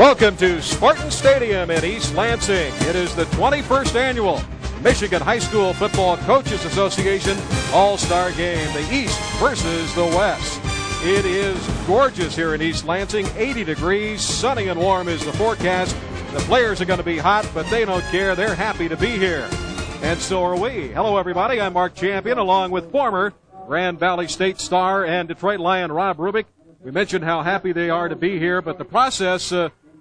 Welcome to Spartan Stadium in East Lansing. It is the 21st annual Michigan High School Football Coaches Association All-Star Game, the East versus the West. It is gorgeous here in East Lansing, 80 degrees, sunny and warm is the forecast. The players are going to be hot, but they don't care. They're happy to be here. And so are we. Hello, everybody. I'm Mark Champion, along with former Grand Valley State star and Detroit Lion Rob Rubick. We mentioned how happy they are to be here, but the process,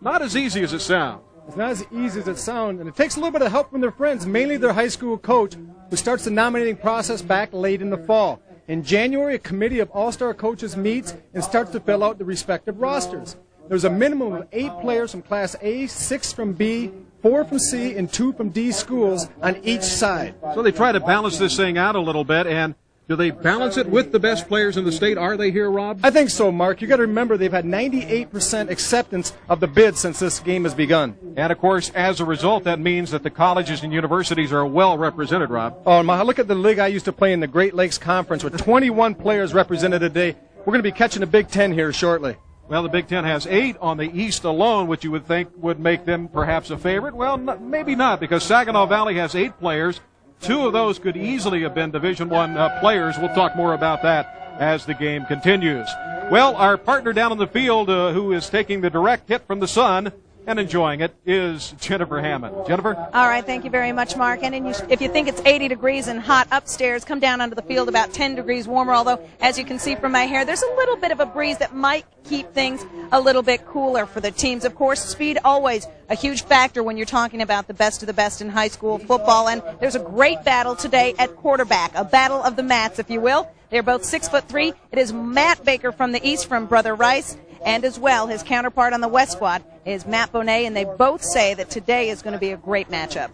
not as easy as it sounds. It's not as easy as it sounds, and it takes a little bit of help from their friends, mainly their high school coach, who starts the nominating process back late in the fall. In January, a committee of all-star coaches meets and starts to fill out the respective rosters. There's a minimum of 8 players from Class A, 6 from B, 4 from C, and 2 from D schools on each side. So they try to balance this thing out a little bit, and do they balance it with the best players in the state? Are they here, Rob? I think so, Mark. You got to remember they've had 98% acceptance of the bid since this game has begun. And, of course, as a result, that means that the colleges and universities are well represented, Rob. Oh, look at the league I used to play in, the Great Lakes Conference, with 21 players represented today. We're going to be catching the Big Ten here shortly. Well, the Big Ten has 8 on the East alone, which you would think would make them perhaps a favorite. Well, maybe not, because Saginaw Valley has 8 players. 2 of those could easily have been Division I players. We'll talk more about that as the game continues. Well, our partner down in the field who is taking the direct hit from the sun and enjoying it is Jennifer Hammond. Jennifer? All right, thank you very much, Mark. And if you think it's 80 degrees and hot upstairs, come down onto the field about 10 degrees warmer, although, as you can see from my hair, there's a little bit of a breeze that might keep things a little bit cooler for the teams. Of course, speed always a huge factor when you're talking about the best of the best in high school football. And there's a great battle today at quarterback, a battle of the mats, if you will. They're both 6'3". It is Matt Baker from the East from Brother Rice, and as well, his counterpart on the West squad is Matt Bonet, and they both say that today is going to be a great matchup.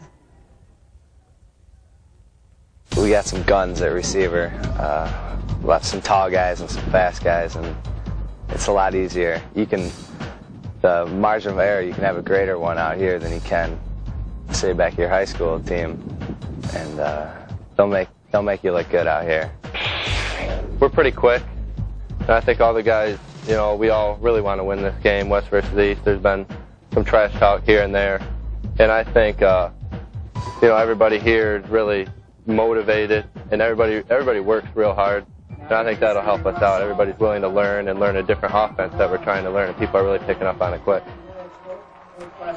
We got some guns at receiver. We'll have some tall guys and some fast guys, and it's a lot easier. The margin of error, you can have a greater one out here than you can, say, back your high school team, and they'll make you look good out here. We're pretty quick, and I think all the guys, we all really want to win this game, West versus East. There's been some trash talk here and there, and I think everybody here is really motivated, and everybody works real hard, and I think that'll help us out. Everybody's willing to learn a different offense that we're trying to learn, and people are really picking up on it quick.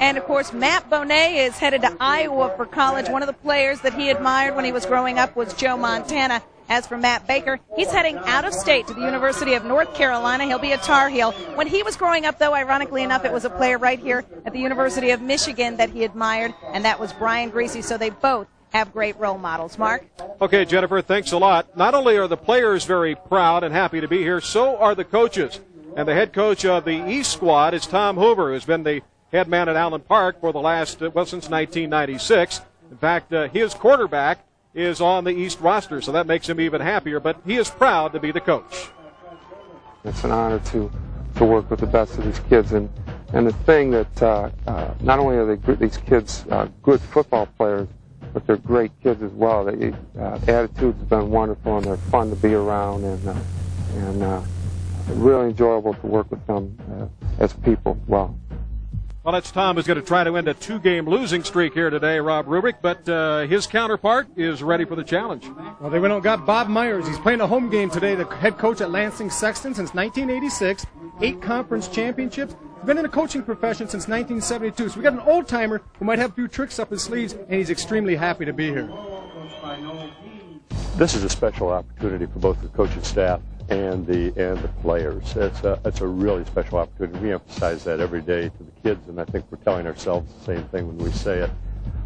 And, of course, Matt Bonet is headed to Iowa for college. One of the players that he admired when he was growing up was Joe Montana. As for Matt Baker, he's heading out of state to the University of North Carolina. He'll be a Tar Heel. When he was growing up, though, ironically enough, it was a player right here at the University of Michigan that he admired, and that was Brian Greasy. So they both have great role models. Mark? Okay, Jennifer, thanks a lot. Not only are the players very proud and happy to be here, so are the coaches. And the head coach of the East squad is Tom Hoover, who's been the head man at Allen Park for the last, since 1996. In fact, his quarterback is on the East roster, so that makes him even happier, but he is proud to be the coach. It's an honor to work with the best of these kids, and the thing that not only are these kids good football players, but they're great kids as well. The attitudes have been wonderful, and they're fun to be around, and really enjoyable to work with them as people. Well, it's Tom who's going to try to end a 2-game losing streak here today, Rob Rubick, but his counterpart is ready for the challenge. Well, they went out and got Bob Myers. He's playing a home game today, the head coach at Lansing Sexton since 1986, 8 conference championships. He's been in the coaching profession since 1972. So we got an old-timer who might have a few tricks up his sleeves, and he's extremely happy to be here. This is a special opportunity for both the coaching staff and the players. It's a really special opportunity. We emphasize that every day to the kids, and I think we're telling ourselves the same thing when we say it.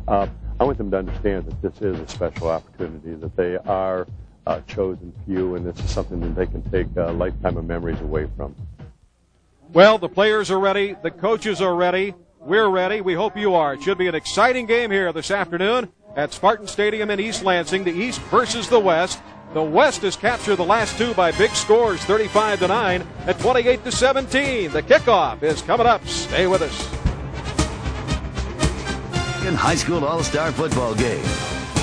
I want them to understand that this is a special opportunity, that they are a chosen few, and this is something that they can take a lifetime of memories away from. Well, the players are ready. The coaches are ready. We're ready. We hope you are. It should be an exciting game here this afternoon at Spartan Stadium in East Lansing, the East versus the West. The West has captured the last 2 by big scores, 35-9 and 28-17. The kickoff is coming up. Stay with us. In High School All-Star Football Game.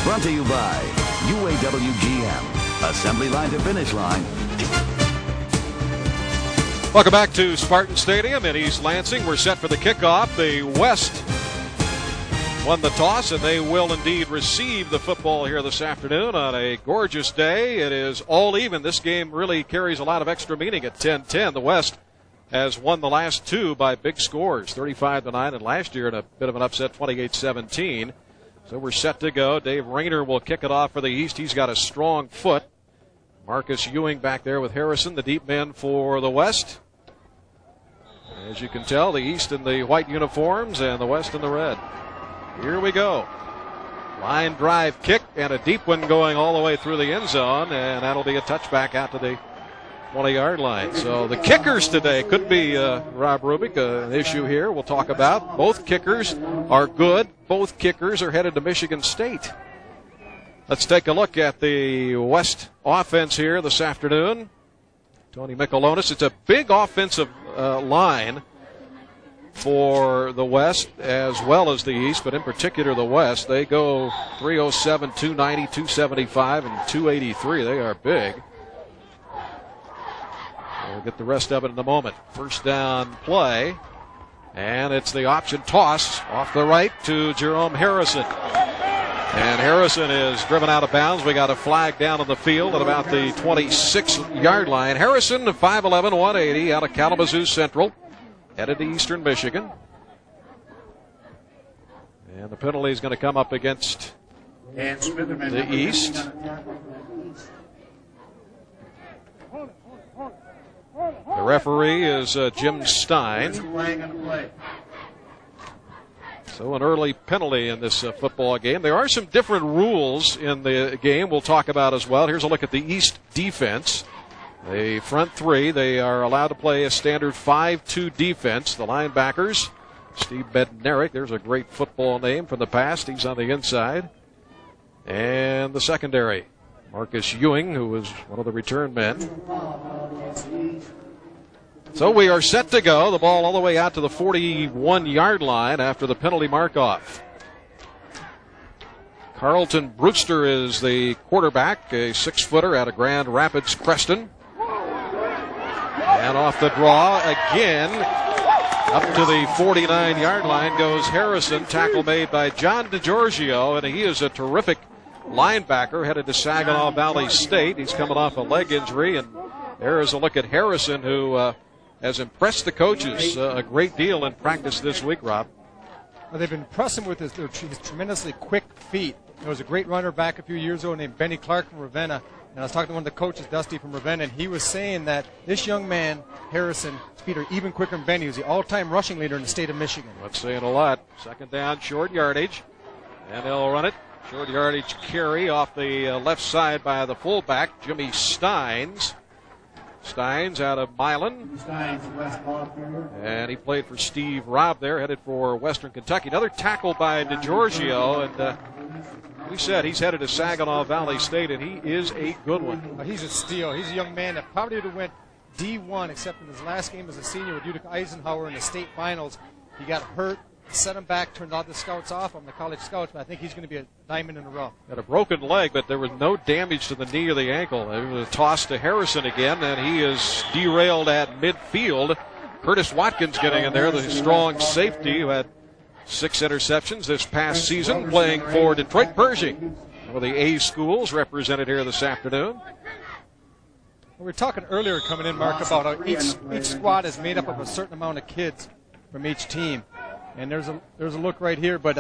Brought to you by UAW GM. Assembly line to finish line. Welcome back to Spartan Stadium in East Lansing. We're set for the kickoff. The West won the toss, and they will indeed receive the football here this afternoon on a gorgeous day. It is all even. This game really carries a lot of extra meaning at 10-10. The West has won the last two by big scores, 35-9, and last year in a bit of an upset, 28-17. So we're set to go. Dave Rayner will kick it off for the East. He's got a strong foot. Marcus Ewing back there with Harrison, the deep men for the West. As you can tell, the East in the white uniforms and the West in the red. Here we go. Line drive kick and a deep one going all the way through the end zone, and that'll be a touchback out to the 20-yard line. So the kickers today could be, Rob Rubik, an issue here we'll talk about. Both kickers are good. Both kickers are headed to Michigan State. Let's take a look at the West offense here this afternoon. Tony Michelonis. It's a big offensive line for the West as well as the East, but in particular the West. They go 307, 290, 275, and 283. They are big. We'll get the rest of it in a moment. First down play, and it's the option toss off the right to Jerome Harrison. And Harrison is driven out of bounds. We got a flag down on the field at about the 26-yard line. Harrison, 5'11", 180, out of Kalamazoo Central, headed to Eastern Michigan. And the penalty is going to come up against the East. The referee is Jim Stein. So an early penalty in this football game. There are some different rules in the game we'll talk about as well. Here's a look at the East defense. The front three, they are allowed to play a standard 5-2 defense. The linebackers, Steve Bednarik, there's a great football name from the past. He's on the inside. And the secondary, Marcus Ewing, who was one of the return men. So we are set to go. The ball all the way out to the 41-yard line after the penalty mark-off. Carlton Brewster is the quarterback, a 6-footer out of Grand Rapids, Creston. And off the draw again, up to the 49-yard line goes Harrison. Tackle made by John DeGiorgio, and he is a terrific linebacker headed to Saginaw Valley State. He's coming off a leg injury, and there is a look at Harrison, who has impressed the coaches a great deal in practice this week, Rob. Well, they've impressed him with his tremendously quick feet. There was a great runner back a few years ago named Benny Clark from Ravenna, and I was talking to one of the coaches, Dusty from Ravenna, and he was saying that this young man, Harrison, his feet are even quicker than Benny, who's the all-time rushing leader in the state of Michigan. That's saying a lot. Second down, short yardage, and they'll run it. Short yardage carry off the left side by the fullback, Jimmy Steins. Steins out of Milan, and he played for Steve Robb there, headed for Western Kentucky. Another tackle by DeGiorgio, and we said he's headed to Saginaw Valley State, and he is a good one. He's a steal. He's a young man that probably would have went D1, except in his last game as a senior with Utica Eisenhower in the state finals. He got hurt, set him back, turned all the scouts off on the college scouts, but I think he's going to be a diamond in the rough. Got a broken leg, but there was no damage to the knee or the ankle. It was a toss to Harrison again, and he is derailed at midfield. Curtis Watkins getting in there, the strong safety who had 6 interceptions this past season, playing for Detroit Pershing. One of the A schools represented here this afternoon. We were talking earlier coming in, Mark, about how each squad is made up of a certain amount of kids from each team. And there's a look right here, but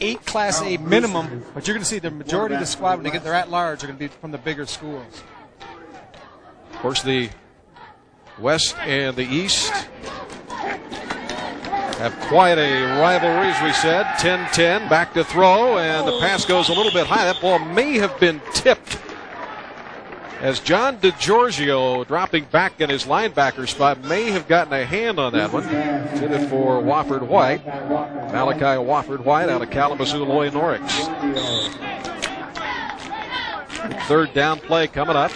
8 Class A minimum. But you're going to see the majority of the squad, when they get their at-large, are going to be from the bigger schools. Of course, the West and the East have quite a rivalry, as we said. 10-10, back to throw, and the pass goes a little bit high. That ball may have been tipped, as John DeGiorgio, dropping back in his linebacker spot, may have gotten a hand on that one. Did it for Wofford White. Malachi Wofford White out of Kalamazoo Loy Norix. Third down play coming up.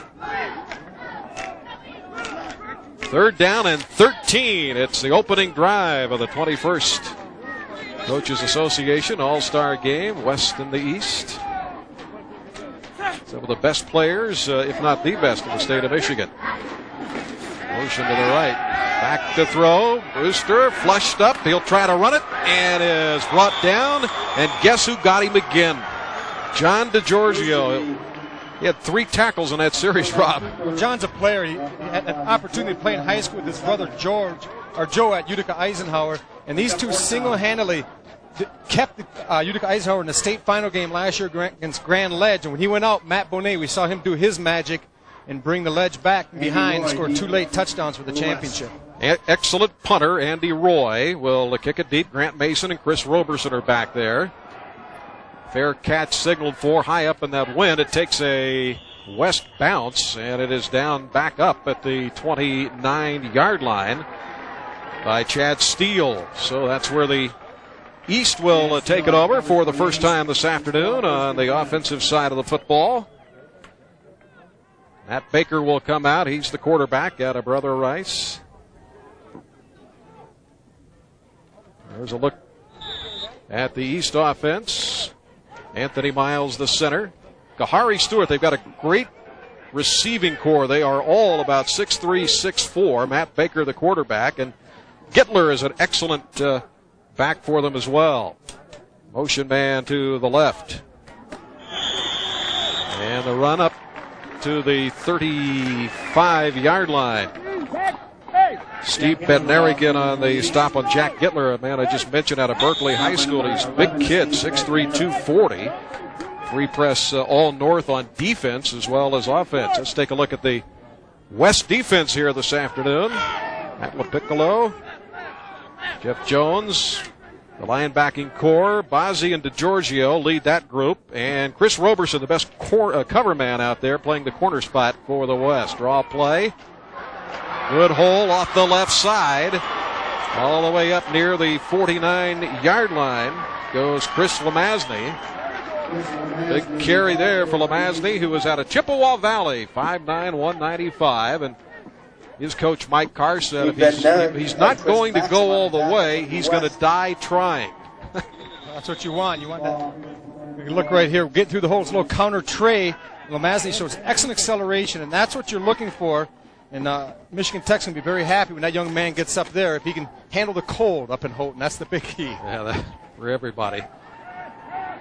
Third down and 13. It's the opening drive of the 21st Coaches Association All-Star Game, West and the East. Some of the best players, if not the best, in the state of Michigan. Motion to the right. Back to throw. Brewster flushed up. He'll try to run it and is brought down. And guess who got him again? John DeGiorgio. He had 3 tackles in that series, Rob. Well, John's a player. He had an opportunity to play in high school with his brother Joe at Utica Eisenhower. And these two single-handedly kept Utica Eisenhower in the state final game last year against Grand Ledge. And when he went out, Matt Bonet, we saw him do his magic and bring the Ledge back behind and score 2 late touchdowns for the championship. Excellent punter, Andy Roy, will kick it deep. Grant Mason and Chris Roberson are back there. Fair catch signaled for high up in that wind. It takes a west bounce, and it is down back up at the 29-yard line by Chad Steele. So that's where the East will take it over for the first time this afternoon on the offensive side of the football. Matt Baker will come out. He's the quarterback out of Brother Rice. There's a look at the East offense. Anthony Miles, the center. Kahari Stewart, they've got a great receiving core. They are all about 6'3", 6'4". Matt Baker, the quarterback. And Gittler is an excellent back for them as well. Motion man to the left. And the run up to the 35-yard line. Steve Bednarigan on the stop on Jack Gittler, a man I just mentioned out of Berkeley High School. He's a big kid, 6'3", 240. 3-press all-north on defense as well as offense. Let's take a look at the West defense here this afternoon. Matt LaPiccolo, Jeff Jones, the linebacking core. Bozzi and DeGiorgio lead that group. And Chris Roberson, the best cover man out there, playing the corner spot for the West. Draw play. Good hole off the left side. All the way up near the 49-yard line goes Chris Lamazny. Big carry there for Lamazny, who was out of Chippewa Valley, 5'9", 195. And his coach, Mike Carr, said if he's not going to go all the way, he's going to die trying. That's what you want. You want that. You can look right here. Get through the hole. It's a little counter tray. Lamazny shows excellent acceleration, and that's what you're looking for. And Michigan Tech's going to be very happy when that young man gets up there, if he can handle the cold up in Houghton. That's the big key. Yeah, for everybody.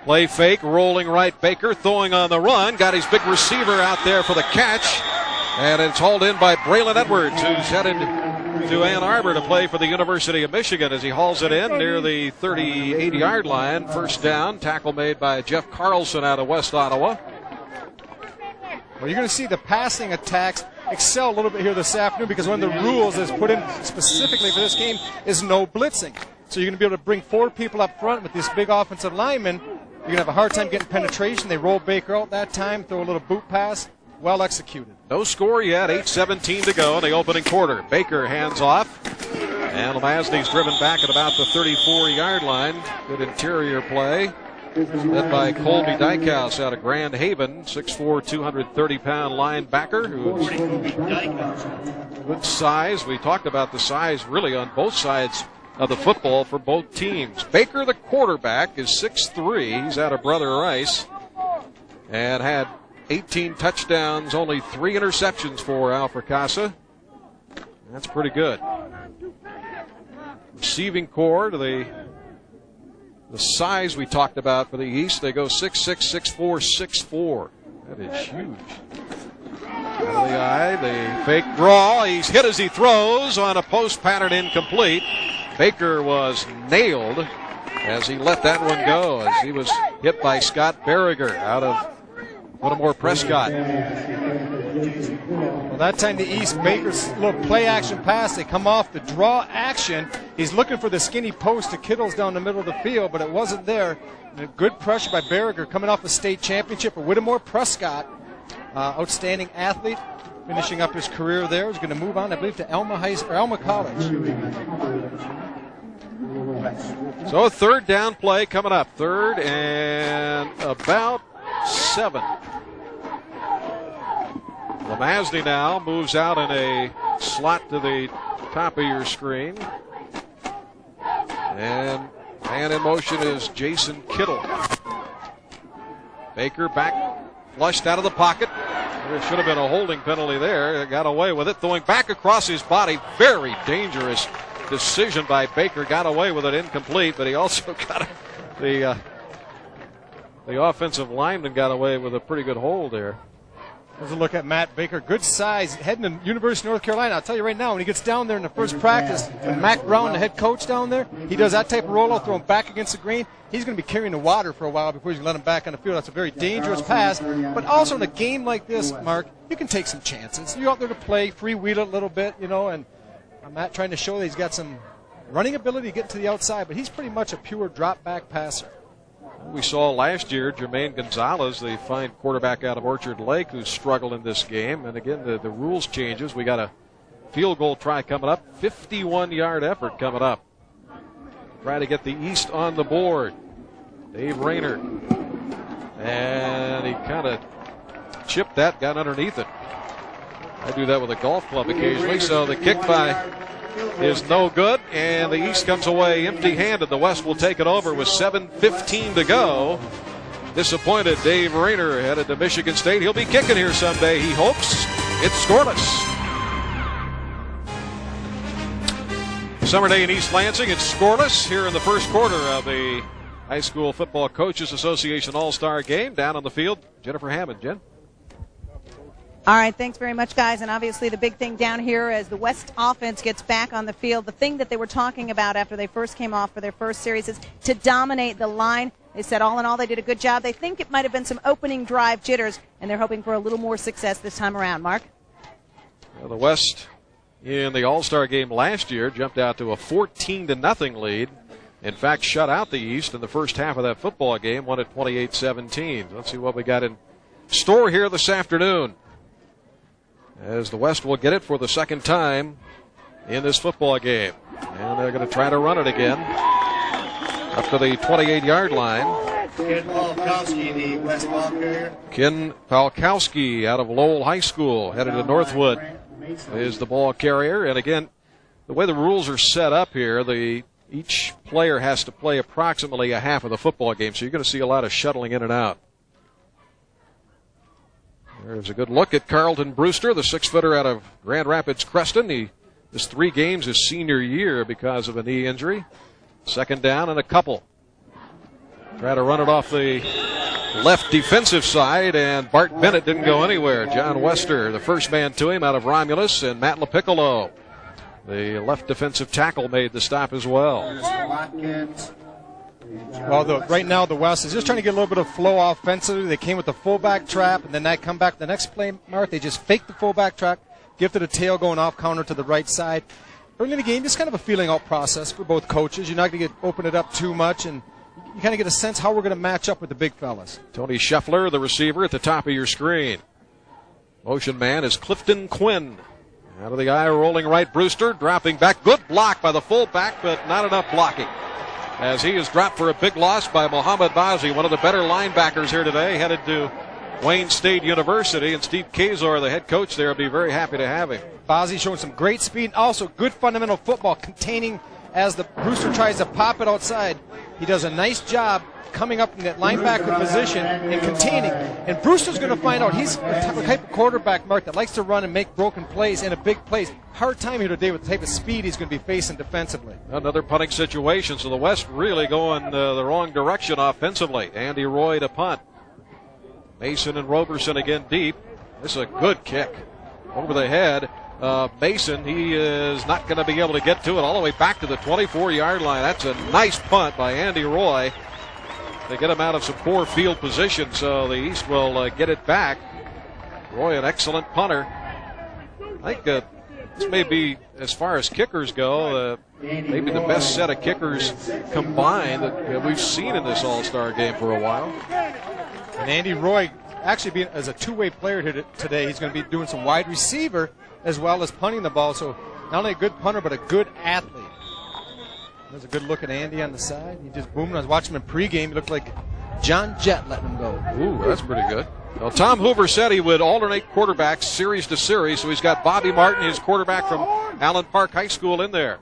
Play fake, rolling right. Baker throwing on the run. Got his big receiver out there for the catch. And it's hauled in by Braylon Edwards, who's headed to Ann Arbor to play for the University of Michigan as he hauls it in near the 38-yard line. First down. Tackle made by Jeff Carlson out of West Ottawa. Well, you're going to see the passing attacks excel a little bit here this afternoon because one of the rules that's put in specifically for this game is no blitzing. So you're going to be able to bring 4 people up front with this big offensive lineman. You're going to have a hard time getting penetration. They roll Baker out that time, throw a little boot pass. Well executed. No score yet, 8:17 to go in the opening quarter. Baker hands off, and Lamazny's driven back at about the 34-yard line. Good interior play. Led by Colby Dykehouse out of Grand Haven, 6'4", 230-pound linebacker. Who's good size. We talked about the size really on both sides of the football for both teams. Baker, the quarterback, is 6'3". He's out of Brother Rice and had 18 touchdowns, only 3 interceptions for Al Fracassa. That's pretty good. Receiving core to the size we talked about for the East. They go 6'6", 6'4", 6'4". That is huge. Out of the eye, the fake draw. He's hit as he throws on a post pattern incomplete. Baker was nailed as he let that one go as he was hit by Scott Berriger out of Whittemore Prescott. Well, that time the East, Baker's little play action pass. They come off the draw action. He's looking for the skinny post to Kittles down the middle of the field, but it wasn't there. And good pressure by Berriger coming off a state championship for Whittemore Prescott. Outstanding athlete, finishing up his career there. He's going to move on, I believe, to Elma College. So third down play coming up. 3rd and about 7. Lamazny now moves out in a slot to the top of your screen. And man in motion is Jason Kittle. Baker back, flushed out of the pocket. There should have been a holding penalty there. Got away with it. Throwing back across his body. Very dangerous decision by Baker. Got away with it, incomplete, but he also got the offensive lineman got away with a pretty good hold there. There's a look at Matt Baker. Good size, heading to University of North Carolina. I'll tell you right now, when he gets down there in the first practice, with Mac Brown, the head coach down there, he does that type of rollout, throw him back against the green. He's going to be carrying the water for a while before he's going to let him back on the field. That's a very dangerous pass. But also in a game like this, Mark, you can take some chances. You're out there to play, freewheel it a little bit, and Matt trying to show that he's got some running ability to get to the outside, but he's pretty much a pure drop-back passer. We saw last year Jermaine Gonzalez, the fine quarterback out of Orchard Lake, who struggled in this game. And again, the rules changes. We got a field goal try coming up, 51-yard effort coming up. Try to get the East on the board. Dave Rayner. And he kind of chipped that, got underneath it. I do that with a golf club occasionally. So the kick by is no good, and the East comes away empty-handed. The West will take it over with 7:15 to go. Disappointed Dave Rayner headed to Michigan State. He'll be kicking here someday, he hopes. It's scoreless. Summer day in East Lansing. It's scoreless here in the first quarter of the High School Football Coaches Association All-Star Game. Down on the field, Jennifer Hammond. Jen? All right, thanks very much, guys. And obviously the big thing down here as the West offense gets back on the field, the thing that they were talking about after they first came off for their first series is to dominate the line. They said all in all they did a good job. They think it might have been some opening drive jitters, and they're hoping for a little more success this time around. Mark? Well, the West in the All-Star Game last year jumped out to a 14-0 lead. In fact, shut out the East in the first half of that football game, won at 28-17. Let's see what we got in store here this afternoon, as the West will get it for the second time in this football game. And they're going to try to run it again up to the 28-yard line. Ken Palkowski, the West ball carrier. Ken Palkowski out of Lowell High School, headed to Northwood, is the ball carrier. And again, the way the rules are set up here, each player has to play approximately a half of the football game, so you're going to see a lot of shuttling in and out. There's a good look at Carlton Brewster, the 6-footer out of Grand Rapids Creston. He missed 3 games his senior year because of a knee injury. Second down and a couple. Try to run it off the left defensive side, and Bart Bennett didn't go anywhere. John Wester, the first man to him out of Romulus, and Matt LaPiccolo, the left defensive tackle, made the stop as well. Well, right now the West is just trying to get a little bit of flow offensively. They came with the fullback trap, and then they come back the next play, Mark. They just faked the fullback trap, gifted a tail going off counter to the right side. Early in the game, just kind of a feeling out process for both coaches. You're not going to open it up too much, and you kind of get a sense how we're going to match up with the big fellas. Tony Scheffler, the receiver, at the top of your screen. Motion man is Clifton Quinn. Out of the eye, rolling right, Brewster, dropping back. Good block by the fullback, but not enough blocking, as he is dropped for a big loss by Mohamed Bazi, one of the better linebackers here today, headed to Wayne State University. And Steve Kazor, the head coach there, will be very happy to have him. Bazi showing some great speed, also good fundamental football, containing as the Brewster tries to pop it outside. He does a nice job coming up in that linebacker position and containing. And Brewster's going to find out he's the type of quarterback, Mark, that likes to run and make broken plays and a big plays. Hard time here today with the type of speed he's going to be facing defensively. Another punting situation, so the West really going the wrong direction offensively. Andy Roy to punt. Mason and Roberson again deep. This is a good kick over the head. Mason, he is not going to be able to get to it all the way back to the 24-yard line. That's a nice punt by Andy Roy. They get him out of some poor field position, so the East will get it back. Roy, an excellent punter. I think this may be, as far as kickers go, maybe the best set of kickers combined that we've seen in this All-Star game for a while. And Andy Roy, actually being as a two-way player here today, he's going to be doing some wide receiver as well as punting the ball. So not only a good punter, but a good athlete. There's a good look at Andy on the side. He just boomed. I was watching him in pregame. He looked like John Jett letting him go. Ooh, that's pretty good. Well, Tom Hoover said he would alternate quarterbacks series to series, so he's got Bobby Marten, his quarterback from Allen Park High School, in there.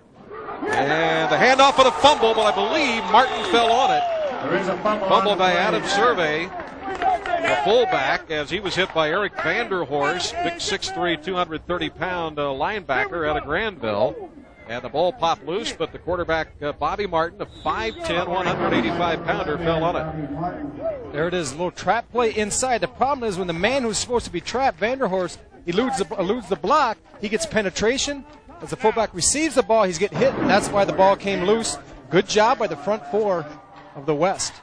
And the handoff and a fumble, but I believe Marten fell on it. There is a fumble by Adam Survey. the fullback, as he was hit by Eric Vanderhorst, big 6'3", 230-pound linebacker out of Granville. And the ball popped loose, but the quarterback, Bobby Marten, a 5'10", 185-pounder, fell on it. There it is, a little trap play inside. The problem is when the man who's supposed to be trapped, Vanderhorst, eludes the block, he gets penetration. As the fullback receives the ball, he's getting hit, and that's why the ball came loose. Good job by the front four of the West.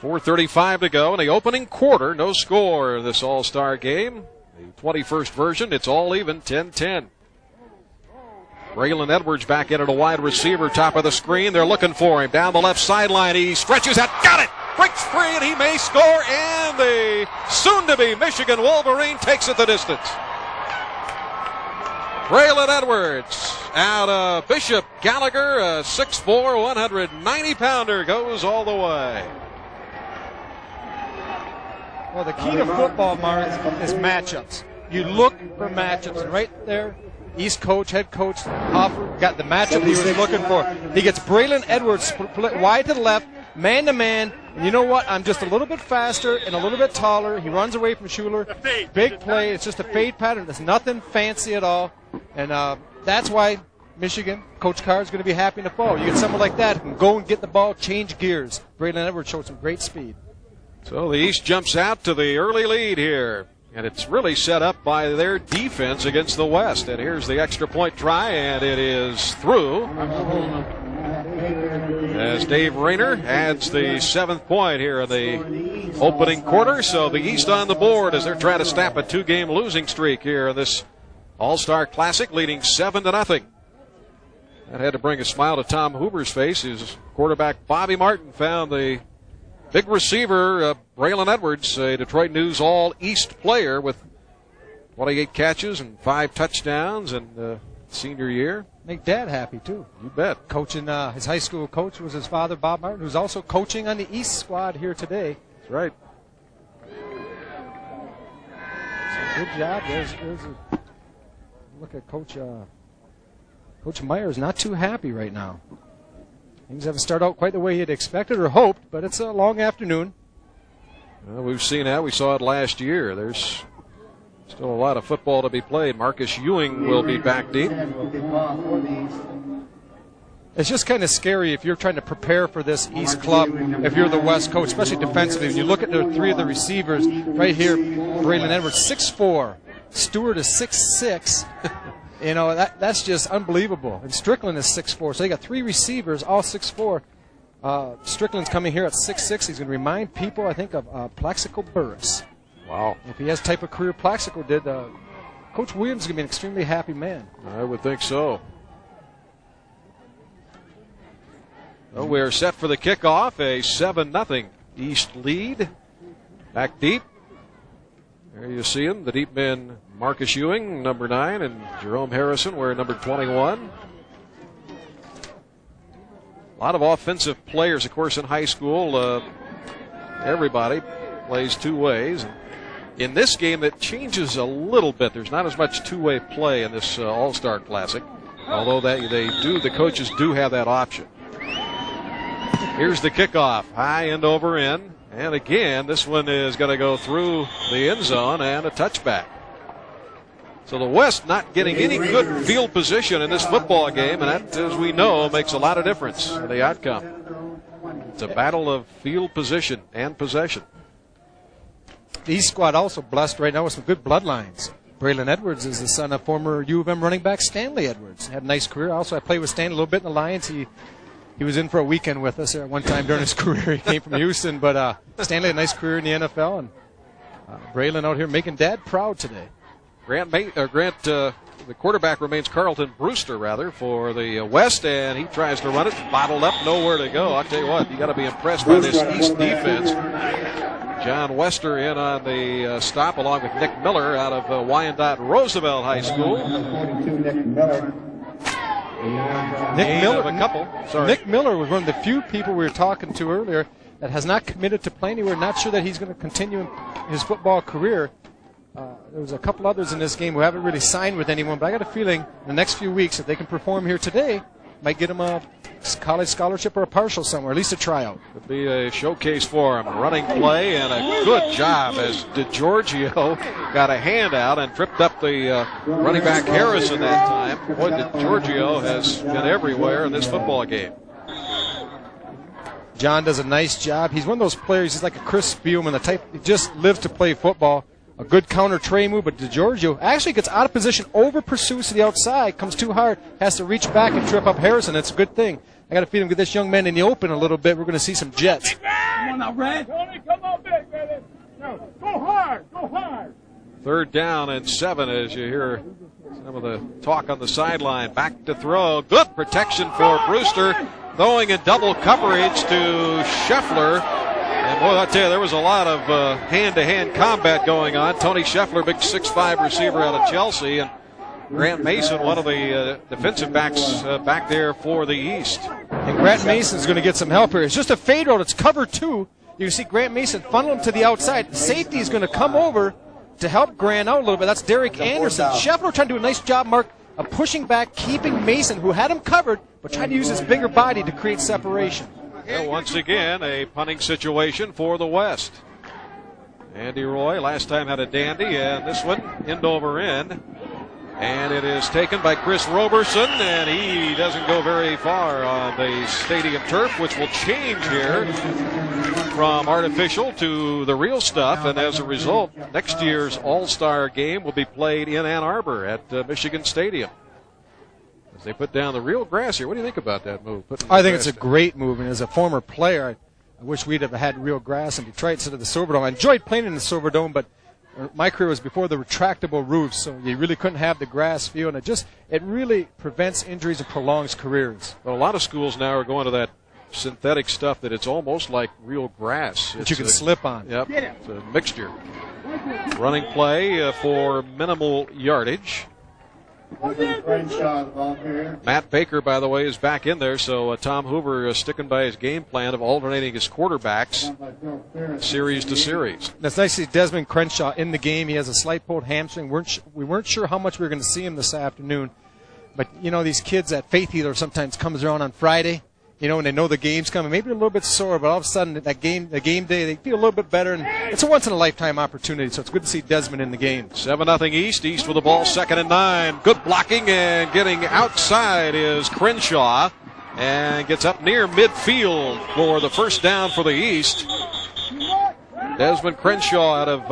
4:35 to go in the opening quarter. No score this All-Star game. The 21st version, it's all even, 10-10. Braylon Edwards back in at a wide receiver, top of the screen. They're looking for him down the left sideline. He stretches out, got it! Breaks free, and he may score, and the soon-to-be Michigan Wolverine takes it the distance. Braylon Edwards out of Bishop Gallagher, a 6'4", 190-pounder, goes all the way. Well, the key to football, Mark, is matchups. You look for matchups, and right there, East coach, head coach, Hoover got the matchup he was looking for. He gets Braylon Edwards split wide to the left, man-to-man, and you know what? I'm just a little bit faster and a little bit taller. He runs away from Schuler. Big play. It's just a fade pattern. There's nothing fancy at all, and that's why Michigan, Coach Carr is going to be happy in the fall. You get someone like that who can go and get the ball, change gears. Braylon Edwards showed some great speed. So the East jumps out to the early lead here. And it's really set up by their defense against the West. And here's the extra point try, and it is through. As Dave Rayner adds the 7th point here in the opening quarter. So the East on the board as they're trying to snap a 2-game losing streak here in this All-Star Classic, leading 7-0. That had to bring a smile to Tom Hoover's face. His quarterback Bobby Marten found the big receiver, Braylon Edwards, a Detroit News All-East player with 28 catches and 5 touchdowns in senior year. Make Dad happy, too. You bet. Coaching, his high school coach was his father, Bob Marten, who's also coaching on the East squad here today. That's right. So good job. There's a look at Coach Myers, not too happy right now. Things haven't started out quite the way he had expected or hoped, but it's a long afternoon. Well, we've seen that. We saw it last year. There's still a lot of football to be played. Marcus Ewing will be back deep. It's just kind of scary if you're trying to prepare for this East club, if you're the West coach, especially defensively. When you look at the 3 of the receivers right here, Braylon Edwards, 6'4", Stewart is 6'6". You know, that's just unbelievable. And Strickland is 6'4", so they got 3 receivers, all 6'4". Strickland's coming here at 6'6". He's going to remind people, I think, of Plaxico Burris. Wow. If he has the type of career Plaxico did, Coach Williams is going to be an extremely happy man. I would think so. Well, we're set for the kickoff, a 7-0 East lead. Back deep. There you see him, the deep men, Marcus Ewing, number 9, and Jerome Harrison wearing number 21. A lot of offensive players, of course, in high school. Everybody plays 2 ways. In this game, it changes a little bit. There's not as much 2-way play in this All-Star Classic, although the coaches do have that option. Here's the kickoff, high end over end. And again, this one is going to go through the end zone and a touchback. So the West not getting any good field position in this football game, and that, as we know, makes a lot of difference in the outcome. It's a battle of field position and possession. The East squad also blessed right now with some good bloodlines. Braylon Edwards is the son of former U of M running back Stanley Edwards. Had a nice career. Also, I played with Stanley a little bit in the Lions. He was in for a weekend with us at one time during his career. He came from Houston, but Stanley had a nice career in the NFL, and Braylon out here making Dad proud today. The quarterback remains Carlton Brewster, for the West, and he tries to run it, bottled up, nowhere to go. I'll tell you what, you got to be impressed by this East defense. John Wester in on the stop, along with Nick Miller out of Wyandotte Roosevelt High School. Nick Miller was one of the few people we were talking to earlier that has not committed to play anywhere. Not sure that he's going to continue his football career. There was a couple others in this game who haven't really signed with anyone, but I got a feeling in the next few weeks, if they can perform here today, might get him a college scholarship or a partial somewhere, at least a tryout. Could be a showcase for him. Running play and a good job as DeGiorgio got a handout and tripped up the running back Harrison that time. Boy, DeGiorgio has been everywhere in this football game. John does a nice job. He's one of those players, he's like a Chris Spielman, the type, he just lives to play football. A good counter tray move, but DeGiorgio actually gets out of position, over pursues to the outside, comes too hard, has to reach back and trip up Harrison. That's a good thing. I got to feed him, get this young man in the open a little bit. We're going to see some jets. Come on now, Red. Tony, come on, big, baby. No, go hard, go hard. 3rd down and 7 as you hear some of the talk on the sideline. Back to throw. Good protection for Brewster. Throwing in double coverage to Scheffler. And boy, I tell you, there was a lot of hand-to-hand combat going on. Tony Scheffler, big 6'5" receiver out of Chelsea, and Grant Mason, one of the defensive backs back there for the East. And Grant Mason's going to get some help here. It's just a fade route. It's cover 2. You can see Grant Mason funnel him to the outside. The safety is going to come over to help Grant out a little bit. That's Derek Anderson. Scheffler trying to do a nice job, Mark, of pushing back, keeping Mason, who had him covered, but trying to use his bigger body to create separation. Well, once again, a punting situation for the West. Andy Roy last time had a dandy, and this one end over end. And it is taken by Chris Roberson, and he doesn't go very far on the stadium turf, which will change here from artificial to the real stuff. And as a result, next year's All-Star game will be played in Ann Arbor at Michigan Stadium. As they put down the real grass here. What do you think about that move? I think it's a great move, and as a former player, I wish we'd have had real grass in Detroit instead of the Silverdome. I enjoyed playing in the Silverdome, but my career was before the retractable roofs, so you really couldn't have the grass field, and it really prevents injuries and prolongs careers. Well, a lot of schools now are going to that synthetic stuff that it's almost like real grass. That you can slip on. Yep, it's a mixture. Running play for minimal yardage. Matt Baker, by the way, is back in there, so Tom Hoover sticking by his game plan of alternating his quarterbacks series to series. That's nice to see Desmond Crenshaw in the game. He has a slight pulled hamstring. We weren't sure how much we were going to see him this afternoon. But, you know, these kids at Faith Healer sometimes comes around on Friday, you know, and they know the game's coming. Maybe a little bit sore, but all of a sudden the game day, they feel a little bit better, and it's a once-in-a-lifetime opportunity, so it's good to see Desmond in the game. 7-0 East. East with the ball, 2nd and 9. Good blocking, and getting outside is Crenshaw, and gets up near midfield for the first down for the East. Desmond Crenshaw out of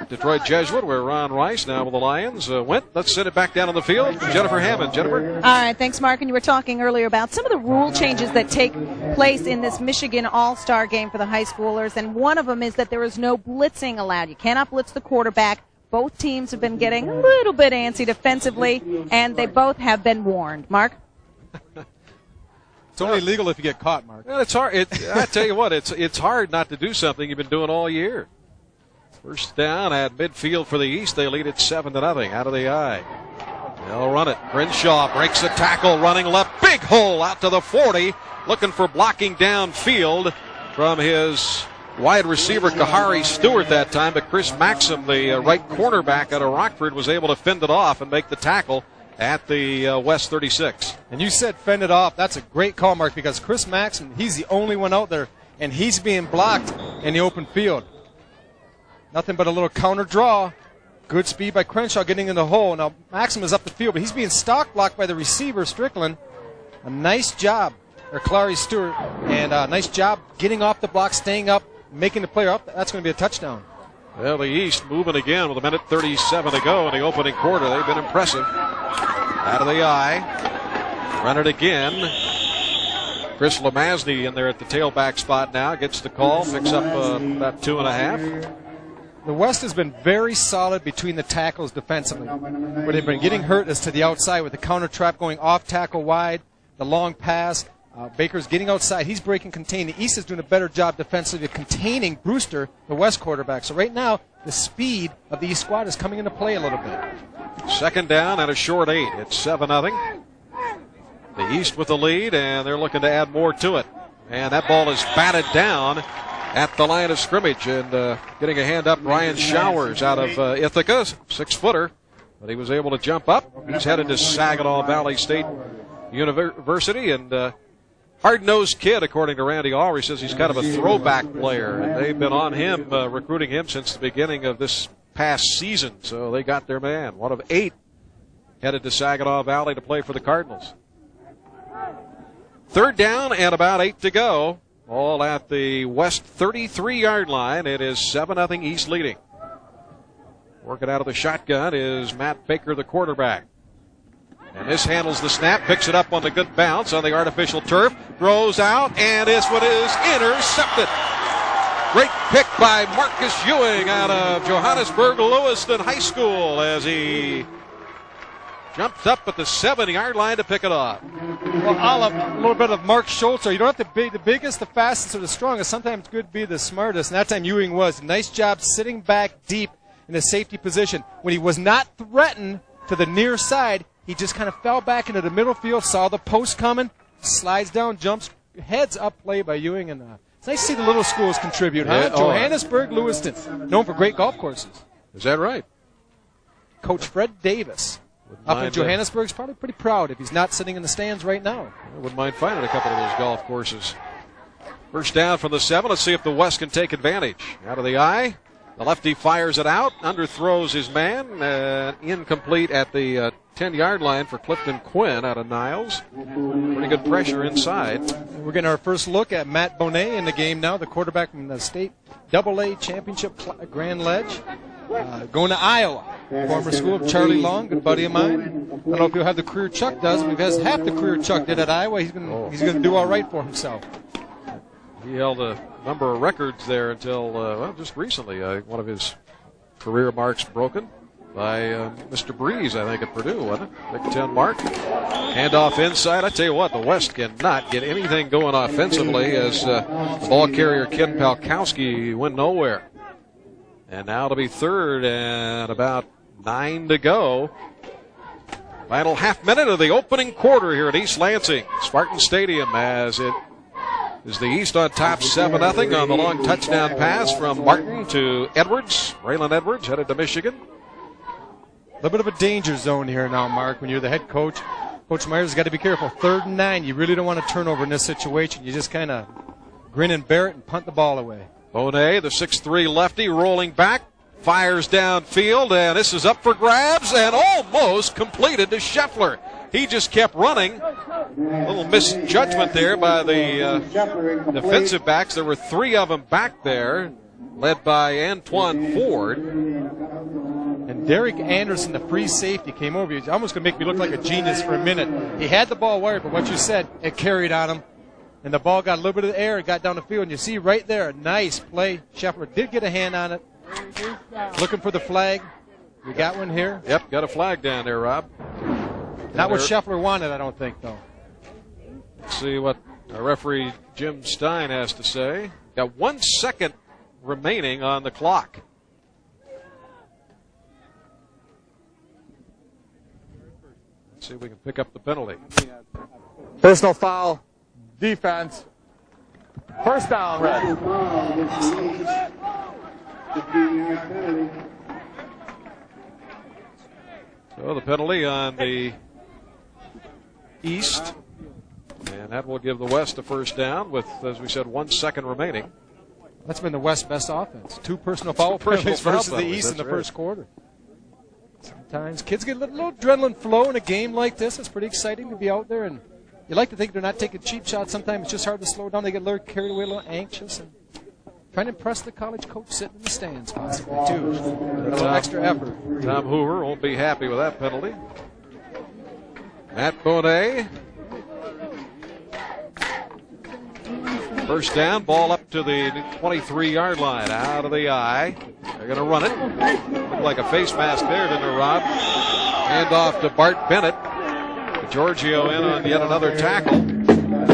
Detroit Jesuit, where Ron Rice, now with the Lions, went. Let's send it back down on the field. Jennifer Hammond. Jennifer? All right, thanks, Mark. And you were talking earlier about some of the rule changes that take place in this Michigan All-Star game for the high schoolers, and one of them is that there is no blitzing allowed. You cannot blitz the quarterback. Both teams have been getting a little bit antsy defensively, and they both have been warned. Mark? It's only legal if you get caught, Mark. Well, it's hard. I tell you what, it's hard not to do something you've been doing all year. First down at midfield for the East. They lead it 7-0 out of the eye. They'll run it. Crenshaw breaks the tackle, running left. Big hole out to the 40. Looking for blocking downfield from his wide receiver, Kahari Stewart, that time. But Chris Maxim, the right cornerback out of Rockford, was able to fend it off and make the tackle at the West 36. And you said fend it off. That's a great call, Mark, because Chris Maxim, he's the only one out there, and he's being blocked in the open field. Nothing but a little counter draw. Good speed by Crenshaw getting in the hole. Now, Maxim is up the field, but he's being stock blocked by the receiver, Strickland. A nice job, or Clary Stewart, and a nice job getting off the block, staying up, making the player up. That's going to be a touchdown. Well, the East moving again with 1:37 to go in the opening quarter. They've been impressive. Out of the eye. Run it again. Chris Lemazny in there at the tailback spot now. Gets the call. Picks up about 2.5. The West has been very solid between the tackles defensively. Where they've been getting hurt is to the outside with the counter trap going off tackle wide, the long pass. Baker's getting outside. He's breaking contain. The East is doing a better job defensively of containing Brewster, the West quarterback. So right now, the speed of the East squad is coming into play a little bit. 2nd down and a short 8. It's 7-0. The East with the lead, and they're looking to add more to it. And that ball is batted down at the line of scrimmage. And getting a hand up, Ryan Showers out of Ithaca, 6-footer. But he was able to jump up. He's headed to Saginaw Valley State University, and hard-nosed kid, according to Randy Ulrich. Says he's kind of a throwback player, and they've been on him, recruiting him since the beginning of this past season. So they got their man, one of 8, headed to Saginaw Valley to play for the Cardinals. 3rd down and about 8 to go. All at the West 33-yard line. It is 7-0 East leading. Working out of the shotgun is Matt Baker, the quarterback. And this handles the snap, picks it up on the good bounce on the artificial turf, throws out, and this one is intercepted. Great pick by Marcus Ewing out of Johannesburg Lewiston High School as he jumped up at the 7-yard line to pick it off. Well, a little bit of Mark Schultz. You don't have to be the biggest, the fastest, or the strongest. Sometimes it's good to be the smartest, and that time Ewing was. Nice job sitting back deep in the safety position. When he was not threatened to the near side, he just kind of fell back into the middle field, saw the post coming, slides down, jumps, heads up play by Ewing. And it's nice to see the little schools contribute, huh? Yeah, Johannesburg, Lewiston, known for great golf courses. Is that right? Coach Fred Davis up in Johannesburg is probably pretty proud if he's not sitting in the stands right now. I wouldn't mind finding a couple of those golf courses. First down from the 7. Let's see if the West can take advantage. Out of the eye. The lefty fires it out, underthrows his man, incomplete at the 10-yard line for Clifton Quinn out of Niles. Pretty good pressure inside. We're getting our first look at Matt Bonet in the game now, the quarterback from the state AA championship Grand Ledge. Going to Iowa, former school of Charlie Long, good buddy of mine. I don't know if he'll have the career Chuck does, but if he has half the career Chuck did at Iowa, he's going to do all right for himself. He held a number of records there until, just recently. One of his career marks broken by Mr. Breeze, I think, at Purdue, wasn't it? Big 10 mark. Handoff inside. I tell you what, the West cannot get anything going offensively as the ball carrier Ken Palkowski went nowhere. And now it'll be 3rd and about 9 to go. Final half minute of the opening quarter here at East Lansing, Spartan Stadium, as it is the East on top 7-0 on the long touchdown pass from Marten to Edwards. Braylon Edwards headed to Michigan. A little bit of a danger zone here now, Mark, when you're the head coach. Coach Myers has got to be careful. 3rd and 9. You really don't want to turn over in this situation. You just kind of grin and bear it and punt the ball away. Bonet, the 6'3 lefty, rolling back, fires downfield, and this is up for grabs and almost completed to Scheffler. He just kept running. A little misjudgment there by the defensive backs. There were 3 of them back there, led by Antoine Ford. And Derek Anderson, the free safety, came over. He's almost going to make me look like a genius for a minute. He had the ball wired, but what you said, it carried on him. And the ball got a little bit of the air and got down the field. And you see right there, a nice play. Scheffler did get a hand on it. Looking for the flag. We got one here. Yep, got a flag down there, Rob. Not what Scheffler wanted, I don't think, though. Let's see what referee Jim Stein has to say. Got 1 second remaining on the clock. Let's see if we can pick up the penalty. Personal foul. Defense. First down, Red. So the penalty on the East, and that will give the West a first down with, as we said, 1 second remaining. That's been the West's best offense. 2 personal foul penalties versus the East in the first quarter. Sometimes kids get a little adrenaline flow in a game like this. It's pretty exciting to be out there, and you like to think they're not taking cheap shots. Sometimes it's just hard to slow down. They get a little carried away, a little anxious, and trying to impress the college coach sitting in the stands, possibly, too. A little extra effort. Tom Hoover won't be happy with that penalty. Matt Bonet. First down, ball up to the 23-yard line, out of the eye. They're going to run it. Looked like a face mask there, didn't it, Rob? Hand off to Bart Bennett. Giorgio in on yet another tackle.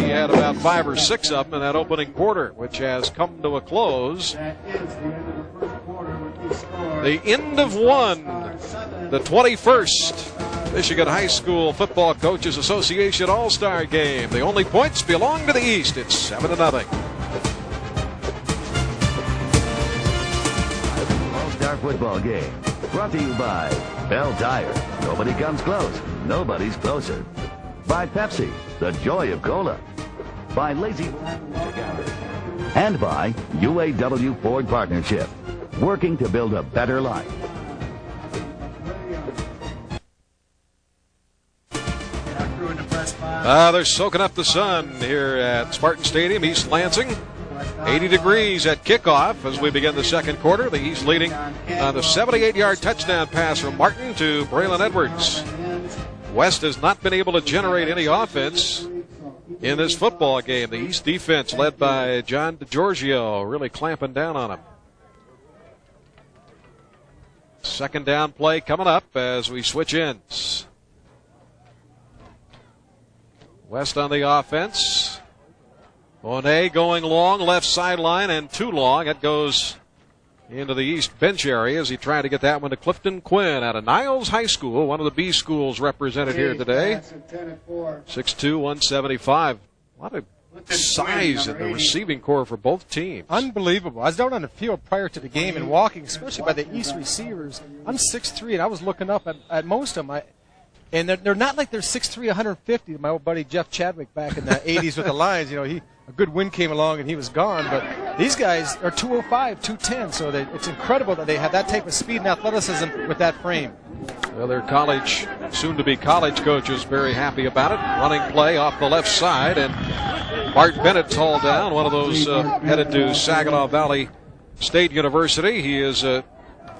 He had about 5 or 6 of them in that opening quarter, which has come to a close. The end of one, the 21st Michigan High School Football Coaches Association All-Star Game. The only points belong to the East. It's 7-0. All-Star Football Game brought to you by Bell Tire. Nobody comes close. Nobody's closer. By Pepsi, the joy of cola. By Lazy and by UAW Ford Partnership, working to build a better life. They're soaking up the sun here at Spartan Stadium, East Lansing. 80 degrees at kickoff as we begin the second quarter. The East leading on the 78-yard touchdown pass from Marten to Braylon Edwards. West has not been able to generate any offense in this football game. The East defense led by John DeGiorgio really clamping down on him. Second down play coming up as we switch ends. West on the offense. Bonet going long, left sideline, and too long. It goes into the East bench area as he tried to get that one to Clifton Quinn out of Niles High School, one of the B schools represented here today. 6'2", 175. A lot of size in the receiving core for both teams. Unbelievable. I was down on the field prior to the game and walking, especially by the East receivers. I'm 6'3", and I was looking up at most of them. And they're not like they're 6'3", 150. My old buddy Jeff Chadwick back in the 80s with the Lions, you know, a good wind came along and he was gone. But these guys are 205, 210, so it's incredible that they have that type of speed and athleticism with that frame. Well, their college, soon-to-be college coaches, very happy about it. Running play off the left side, and Bart Bennett's hauled down, one of those headed to Saginaw Valley State University. He is a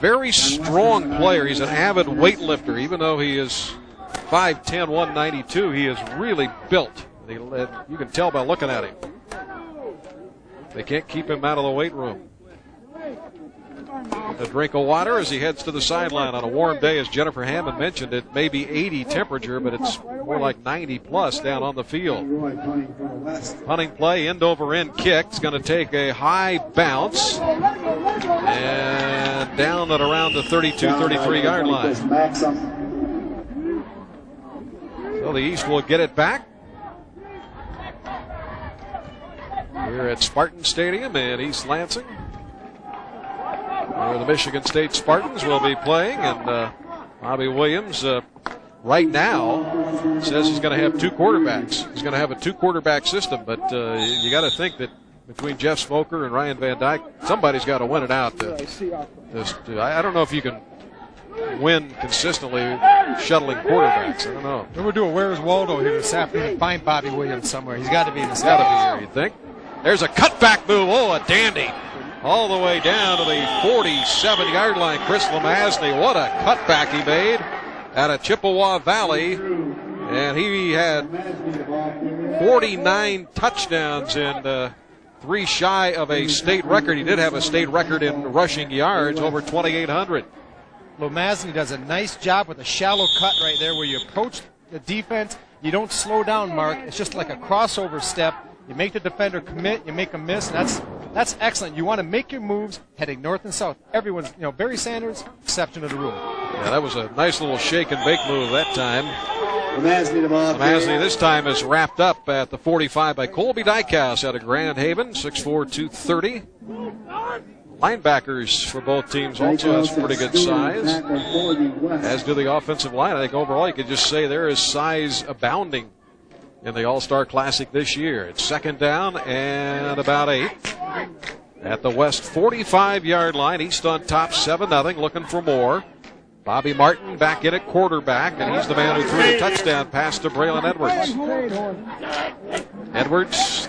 very strong player. He's an avid weightlifter, even though he is 5'10", 192. He is really built. You can tell by looking at him. They can't keep him out of the weight room. A drink of water as he heads to the sideline on a warm day, as Jennifer Hammond mentioned. It may be 80 temperature, but it's more like 90 plus down on the field. Punting play, end over end kick. It's going to take a high bounce and down at around the 32, 33 yard line. So the East will get it back here at Spartan Stadium in East Lansing, where the Michigan State Spartans will be playing. And Bobby Williams right now says he's going to have two quarterbacks. He's going to have a two-quarterback system, but you got to think that between Jeff Smoker and Ryan Van Dyke, somebody's got to win it out. I don't know if you can win consistently shuttling quarterbacks. I don't know. We're doing Where's Waldo here this afternoon. Find Bobby Williams somewhere. He's got to be in this. Got to be here, you think? There's a cutback move. Oh, a dandy. All the way down to the 47-yard line. Chris Lemazny, what a cutback he made out of Chippewa Valley. And he had 49 touchdowns and 3 shy of a state record. He did have a state record in rushing yards, over 2,800. Lemazny does a nice job with a shallow cut right there where you approach the defense. You don't slow down, Mark. It's just like a crossover step. You make the defender commit, you make him miss, and that's excellent. You want to make your moves heading north and south. Everyone's, Barry Sanders, exception to the rule. Yeah, that was a nice little shake and bake move that time. Lemazny this time is wrapped up at the 45 by Colby Dykehouse out of Grand Haven, 6'4", 230. Linebackers for both teams also has pretty good size, as do the offensive line. I think overall you could just say there is size abounding in the All-Star Classic this year. It's second down and about 8 at the West 45-yard line. East on top 7-0, looking for more. Bobby Marten back in at quarterback, and he's the man who threw the touchdown pass to Braylon Edwards. Edwards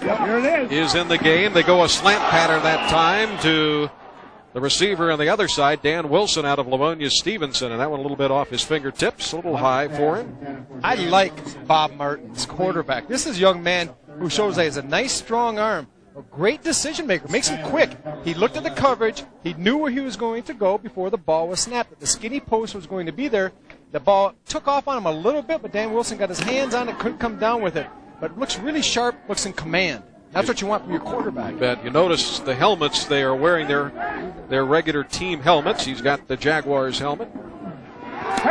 is in the game. They go a slant pattern that time to the receiver on the other side, Dan Wilson out of Livonia Stevenson, and that one a little bit off his fingertips, a little high for him. I like Bob Martin's quarterback. This is a young man who shows that he has a nice, strong arm, a great decision maker, makes him quick. He looked at the coverage. He knew where he was going to go before the ball was snapped. That the skinny post was going to be there. The ball took off on him a little bit, but Dan Wilson got his hands on it, couldn't come down with it. But looks really sharp, looks in command. That's what you want from your quarterback. But you notice the helmets, they are wearing their regular team helmets. He's got the Jaguars helmet.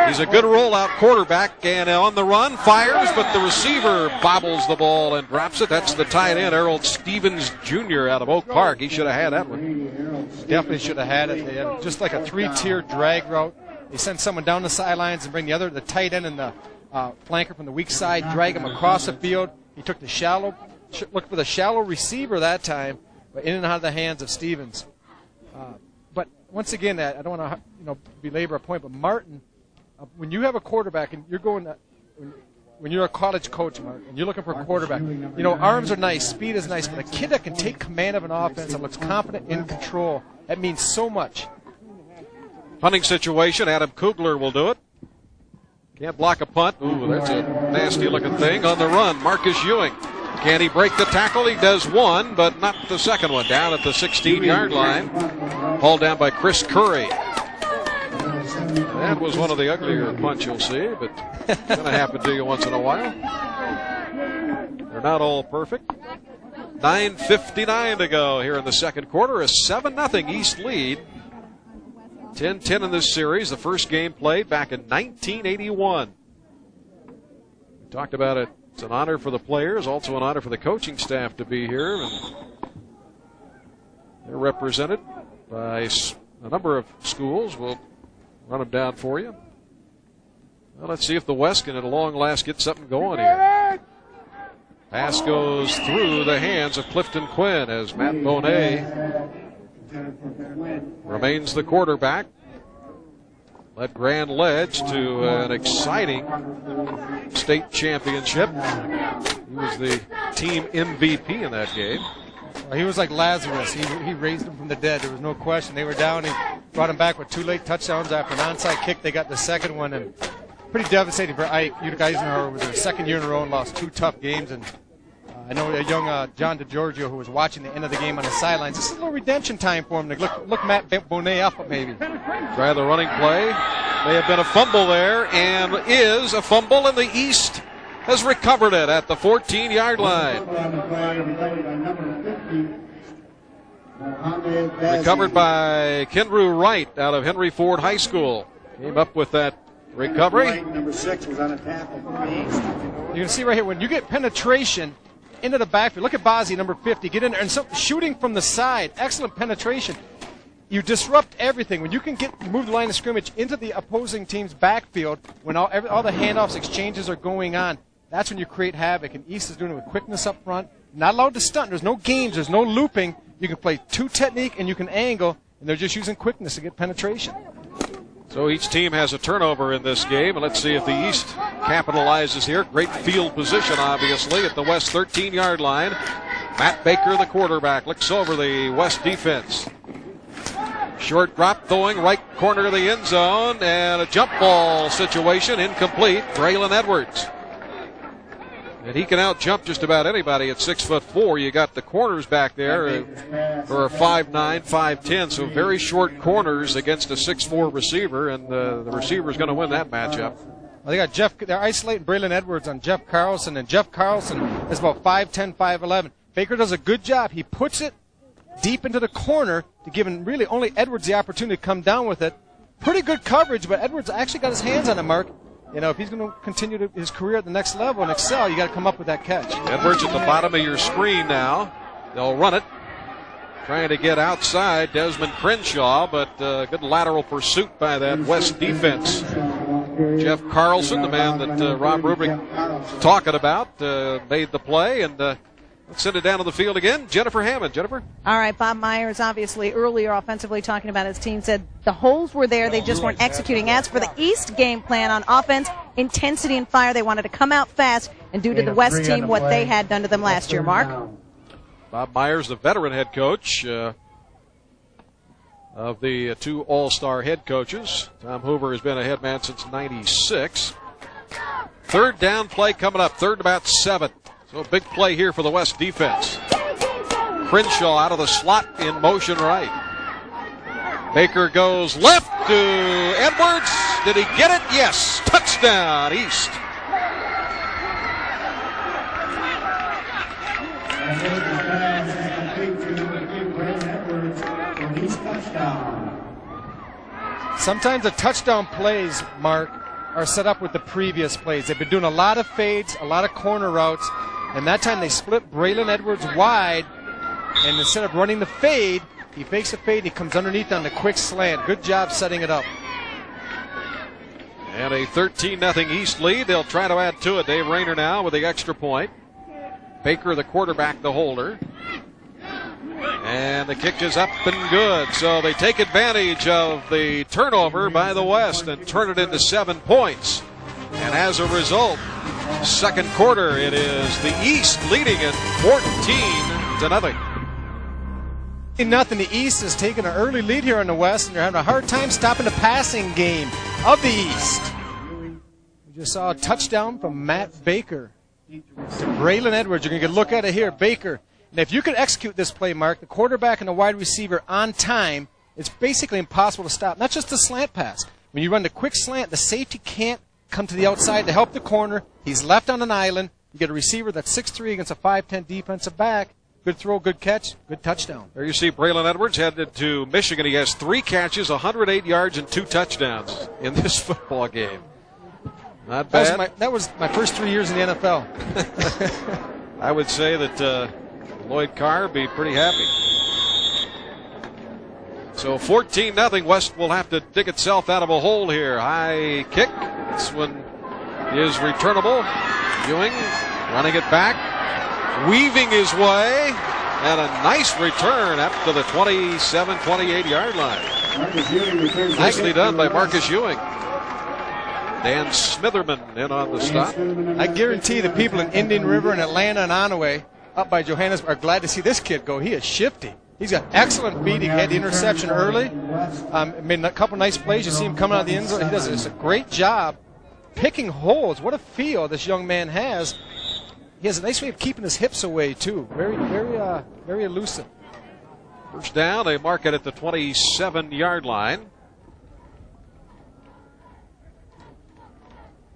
He's a good rollout quarterback, and on the run, fires, but the receiver bobbles the ball and drops it. That's the tight end, Errol Stevens Jr. out of Oak Park. He should have had that one. Definitely should have had it. They had just like a 3-tier drag route. They send someone down the sidelines and bring the tight end and the flanker from the weak side, drag him across the field. He took the shallow, looked for the shallow receiver that time, but in and out of the hands of Stevens. But once again, I don't want to belabor a point, but Marten, when you have a quarterback and you're going when you're a college coach, Mark, and you're looking for a quarterback, arms are nice, speed is nice, but a kid that can take command of an offense and looks confident in control, that means so much. Punting situation, Adam Kugler will do it. Can't block a punt. Ooh, that's a nasty-looking thing. On the run, Marcus Ewing. Can he break the tackle? He does one, but not the second one. Down at the 16-yard line. Hauled down by Chris Curry. That was one of the uglier punts you'll see, but it's going to happen to you once in a while. They're not all perfect. 9:59 to go here in the second quarter. A 7-0 East lead. 10-10 in this series. The first game played back in 1981. We talked about it. It's an honor for the players, also an honor for the coaching staff to be here. And they're represented by a number of schools. We'll run them down for you. Well, let's see if the West can at long last get something going here. Pass goes through the hands of Clifton Quinn as Matt Bonet remains the quarterback. Led Grand Ledge to an exciting state championship. He was the team MVP in that game. Well, he was like Lazarus. He raised them from the dead. There was no question. They were down. He brought them back with 2 late touchdowns after an onside kick. They got the second one, and pretty devastating for Ike. Utica Eisenhower was their second year in a row and lost 2 tough games. And I know a young John DeGiorgio who was watching the end of the game on the sidelines. This is a little redemption time for him to look Matt Bonet up maybe. Try the running play. May have been a fumble there, and is a fumble, and the East has recovered it at the 14-yard line. Recovered by Kendrew Wright out of Henry Ford High School. Came up with that recovery. Number 6 was on a tackle for the East. You can see right here, when you get penetration into the backfield, look at Bozzi, number 50, get in there, and shooting from the side, excellent penetration. You disrupt everything. When you can move the line of scrimmage into the opposing team's backfield, when all the handoffs, exchanges are going on, that's when you create havoc. And East is doing it with quickness up front. Not allowed to stunt. There's no games. There's no looping. You can play 2 technique and you can angle, and they're just using quickness to get penetration. So each team has a turnover in this game, and let's see if the East capitalizes here. Great field position, obviously, at the West 13-yard line. Matt Baker, the quarterback, looks over the West defense. Short drop, throwing right corner of the end zone, and a jump ball situation, incomplete. Braylon Edwards. And he can out-jump just about anybody at 6'4". You got the corners back there for a 5'9", 5'10", so very short corners against a 6'4" receiver, and the receiver's going to win that matchup. Well, they're isolating Braylon Edwards on Jeff Carlson, and Jeff Carlson is about 5'10", 5'11". Baker does a good job. He puts it deep into the corner to give really only Edwards the opportunity to come down with it. Pretty good coverage, but Edwards actually got his hands on it, Mark. If he's going to continue his career at the next level and excel, you got to come up with that catch. Edwards at the bottom of your screen now. They'll run it. Trying to get outside Desmond Crenshaw, but good lateral pursuit by that West defense. Jeff Carlson, the man that Rob Rubrick talking about, made the play, and let's send it down to the field again. Jennifer Hammond. Jennifer? All right, Bob Myers, obviously earlier offensively talking about his team, said the holes were there, they just weren't executing. As for the East game plan on offense, intensity and fire, they wanted to come out fast and do to the West team what they had done to them last year. Mark? Bob Myers, the veteran head coach of the 2 all-star head coaches. Tom Hoover has been a head man since '96. Third down play coming up, third and about 7. So a big play here for the West defense. Crenshaw out of the slot in motion right. Baker goes left to Edwards. Did he get it? Yes. Touchdown, East. Sometimes the touchdown plays, Mark, are set up with the previous plays. They've been doing a lot of fades, a lot of corner routes, and that time they split Braylon Edwards wide, and instead of running the fade, he fakes a fade, he comes underneath on the quick slant. Good job setting it up. And a 13-0 East lead. They'll try to add to it. Dave Rayner now with the extra point. Baker, the quarterback, the holder. And the kick is up and good. So they take advantage of the turnover by the West and turn it into 7 points. And as a result, second quarter, it is the East leading it 14-0. Nothing. The East has taken an early lead here on the West, and they're having a hard time stopping the passing game of the East. We just saw a touchdown from Matt Baker to Braylon Edwards. You're going to get a look at it here. Baker. And if you could execute this play, Mark, the quarterback and the wide receiver on time, it's basically impossible to stop. Not just the slant pass. When you run the quick slant, the safety can't come to the outside to help the corner. He's left on an island. You get a receiver that's 6'3" against a 5'10" defensive back. Good throw, good catch, good touchdown. There you see Braylon Edwards headed to Michigan. He has 3 catches, 108 yards, and 2 touchdowns in this football game. Not bad. That was my first 3 years in the NFL. I would say that Lloyd Carr would be pretty happy. So 14-0. West will have to dig itself out of a hole here. High kick. This one is returnable. Ewing running it back. Weaving his way, and a nice return up to the 27, 28-yard line. Nicely done by Marcus Ewing. Dan Smitherman in on the stop. I guarantee the people in Indian River and Atlanta and Onaway up by Johannesburg are glad to see this kid go. He is shifty. He's got excellent feet. He had the interception early. Made a couple nice plays. You see him coming out of the end zone. He does a great job picking holes. What a feel this young man has. He has a nice way of keeping his hips away, too. Very elusive. First down, they mark it at the 27-yard line.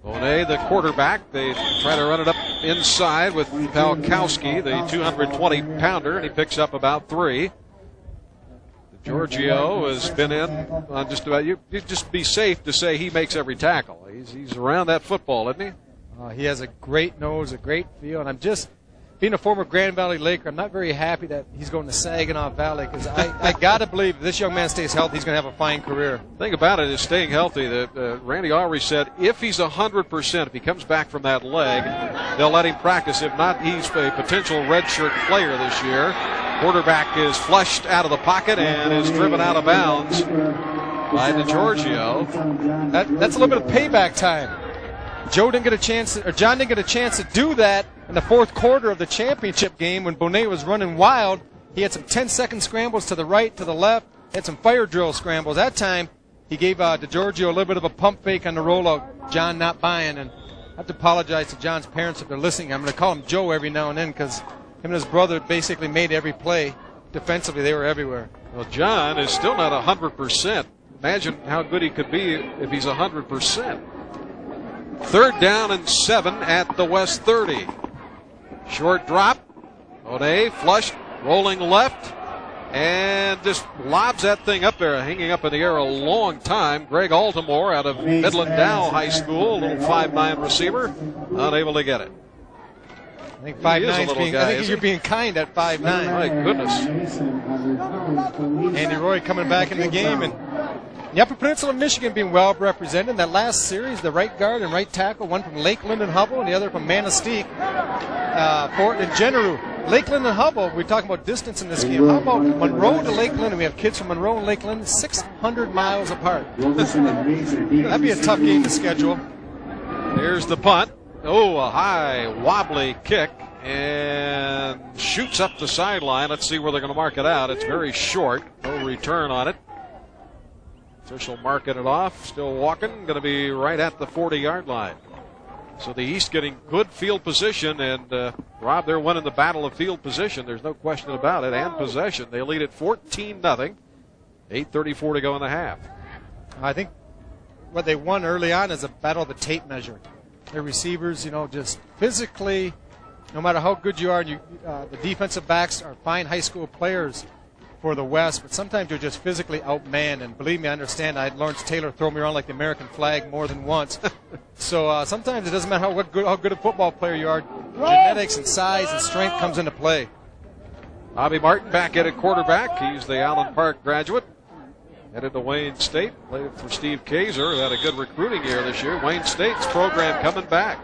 Bonet, the quarterback, they try to run it up inside with Palkowski, the 220-pounder, and he picks up about 3. Giorgio has been in on just about, you just be safe to say he makes every tackle. He's around that football, isn't he? He has a great nose, a great feel, and I'm just, being a former Grand Valley Laker, I'm not very happy that he's going to Saginaw Valley because I got to believe if this young man stays healthy, he's going to have a fine career. The thing about it is staying healthy. Randy Aubrey said if he's 100%, if he comes back from that leg, they'll let him practice. If not, he's a potential redshirt player this year. Quarterback is flushed out of the pocket and is driven out of bounds by DeGiorgio. That's a little bit of payback time. John didn't get a chance to do that in the fourth quarter of the championship game when Bonet was running wild. He had some 10-second scrambles to the right, to the left. He had some fire drill scrambles. That time, he gave DeGiorgio a little bit of a pump fake on the rollout. John not buying, and I have to apologize to John's parents if they're listening. I'm going to call him Joe every now and then because him and his brother basically made every play. Defensively, they were everywhere. Well, John is still not 100%. Imagine how good he could be if he's 100%. Third down and 7 at the West 30. Short drop. O'Day flushed, rolling left, and just lobs that thing up there, hanging up in the air a long time. Greg Altamore out of Midland Dow High School, a little 5'9" receiver, unable to get it. I think 5'9". I think you're being kind at 5'9". My goodness. Andy Roy coming back in the game, and the Upper Peninsula of Michigan being well represented. In that last series, the right guard and right tackle, one from Lakeland and Hubble, and the other from Manistee, Fort and General. Lakeland and Hubble, we're talking about distance in this game. How about Monroe to Lakeland? And we have kids from Monroe and Lakeland 600 miles apart. That'd be a tough game to schedule. Here's the punt. Oh, a high, wobbly kick, and shoots up the sideline. Let's see where they're going to mark it out. It's very short. No return on it. Official marking it off. Still walking. Going to be right at the 40-yard line. So the East getting good field position, and Rob, they're winning the battle of field position. There's no question about it. And possession. They lead at 14-0. 8:34 to go in the half. I think what they won early on is a battle of the tape measure. Their receivers, just physically, no matter how good you are, the defensive backs are fine high school players for the West, but sometimes you're just physically outmanned. And believe me, I understand. I had Lawrence Taylor throw me around like the American flag more than once. So sometimes it doesn't matter how good a football player you are. Genetics and size and strength comes into play. Bobby Marten back at quarterback. He's the Allen Park graduate. headed to Wayne State. Played for Steve Kaiser, who had a good recruiting year this year. Wayne State's program coming back.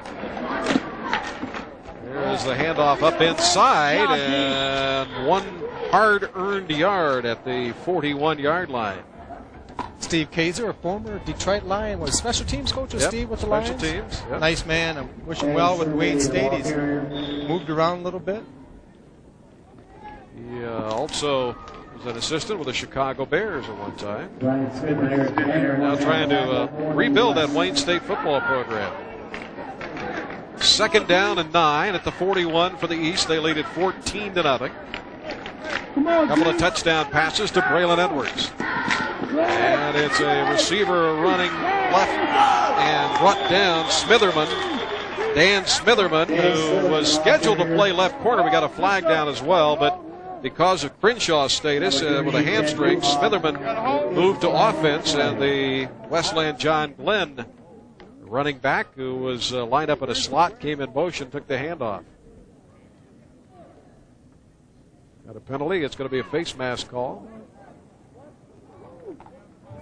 There's the handoff up inside, and one hard-earned yard at the 41-yard line. Steve Kaiser, a former Detroit Lion, was special teams coach with Steve with the Lions. Special teams. Yep. Nice man. I'm wishing well with Wayne State. He's moved around a little bit. He also was an assistant with the Chicago Bears at one time. Now trying to rebuild that Wayne State football program. 2nd down and 9 at the 41 for the East. They lead it 14-0. Couple of touchdown passes to Braylon Edwards. And it's a receiver running left and brought down Smitherman. Dan Smitherman, who was scheduled to play left corner. We got a flag down as well, but because of Crenshaw's status with a hamstring, Smitherman moved to offense, and the Westland John Glenn running back, who was lined up in a slot, came in motion, took the handoff. Got a penalty. It's going to be a face mask call.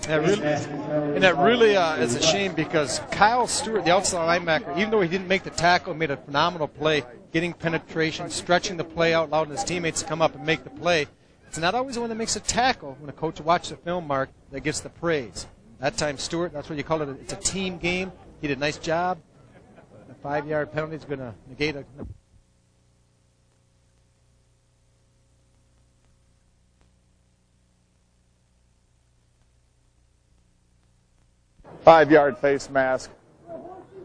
That really is a shame, because Kyle Stewart, the outside linebacker, even though he didn't make the tackle, made a phenomenal play, getting penetration, stretching the play out, allowing his teammates to come up and make the play. It's not always the one that makes a tackle when a coach watches the film, Mark, that gets the praise. That time Stewart, that's what you call it. It's a team game. He did a nice job. A 5-yard penalty is going to negate a... Five-yard face mask.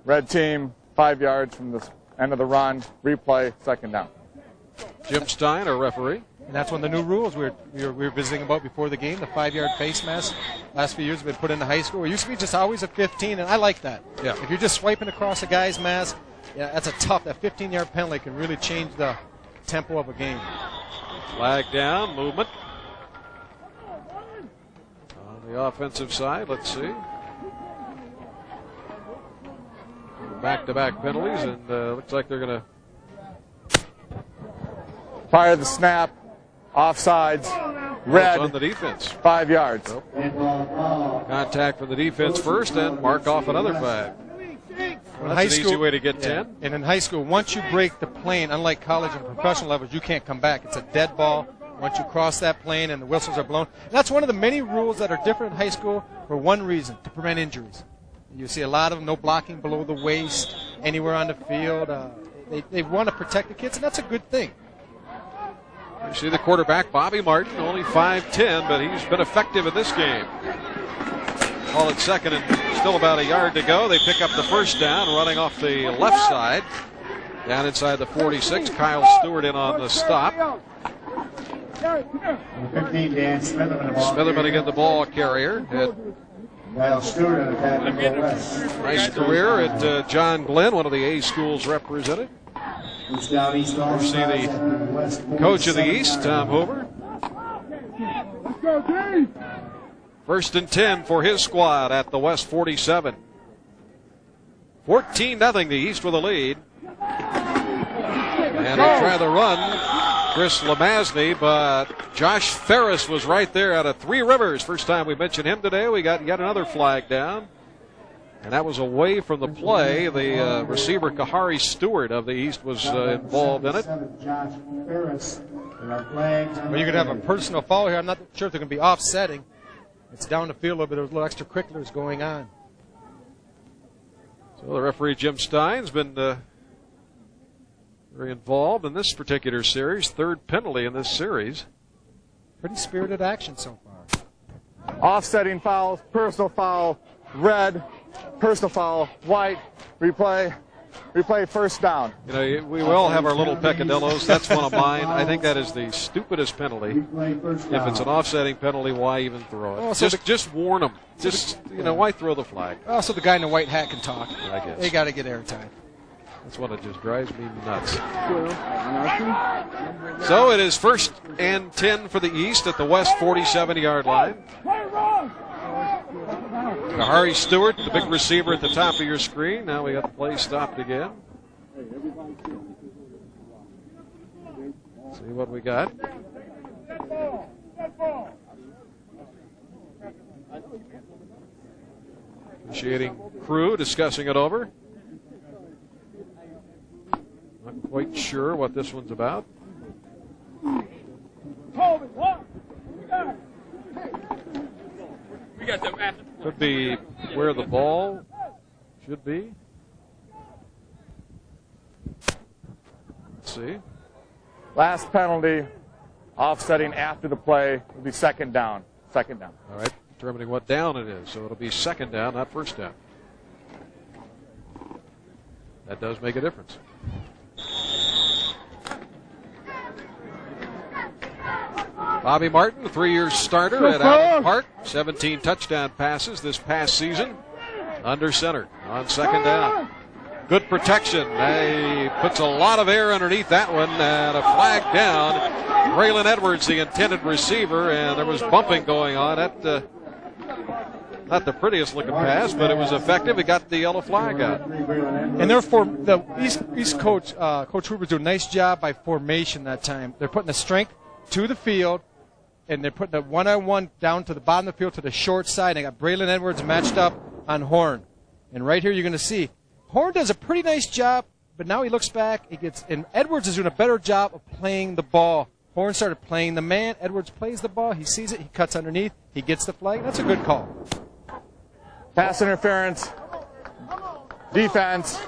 Red team, 5 yards from the end of the run. Replay, 2nd down. Jim Stein, our referee. And that's one of the new rules we were visiting about before the game, the 5-yard face mask. Last few years have been put into high school. It used to be just always a 15, and I like that. Yeah. If you're just swiping across a guy's mask, yeah, that's a tough. That 15-yard penalty can really change the tempo of a game. Flag down, movement. On the offensive side, let's see. Back-to-back penalties, and looks like they're going to fire the snap, offsides, red. On the defense. 5 yards. So, contact from the defense first, and mark off another 5. Well, that's an easy way to get 10. And in high school, once you break the plane, unlike college and professional levels, you can't come back. It's a dead ball. Once you cross that plane and the whistles are blown. And that's one of the many rules that are different in high school for one reason, to prevent injuries. You see a lot of them, no blocking below the waist, anywhere on the field. They want to protect the kids, and that's a good thing. You see the quarterback, Bobby Marten, only 5'10", but he's been effective in this game. Ball at 2nd and still about a yard to go. They pick up the 1st down, running off the left side. Down inside the 46, Kyle Stewart in on the stop. 15, Dan Smitherman again, the ball carrier. Nice career at John Glenn, one of the A schools represented. You see the coach of the East, Tom Hoover. 1st and 10 for his squad at the West 47. 14-0, the East with a lead. And they try the run, Chris Lemazny, but Josh Ferris was right there out of Three Rivers. First time we mentioned him today. We got yet another flag down. And that was away from the play. The receiver, Kahari Stewart of the East, was involved in it. Well, you could have a personal foul here. I'm not sure if they're going to be offsetting. It's down the field a little bit. There's little extracurriculars going on. So the referee, Jim Stein's been very involved in this particular series. 3rd penalty in this series. Pretty spirited action so far. Offsetting fouls, personal foul, red, personal foul, white, replay, 1st down. You know, we all have our little peccadillos. That's one of mine. I think that is the stupidest penalty. If it's an offsetting penalty, why even throw it? Oh, so just warn them. Just, why throw the flag? Oh, so the guy in the white hat can talk. I guess. They got to get airtime. That's what it just drives me nuts. So it is 1st and 10 for the East at the West 47-yard line. Kahari Stewart, the big receiver at the top of your screen. Now we got the play stopped again. See what we got. Officiating crew discussing it over. Not quite sure what this one's about. Could be where the ball should be. Let's see. Last penalty, offsetting after the play, will be second down. Second down. All right, determining what down it is. So it'll be second down, not first down. That does make a difference. Bobby Marten, a 3-year starter at Allen Park. 17 touchdown passes this past season. Under center on second down. Good protection. He puts a lot of air underneath that one, and a flag down. Braylon Edwards, the intended receiver, and there was bumping going on. Not the prettiest looking pass, but it was effective. He got the yellow flag out. And therefore, the East coach, Coach Hoover, did a nice job by formation that time. They're putting the strength to the field, and they're putting the one-on-one down to the bottom of the field to the short side. They got Braylon Edwards matched up on Horn. And right here you're going to see Horn does a pretty nice job, but now he looks back. And Edwards is doing a better job of playing the ball. Horn started playing the man. Edwards plays the ball. He sees it. He cuts underneath. He gets the flag. That's a good call. Pass interference. Defense.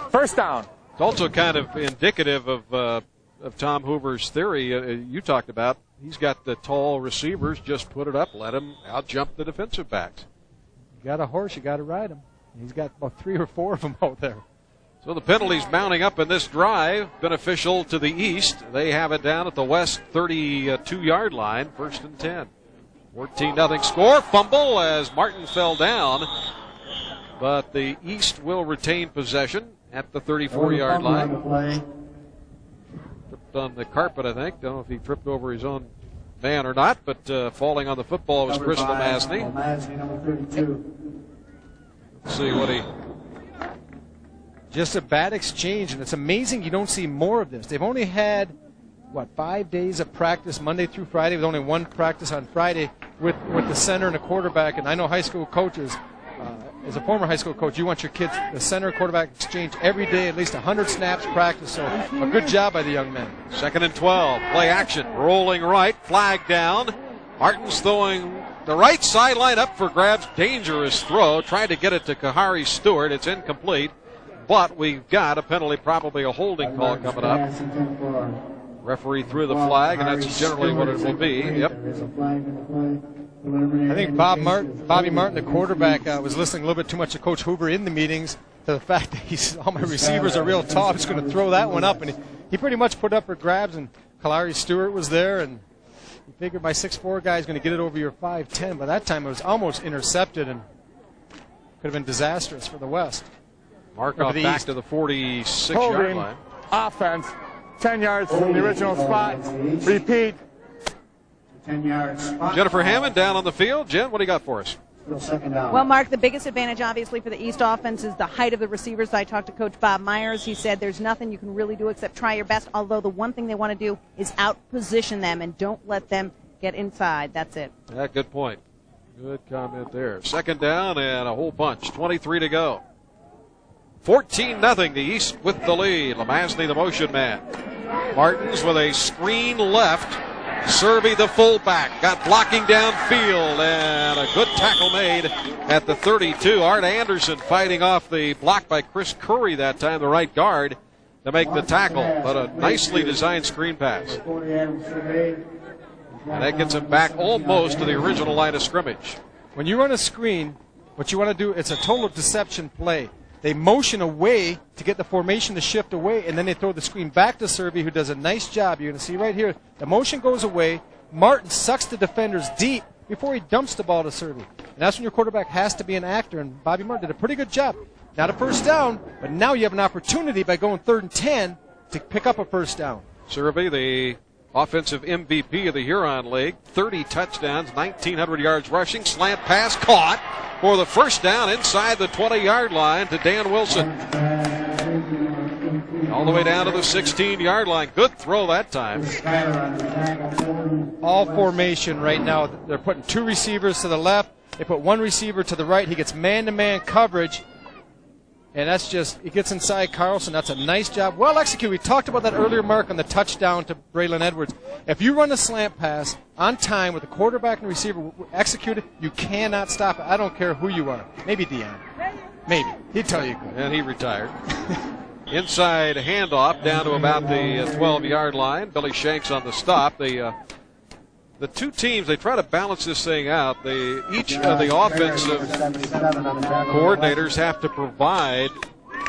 First down. It's also kind of indicative of Tom Hoover's theory you talked about. He's got the tall receivers. Just put it up. Let him out-jump the defensive backs. You got a horse, you got to ride him. He's got about 3 or 4 of them out there. So the penalties mounting up in this drive, beneficial to the East. They have it down at the West 32-yard line, 1st and 10. 14-0 score. Fumble as Marten fell down. But the East will retain possession at the 34-yard line. Tripped on the carpet, I think. Don't know if he tripped over his own man or not, but falling on the football was Chris Lamasny. Let's see what he... Just a bad exchange, and it's amazing you don't see more of this. They've only had, 5 days of practice, Monday through Friday, with only one practice on Friday with the center and the quarterback. And I know high school coaches, as a former high school coach, you want your kids, the center quarterback exchange every day, at least 100 snaps practice. So a good job by the young men. 2nd and 12, play action, rolling right, flag down. Marten's throwing the right sideline up for grabs, dangerous throw, trying to get it to Kahari Stewart. It's incomplete, but we've got a penalty, probably a holding call coming up. Referee threw the flag, and that's generally what it will be. Yep. I think Bobby Marten, the quarterback, was listening a little bit too much to Coach Hoover in the meetings, to the fact that all my receivers are real tall. I'm just going to throw that one up. And he pretty much put up for grabs, and Kahari Stewart was there, and he figured my 6'4" guy is going to get it over your 5'10". By that time, it was almost intercepted and could have been disastrous for the West. Markov back to the 46-yard line. Offense, 10 yards from the original spot. Repeat. 10 yards. Jennifer Hammond down on the field. Jen, what do you got for us? Well, Mark, the biggest advantage, obviously, for the East offense is the height of the receivers. I talked to Coach Bob Myers. He said there's nothing you can really do except try your best, although the one thing they want to do is out-position them and don't let them get inside. That's it. Yeah, good point. Good comment there. 2nd down and a whole bunch. 23 to go. 14-0, the East with the lead. Lamasny, the motion man. Martens with a screen left. Serby, the fullback, got blocking downfield, and a good tackle made at the 32. Art Anderson fighting off the block by Chris Curry that time, the right guard, to make the tackle. But a nicely designed screen pass. And that gets him back almost to the original line of scrimmage. When you run a screen, what you want to do, it's a total deception play. They motion away to get the formation to shift away, and then they throw the screen back to Serby, who does a nice job. You're going to see right here, the motion goes away. Marten sucks the defenders deep before he dumps the ball to Serby. And that's when your quarterback has to be an actor, and Bobby Marten did a pretty good job. Not a first down, but now you have an opportunity by going 3rd and 10 to pick up a first down. Serby, the offensive MVP of the Huron League, 30 touchdowns, 1,900 yards rushing, slant pass caught for the first down inside the 20-yard line to Dan Wilson. All the way down to the 16-yard line. Good throw that time. All formation right now. They're putting 2 receivers to the left, They put one receiver to the right. He gets man-to-man coverage. And that's just, he gets inside Clawson. That's a nice job. Well executed. We talked about that earlier, Mark, on the touchdown to Braylon Edwards. If you run a slant pass on time with the quarterback and receiver executed, you cannot stop it. I don't care who you are. Maybe Dion. Maybe. He'd tell you. And he retired. Inside handoff down to about the 12-yard line. Billy Shanks on the stop. The two teams, they try to balance this thing out. Each of the offensive coordinators have to provide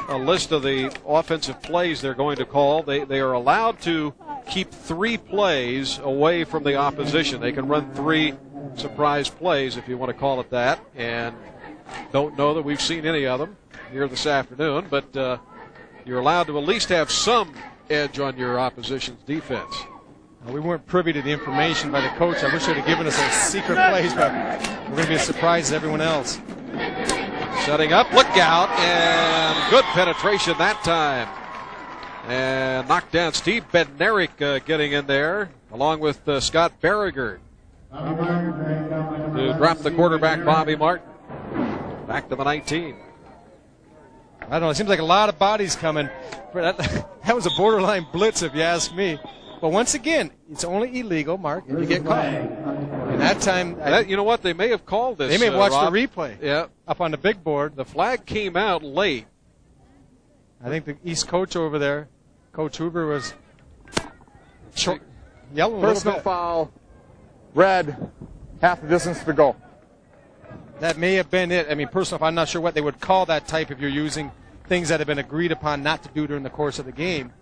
a list of the offensive plays they're going to call. They are allowed to keep 3 plays away from the opposition. They can run 3 surprise plays, if you want to call it that, and don't know that we've seen any of them here this afternoon, but you're allowed to at least have some edge on your opposition's defense. We weren't privy to the information by the coach. I wish he would have given us those secret plays, but we're going to be as surprised as everyone else. Setting up, look out, and good penetration that time. And knocked down. Steve Bednarik getting in there, along with Scott Berriger, to drop the quarterback, Bobby Marten, back to the 19. I don't know. It seems like a lot of bodies coming. That was a borderline blitz, if you ask me. But once again, it's only illegal, Mark, if you get caught. And that time, you know what? They may have called this. They may have watched Rob. the replay. Yeah, up on the big board. The flag came out late. I think the East coach over there, Coach Hoover, was yelling a little Personal bit. foul, red, half the distance to go. That may have been it. I mean, personal foul, I'm not sure what they would call that type if you're using things that have been agreed upon not to do during the course of the game.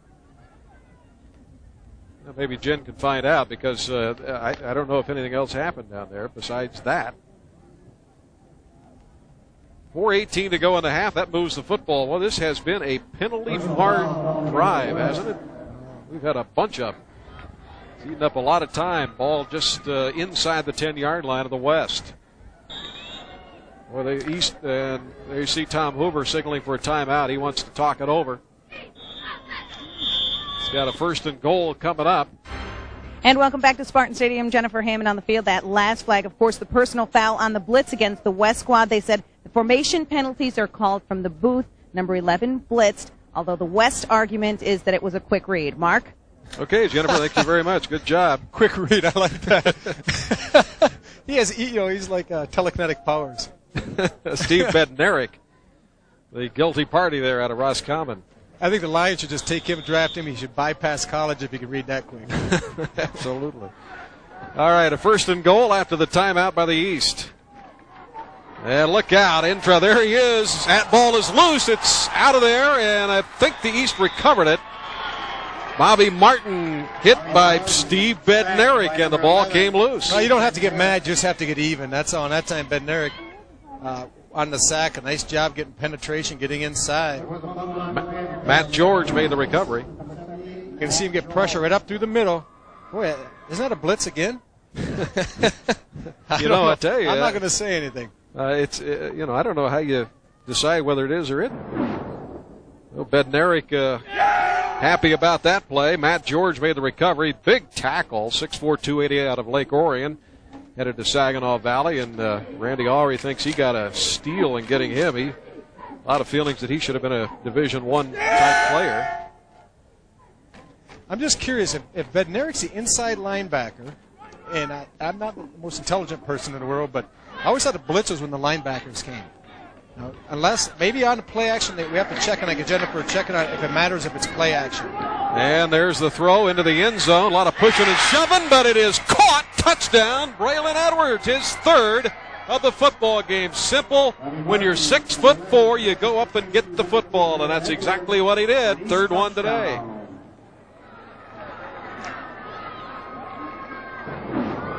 Well, maybe Jen can find out, because I don't know if anything else happened down there besides that. 4:18 to go in the half. That moves the football. Well, this has been a penalty-hard drive, hasn't it? We've had a bunch of them. It's eaten up a lot of time. Ball just inside the 10-yard line of the West. Well, the East, and there you see Tom Hoover signaling for a timeout. He wants to talk it over. He's got a 1st and goal coming up. And welcome back to Spartan Stadium. Jennifer Hammond on the field. That last flag, of course, the personal foul on the blitz against the West squad. They said the formation penalties are called from the booth. Number 11 blitzed, although the West argument is that it was a quick read. Mark? Okay, Jennifer, thank you very much. Good job. Quick read, I like that. He's like telekinetic powers. Steve Bednarik, the guilty party there out of Roscommon. I think the Lions should just take him, draft him. He should bypass college if he could read that quick. Absolutely. All right, a 1st and goal after the timeout by the East. And look out, Intra, there he is. That ball is loose. It's out of there, and I think the East recovered it. Bobby Marten hit by Steve Bednarik, and the ball came loose. Well, you don't have to get mad, you just have to get even. That's all. And that time, Bednarik on the sack, a nice job getting penetration, getting inside. Matt George made the recovery. You can see him get pressure right up through the middle. Boy, isn't that a blitz again? I tell you. I'm not going to say anything. I don't know how you decide whether it is or isn't. Well, Bednarik happy about that play. Matt George made the recovery. Big tackle, 6'4", 280 out of Lake Orion. Headed to Saginaw Valley, and Randy Aubrey thinks he got a steal in getting him. A lot of feelings that he should have been a Division I type player. I'm just curious, if Bednarik's the inside linebacker, and I'm not the most intelligent person in the world, but I always thought the blitz was when the linebackers came. Now, unless, maybe on the play action, we have to check, and I get Jennifer checking out if it matters if it's play action. And there's the throw into the end zone. A lot of pushing and shoving, but it is caught. Touchdown, Braylon Edwards, his 3rd of the football game. Simple. When you're 6'4", you go up and get the football, and that's exactly what he did. 3rd one today.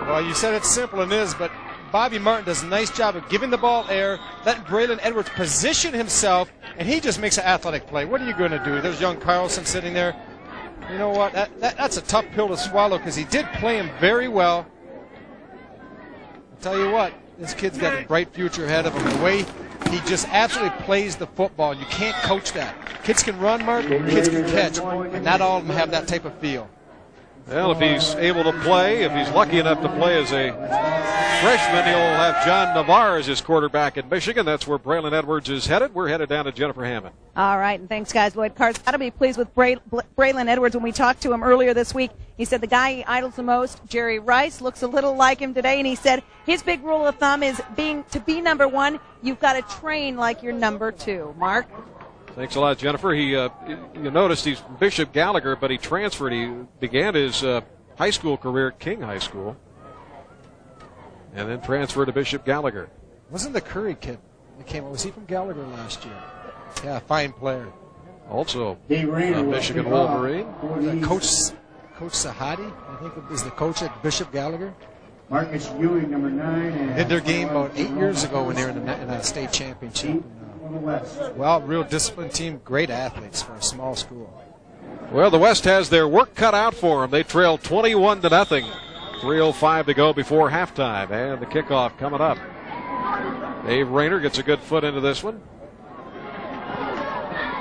Well, you said it's simple, and it is, but Bobby Marten does a nice job of giving the ball air, letting Braylon Edwards position himself, and he just makes an athletic play. What are you going to do? There's young Clawson sitting there. You know what? That's a tough pill to swallow, because he did play him very well. I'll tell you what, this kid's got a bright future ahead of him. The way he just absolutely plays the football, you can't coach that. Kids can run, Martin, kids can catch, and not all of them have that type of feel. Well, if he's able to play, if he's lucky enough to play as a freshman. He'll have John Navarre as his quarterback at Michigan. That's where Braylon Edwards is headed. We're headed down to Jennifer Hammond. All right, and thanks, guys. Lloyd Carr's got to be pleased with Braylon Edwards. When we talked to him earlier this week, he said the guy he idles the most, Jerry Rice, looks a little like him today, and he said his big rule of thumb is to be number one, you've got to train like you're number two. Mark? Thanks a lot, Jennifer. You noticed he's from Bishop Gallagher, but he transferred. He began his high school career at King High School and then transferred to Bishop Gallagher. Wasn't the Curry kid that came? Was he from Gallagher last year? Yeah, fine player. Also, Michigan Wolverine. Coach Sahadi, I think, is the coach at Bishop Gallagher. Marcus Ewing, number 9. Did their game about 8 years ago when they were in a state championship. Well, real disciplined team, great athletes for a small school. Well, the West has their work cut out for them. They trail 21-0. 3:05 to go before halftime, and the kickoff coming up. Dave Rayner gets a good foot into this one.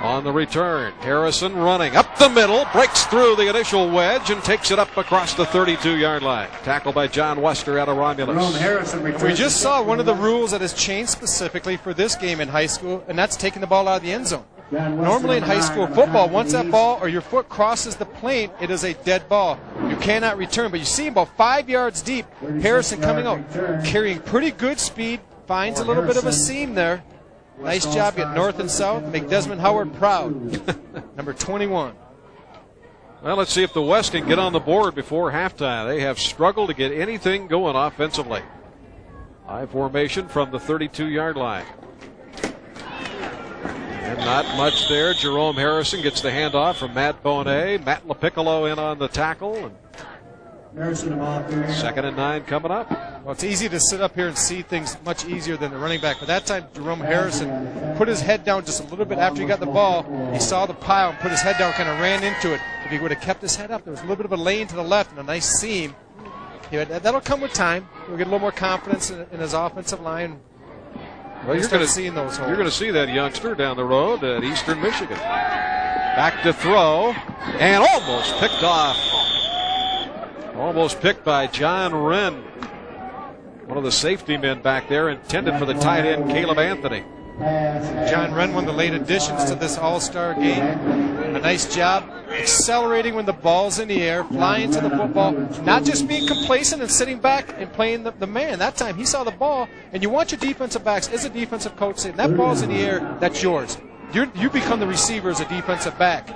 On the return, Harrison running up the middle, breaks through the initial wedge and takes it up across the 32-yard line. Tackled by John Wester out of Romulus. We just saw one of the rules that has changed specifically for this game in high school, and that's taking the ball out of the end zone. Normally in high school football, once that ball or your foot crosses the plane, it is a dead ball. You cannot return. But you see about 5 yards deep, Harrison coming out, carrying pretty good speed, finds a little bit of a seam there. Nice job, get north and south, make Desmond Howard proud. Number 21. Well, let's see if the West can get on the board before halftime. They have struggled to get anything going offensively. High formation from the 32-yard line. And not much there. Jerome Harrison gets the handoff from Matt Bonet. Matt LaPiccolo in on the tackle. And 2nd and 9 coming up. Well, it's easy to sit up here and see things much easier than the running back. But that time, Jerome Harrison put his head down just a little bit after he got the ball. He saw the pile and put his head down, kind of ran into it. If he would have kept his head up, there was a little bit of a lane to the left and a nice seam. That'll come with time. He'll get a little more confidence in his offensive line. Well, you're going to see that youngster down the road at Eastern Michigan. Back to throw, and almost picked off. Almost picked by John Wren, one of the safety men back there, intended for the tight end Caleb Anthony. John Wren, one of the late additions to this all-star game. A nice job accelerating when the ball's in the air, flying to the football, not just being complacent and sitting back and playing the man. That time he saw the ball, and you want your defensive backs, as a defensive coach, saying that ball's in the air, that's yours. You become the receiver as a defensive back.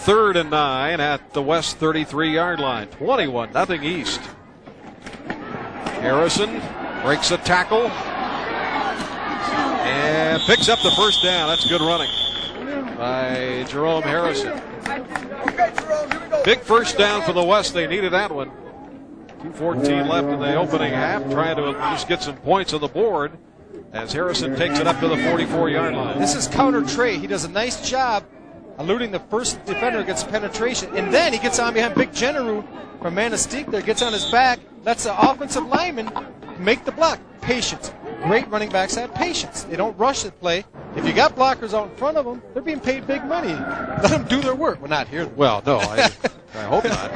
3rd and 9 at the West 33-yard line. 21-0 East. Harrison breaks a tackle and picks up the first down. That's good running by Jerome Harrison. Big first down for the West. They needed that one. 2:14 left in the opening half, trying to just get some points on the board as Harrison takes it up to the 44-yard line. This is counter Trey. He does a nice job eluding the first defender, gets penetration, and then he gets on behind Big Generu from Manastique there, gets on his back, lets the offensive lineman make the block. Patience. Great running backs have patience. They don't rush the play. If you got blockers out in front of them, they're being paid big money. Let them do their work. Well, not here. Well, no, I hope not.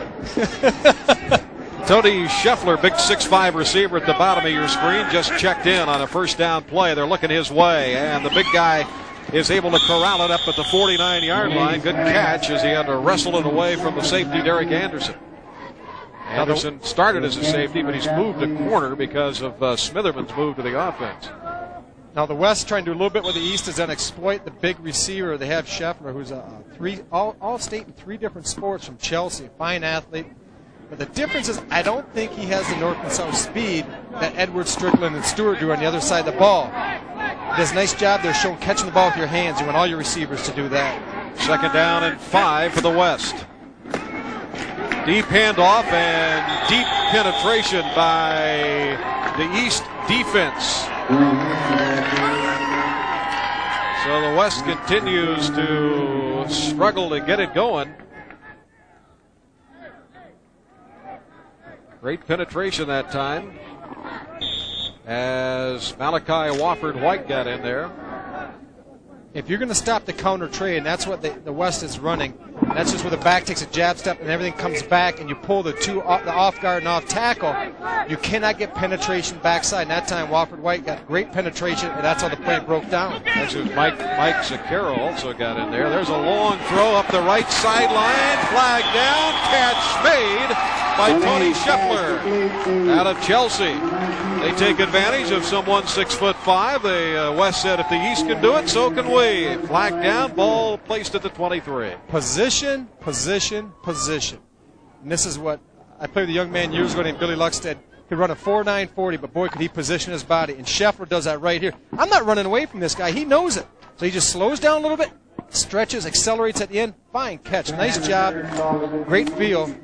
Tony Scheffler, big 6'5" receiver at the bottom of your screen, just checked in on a first down play. They're looking his way, and the big guy is able to corral it up at the 49-yard line. Good catch as he had to wrestle it away from the safety, Derek Anderson. Anderson started as a safety, but he's moved to corner because of Smitherman's move to the offense. Now the West trying to do a little bit what the East has done, exploit the big receiver. They have Scheffler, who's all-state in 3 different sports from Chelsea, a fine athlete. But the difference is I don't think he has the north and south speed that Edwards, Strickland, and Stewart do on the other side of the ball. He does a nice job there showing catching the ball with your hands. You want all your receivers to do that. 2nd down and 5 for the West. Deep handoff and deep penetration by the East defense. So the West continues to struggle to get it going. Great penetration that time as Malachi Wofford White got in there. If you're going to stop the counter trade, and that's what the West is running, And that's just where the back takes a jab step and everything comes back, and you pull the off guard and off tackle. You cannot get penetration backside. And that time, Wofford White got great penetration, and that's how the play broke down. That's who Mike Zaccaro also got in there. There's a long throw up the right sideline. Flag down. Catch made by Tony Scheffler out of Chelsea. They take advantage of someone 6'5". The West said if the East can do it, so can we. Flag down, ball placed at the 23. Position, position, position. And this is what I played with a young man years ago named Billy Luckstead. He could run a 4.940, but boy, could he position his body. And Scheffler does that right here. I'm not running away from this guy. He knows it. So he just slows down a little bit, stretches, accelerates at the end. Fine catch. Nice job. Great feel.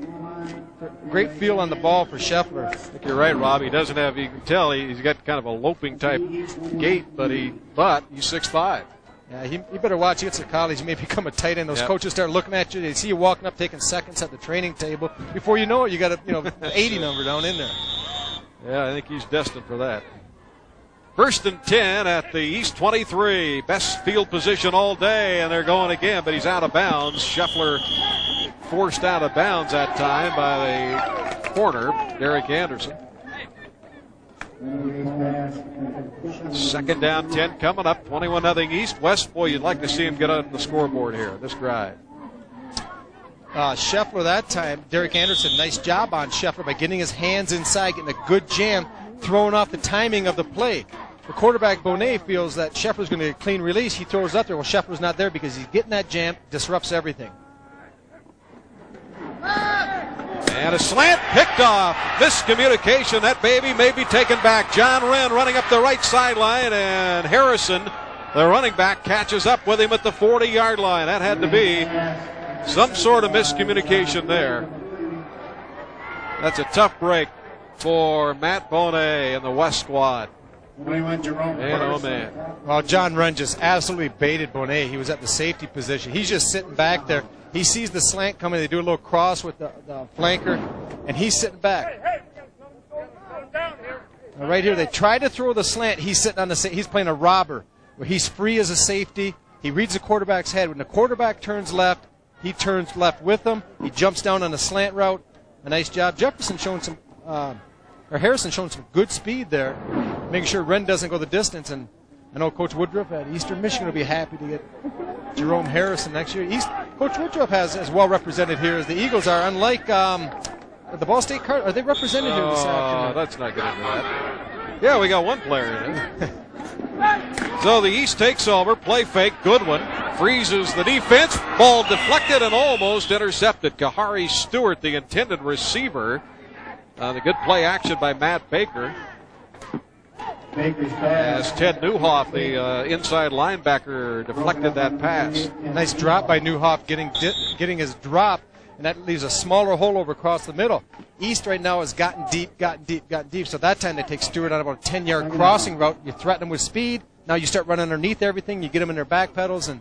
Great feel on the ball for Scheffler. I think you're right, Rob. He doesn't have, you can tell he's got kind of a loping type gait, but he's 6'5". Yeah, he better watch. He gets to college, he may become a tight end. Those coaches start looking at you. They see you walking up, taking seconds at the training table. Before you know it, you got a 80 number down in there. Yeah, I think he's destined for that. 1st and 10 at the East 23. Best field position all day, and they're going again, but he's out of bounds. Scheffler forced out of bounds that time by the corner, Derek Anderson. 2nd down, 10 coming up, 21-0 East. West, boy, you'd like to see him get on the scoreboard here, this drive. Scheffler that time, Derek Anderson, nice job on Scheffler by getting his hands inside, getting a good jam, throwing off the timing of the play. The quarterback, Bonet, feels that Scheffler's going to get a clean release. He throws up there. Well, Scheffler's not there because he's getting that jam, disrupts everything. And a slant picked off. Miscommunication. That baby may be taken back. John Wren running up the right sideline, and Harrison, the running back, catches up with him at the 40-yard line. That had to be some sort of miscommunication there. That's a tough break for Matt Bonet and the West squad. 21, Jerome. Man, oh man. Well, John Wren just absolutely baited Bonet. He was at the safety position. He's just sitting back there. He sees the slant coming. They do a little cross with the flanker, and he's sitting back. Now, right here, they try to throw the slant. He's sitting on the he's playing a robber, where he's free as a safety. He reads the quarterback's head. When the quarterback turns left, he turns left with him. He jumps down on the slant route. A nice job. Harrison showing some good speed there, making sure Wren doesn't go the distance. And I know Coach Woodruff at Eastern Michigan will be happy to get Jerome Harrison next year. Coach Woodruff has as well represented here as the Eagles are. Unlike the Ball State Cardinals, are they represented here this afternoon? Let's not get into that. Yeah, we got one player in it. So the East takes over. Play fake. Goodwin freezes the defense. Ball deflected and almost intercepted. Kahari Stewart, the intended receiver. The good play action by Matt Baker. As Ted Newhoff, the inside linebacker, deflected that pass. Nice drop by Newhoff, getting his drop, and that leaves a smaller hole over across the middle. East right now has gotten deep. So that time they take Stewart on about a 10-yard crossing route. You threaten them with speed. Now you start running underneath everything. You get them in their back pedals, and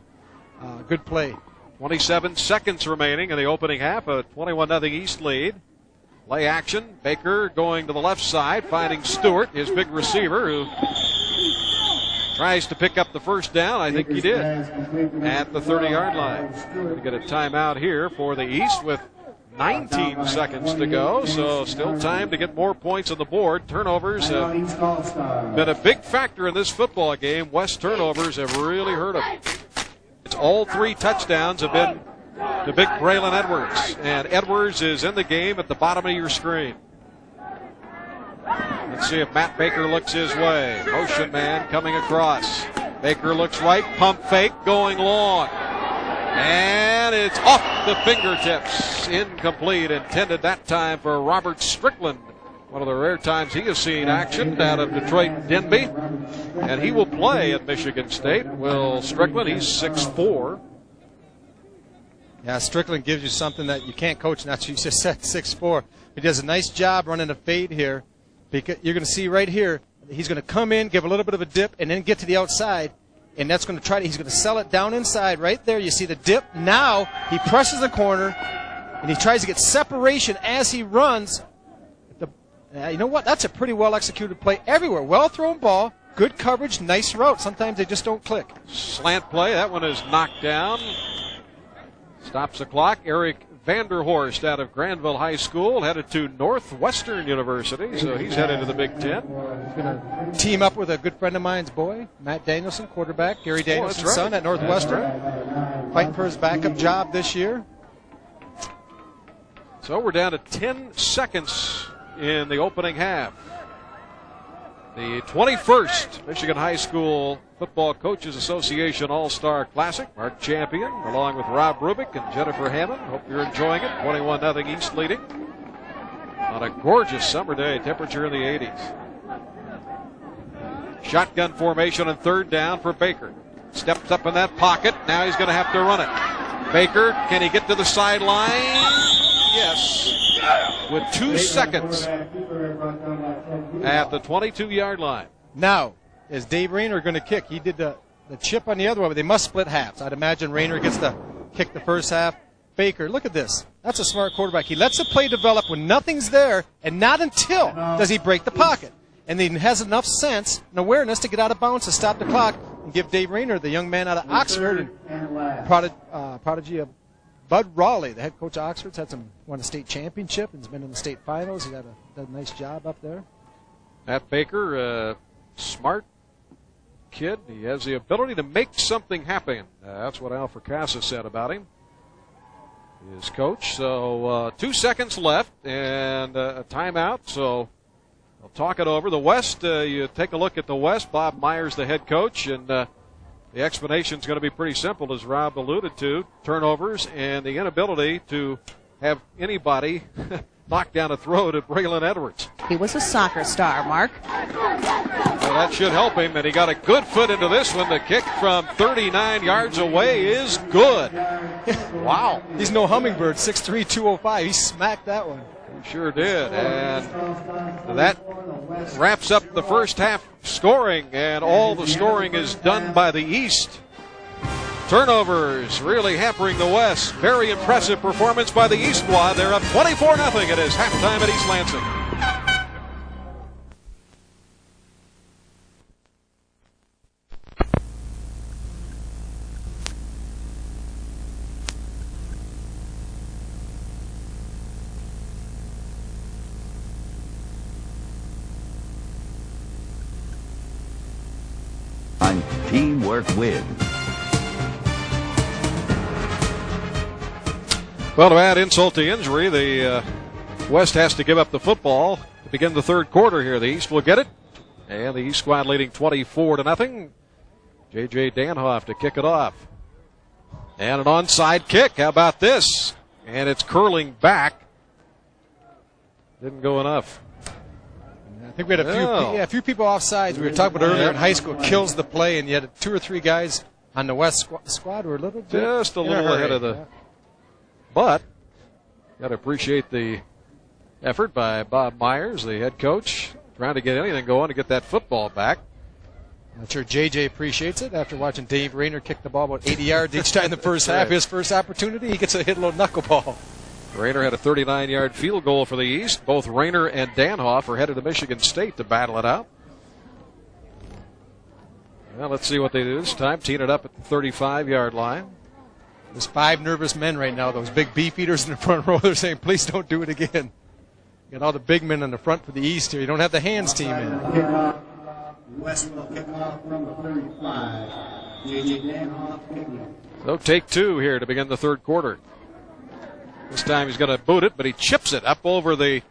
good play. 27 seconds remaining in the opening half, a 21-0 East lead. Play action. Baker going to the left side, finding Stewart, his big receiver, who tries to pick up the first down. I think he did at the 30-yard line. Going to get a timeout here for the East with 19 seconds to go, so still time to get more points on the board. Turnovers have been a big factor in this football game. West turnovers have really hurt them. It's all 3 touchdowns have been to big Braylon Edwards, and Edwards is in the game at the bottom of your screen. Let's see if Matt Baker looks his way. Motion man coming across. Baker looks right, pump fake, going long. And it's off the fingertips. Incomplete, intended that time for Robert Strickland. One of the rare times he has seen action out of Detroit Denby. And he will play at Michigan State. Will Strickland, he's 6'4". Yeah, Strickland gives you something that you can't coach. Not you just said 6'4". He does a nice job running a fade here. Because you're going to see right here, he's going to come in, give a little bit of a dip, and then get to the outside. And that's going to he's going to sell it down inside. Right there, you see the dip. Now he presses the corner, and he tries to get separation as he runs. You know what? That's a pretty well executed play everywhere. Well thrown ball, good coverage, nice route. Sometimes they just don't click. Slant play. That one is knocked down. Stops the clock. Eric Vanderhorst out of Granville High School headed to Northwestern University, so he's headed to the Big Ten. He's going to team up with a good friend of mine's boy, Matt Danielson, quarterback, Gary Danielson's son at Northwestern, fighting for his backup job this year. So we're down to 10 seconds in the opening half. The 21st Michigan High School Football Coaches Association All-Star Classic, Mark champion, along with Rob Rubik and Jennifer Hammond. Hope you're enjoying it. 21-0 East leading on a gorgeous summer day, temperature in the 80s. Shotgun formation on third down for Baker. Steps up in that pocket. Now he's going to have to run it. Baker, can he get to the sideline? Yes. With 2 seconds at the 22-yard line. Now, is Dave Rayner going to kick? He did the chip on the other one, but they must split halves. I'd imagine Rayner gets to kick the first half. Baker, look at this. That's a smart quarterback. He lets the play develop when nothing's there, and not until does he break the pocket. And he has enough sense and awareness to get out of bounds to stop the clock and give Dave Rayner, the young man out of Oxford, and prodigy of Bud Raleigh, the head coach of Oxford's won a state championship and has been in the state finals. He done a nice job up there. Matt Baker, smart kid. He has the ability to make something happen. That's what Al Fracassa said about him, his coach. So 2 seconds left and a timeout. So I'll talk it over. The West, you take a look at the West. Bob Myers, the head coach, and the explanation is going to be pretty simple, as Rob alluded to. Turnovers and the inability to have anybody knock down a throw to Braylon Edwards. He was a soccer star, Mark. Well, that should help him, and he got a good foot into this one. The kick from 39 yards away is good. Wow. He's no hummingbird, 6'3", 205. He smacked that one. He sure did, and that wraps up the first half scoring, and all the scoring is done by the East. Turnovers really hampering the West. Very impressive performance by the East squad. They're up 24-0. It is halftime at East Lansing. Teamwork wins. Well, to add insult to injury, the West has to give up the football to begin the third quarter here. The East will get it, and the East squad leading 24-0. J.J. Danhoff to kick it off. And an onside kick. How about this? And it's curling back. Didn't go enough. I think we had a few people offsides. We were talking about earlier in high school. Kills the play, and you had 2 or 3 guys on the West squad who were a little bit just a little ahead of the. Yeah. But got to appreciate the effort by Bob Myers, the head coach, trying to get anything going to get that football back. I'm sure JJ appreciates it after watching Dave Rayner kick the ball about 80 yards each time in the first half. His first opportunity, he gets a hit a little knuckleball. Rayner had a 39-yard field goal for the East. Both Rayner and Danhoff are headed to Michigan State to battle it out. Well, let's see what they do this time. Teeing it up at the 35-yard line. There's 5 nervous men right now. Those big beef eaters in the front row. They're saying, please don't do it again. You got all the big men in the front for the East here. You don't have the hands team in. West will kick off from the 35. J.J. Danhoff kicking. So take 2 here to begin the third quarter. This time he's going to boot it, but he chips it up over the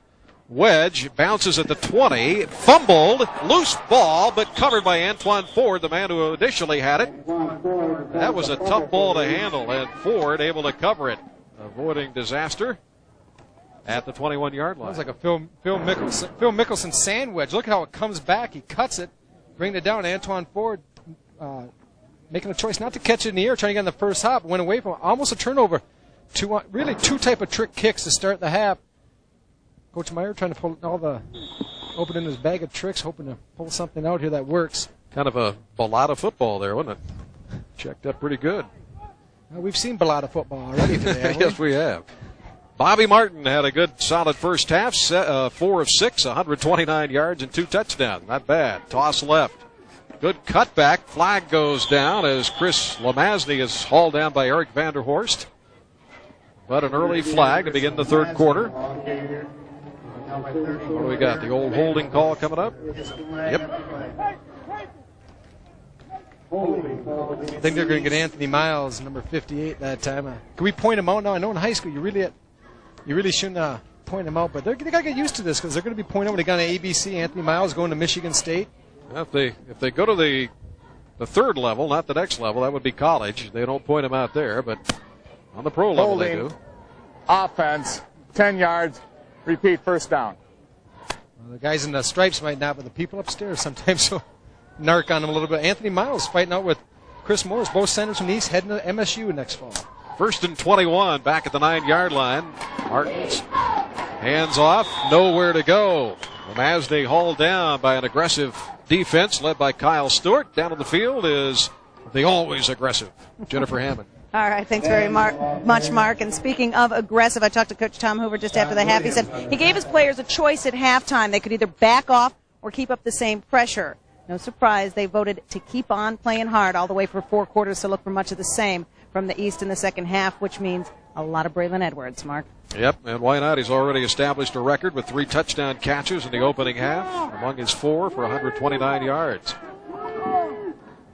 wedge, bounces at the 20, fumbled, loose ball, but covered by Antoine Ford, the man who initially had it. That was a tough ball to handle, and Ford able to cover it, avoiding disaster at the 21-yard line. That was like a Phil Mickelson sand wedge. Look how it comes back. He cuts it, bringing it down. Antoine Ford making a choice not to catch it in the air, trying to get on the first hop, went away from it. Almost a turnover. 2 type of trick kicks to start the half. Coach Meyer trying to pull opening his bag of tricks, hoping to pull something out here that works. Kind of a ballada football there, wasn't it? Checked up pretty good. Well, we've seen ballada football already today. Yes, we have. Bobby Marten had a good, solid first half, 4 of 6, 129 yards and 2 touchdowns. Not bad. Toss left. Good cutback. Flag goes down as Chris Lamazny is hauled down by Eric Vanderhorst. but an early flag to begin the third quarter. What do we got? The old holding call coming up? Yep. I think they're going to get Anthony Miles, number 58, that time. Can we point him out now? I know in high school you really shouldn't point him out, but they got to get used to this because they're going to be pointing out when they got an ABC. Anthony Miles going to Michigan State. Well, if they go to the third level, not the next level, that would be college. They don't point him out there, but on the pro level they do. Offense, 10 yards, repeat, first down. Well, the guys in the stripes might not, but the people upstairs sometimes will narc on them a little bit. Anthony Miles fighting out with Chris Morris, both centers from the East, heading to MSU next fall. 1st and 21, back at the 9-yard line. Martin's hands off, nowhere to go. Masney hauled down by an aggressive defense led by Kyle Stewart. Down on the field is the always aggressive Jennifer Hammond. All right, thanks very much, Mark. And speaking of aggressive, I talked to Coach Tom Hoover just after the half. He said he gave his players a choice at halftime. They could either back off or keep up the same pressure. No surprise, they voted to keep on playing hard all the way for 4 quarters, so look for much of the same from the East in the second half, which means a lot of Braylon Edwards, Mark. Yep, and why not? He's already established a record with 3 touchdown catches in the opening half, among his 4 for 129 yards.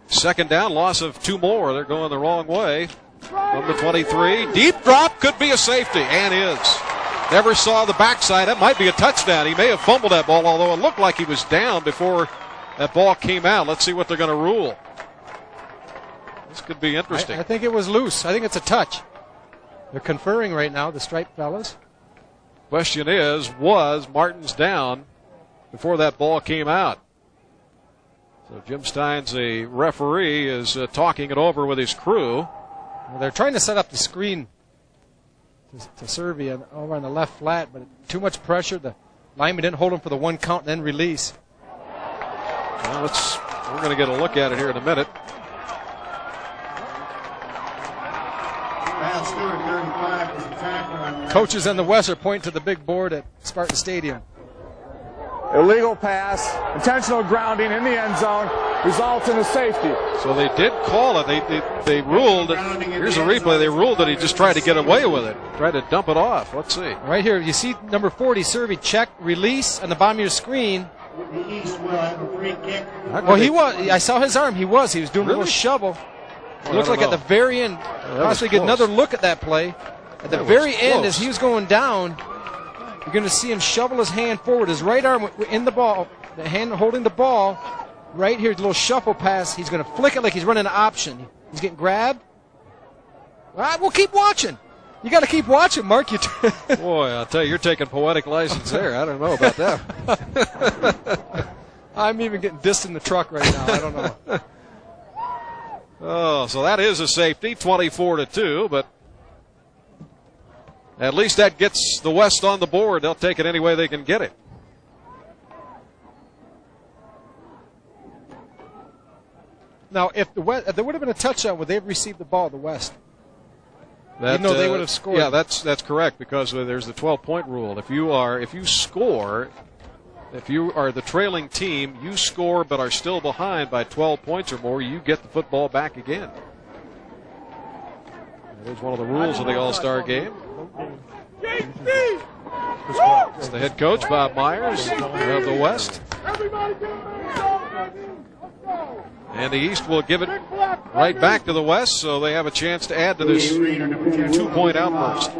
Second down, loss of 2 more. They're going the wrong way. From the 23, deep drop, could be a safety, and is. Never saw the backside. That might be a touchdown. He may have fumbled that ball, although it looked like he was down before that ball came out. Let's see what they're going to rule. This could be interesting. I think it was loose. I think it's a touch. They're conferring right now, the striped fellas. Question is, was Martin's down before that ball came out? So Jim Steins, the referee, is talking it over with his crew. Well, they're trying to set up the screen to Serbia over on the left flat, but too much pressure. The lineman didn't hold him for the 1 count and then release. Well, we're going to get a look at it here in a minute. Coaches on the West are pointing to the big board at Spartan Stadium. Illegal pass, intentional grounding in the end zone, results in a safety. So they did call it. They ruled. Here's a replay. They ruled that he just tried to get away with it, tried to dump it off. Let's see. Right here, you see number 40, Serby, check, release on the bottom of your screen. Well, he was. I saw his arm. He was doing a little shovel. It looked like at the very end, possibly get another look at that play. At the very end, as he was going down, you're going to see him shovel his hand forward, his right arm in the ball, the hand holding the ball. Right here, a little shuffle pass. He's going to flick it like he's running an option. He's getting grabbed. All right, we'll keep watching. You got to keep watching, Mark. Boy, I'll tell you, you're taking poetic license there. I don't know about that. I'm even getting dissed in the truck right now. I don't know. Oh, so that is a safety, 24-2, but at least that gets the West on the board. They'll take it any way they can get it. Now, if there would have been a touchdown, would they have received the ball, the West? Even though they would have scored. Yeah, that's correct, because there's the 12-point rule. If you are the trailing team, you score but are still behind by 12 points or more, you get the football back again. That is one of the rules of the All-Star game. It's the head coach, Bob Myers, of the West. And the East will give it right back to the West, so they have a chance to add to this 2-point outburst.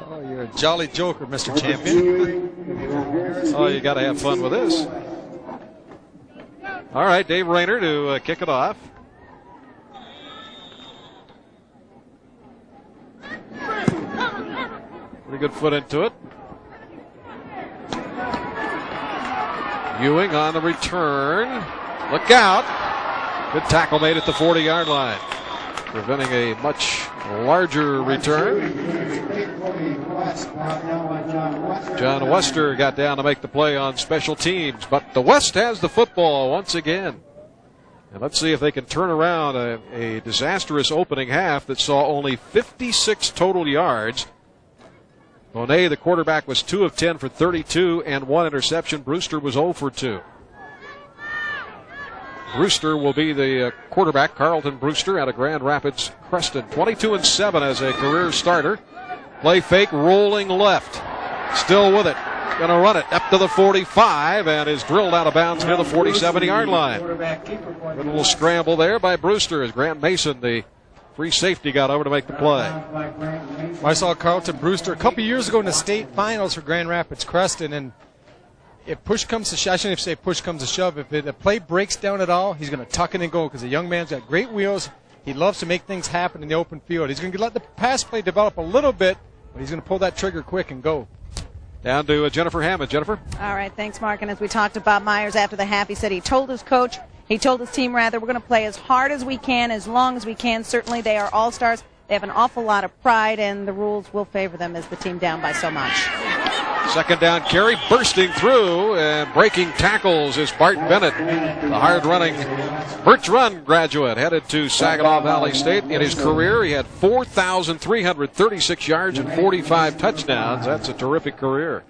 Oh, you're a jolly joker, Mr. Champion. Oh, you got to have fun with this. All right, Dave Rayner to kick it off. Pretty good foot into it. Ewing on the return. Look out. Good tackle made at the 40-yard line, preventing a much larger return. John Wester got down to make the play on special teams, but the West has the football once again. And let's see if they can turn around a disastrous opening half that saw only 56 total yards. Monet, the quarterback, was 2 of 10 for 32 and 1 interception. Brewster was 0 for 2. Brewster will be the quarterback. Carlton Brewster out of Grand Rapids Creston. 22-7 as a career starter. Play fake, rolling left. Still with it. Going to run it up to the 45 and is drilled out of bounds near the 47-yard line. A little scramble there by Brewster as Grant Mason, the free safety, got over to make the play. I saw Carlton Brewster a couple years ago in the state finals for Grand Rapids Creston, and if push comes to shove, I shouldn't even say push comes to shove, if the play breaks down at all, he's going to tuck it and go because the young man's got great wheels. He loves to make things happen in the open field. He's going to let the pass play develop a little bit, but he's going to pull that trigger quick and go. Down to Jennifer Hammond. Jennifer? All right, thanks, Mark. And as we talked to Bob Myers after the half, he said he told his team, we're going to play as hard as we can, as long as we can. Certainly they are all-stars. They have an awful lot of pride, and the rules will favor them as the team down by so much. Second down carry, bursting through and breaking tackles is Marten Bennett, the hard-running Birch Run graduate, headed to Saginaw Valley State. In his career, he had 4,336 yards and 45 touchdowns. That's a terrific career.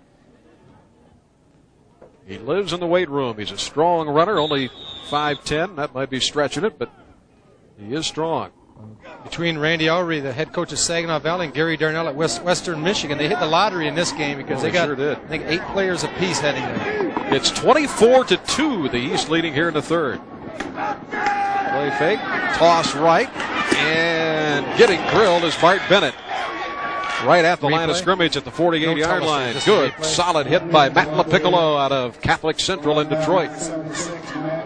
He lives in the weight room. He's a strong runner, only 5'10". That might be stretching it, but he is strong. Between Randy Ellery, the head coach of Saginaw Valley, and Gary Darnell at Western Michigan, they hit the lottery in this game because they got, I think, 8 players apiece heading there. It's 24-2, the East leading here in the third. Play fake, toss right, and getting grilled is Marten Bennett. Right at the line of scrimmage at the 48-yard line. Good, solid hit by Matt LaPiccolo out of Catholic Central in Detroit.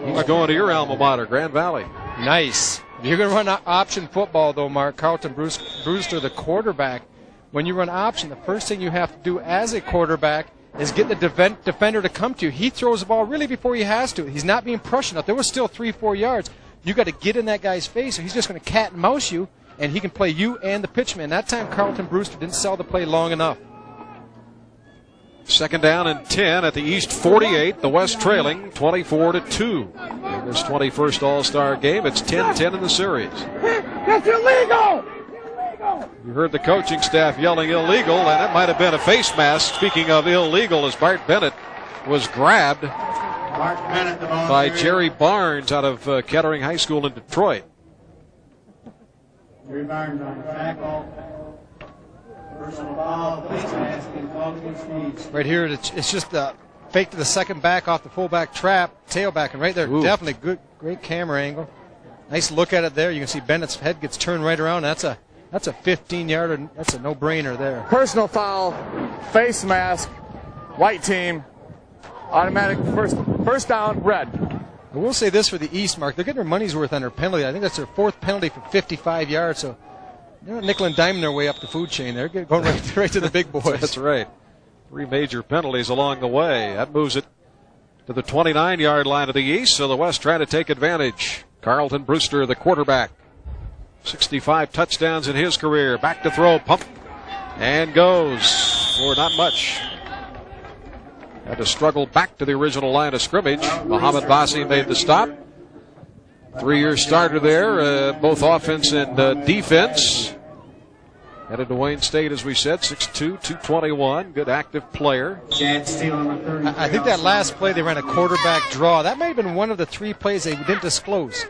He's going to your alma mater, Grand Valley. Nice. If you're going to run option football, though, Mark, Carlton Brewster, the quarterback, when you run option, the first thing you have to do as a quarterback is get the defender to come to you. He throws the ball really before he has to. He's not being pushed enough. There was still 3-4 yards. You got to get in that guy's face, or he's just going to cat and mouse you, and he can play you and the pitchman. That time, Carlton Brewster didn't sell the play long enough. Second down and 10 at the East 48. The West trailing 24-2 in this 21st All-Star game. It's 10-10 in the series. That's illegal! You heard the coaching staff yelling illegal, and it might have been a face mask. Speaking of illegal, as Marten Bennett was grabbed by Jerry Barnes out of Kettering High School in Detroit. Jerry Barnes on the tackle. Right here, it's just a fake to the second back off the fullback trap, tailback, and right there, definitely good, great camera angle. Nice look at it there. You can see Bennett's head gets turned right around. That's a 15-yarder. That's a no-brainer there. Personal foul, face mask, white team, automatic first down, red. I will say this for the East, Mark. They're getting their money's worth on their penalty. I think that's their 4th penalty for 55 yards, so they're not nickel and diming their way up the food chain. They're going right to the big boys. That's right. 3 major penalties along the way. That moves it to the 29-yard line of the East, so the West trying to take advantage. Carlton Brewster, the quarterback. 65 touchdowns in his career. Back to throw, pump, and goes for not much. Had to struggle back to the original line of scrimmage. Muhammad Bassi made the stop. 3-year starter there, both offense and defense. Headed to Wayne State, as we said, 6'2", 221. Good active player. I think that last play they ran a quarterback draw. That may have been one of the 3 plays they didn't disclose.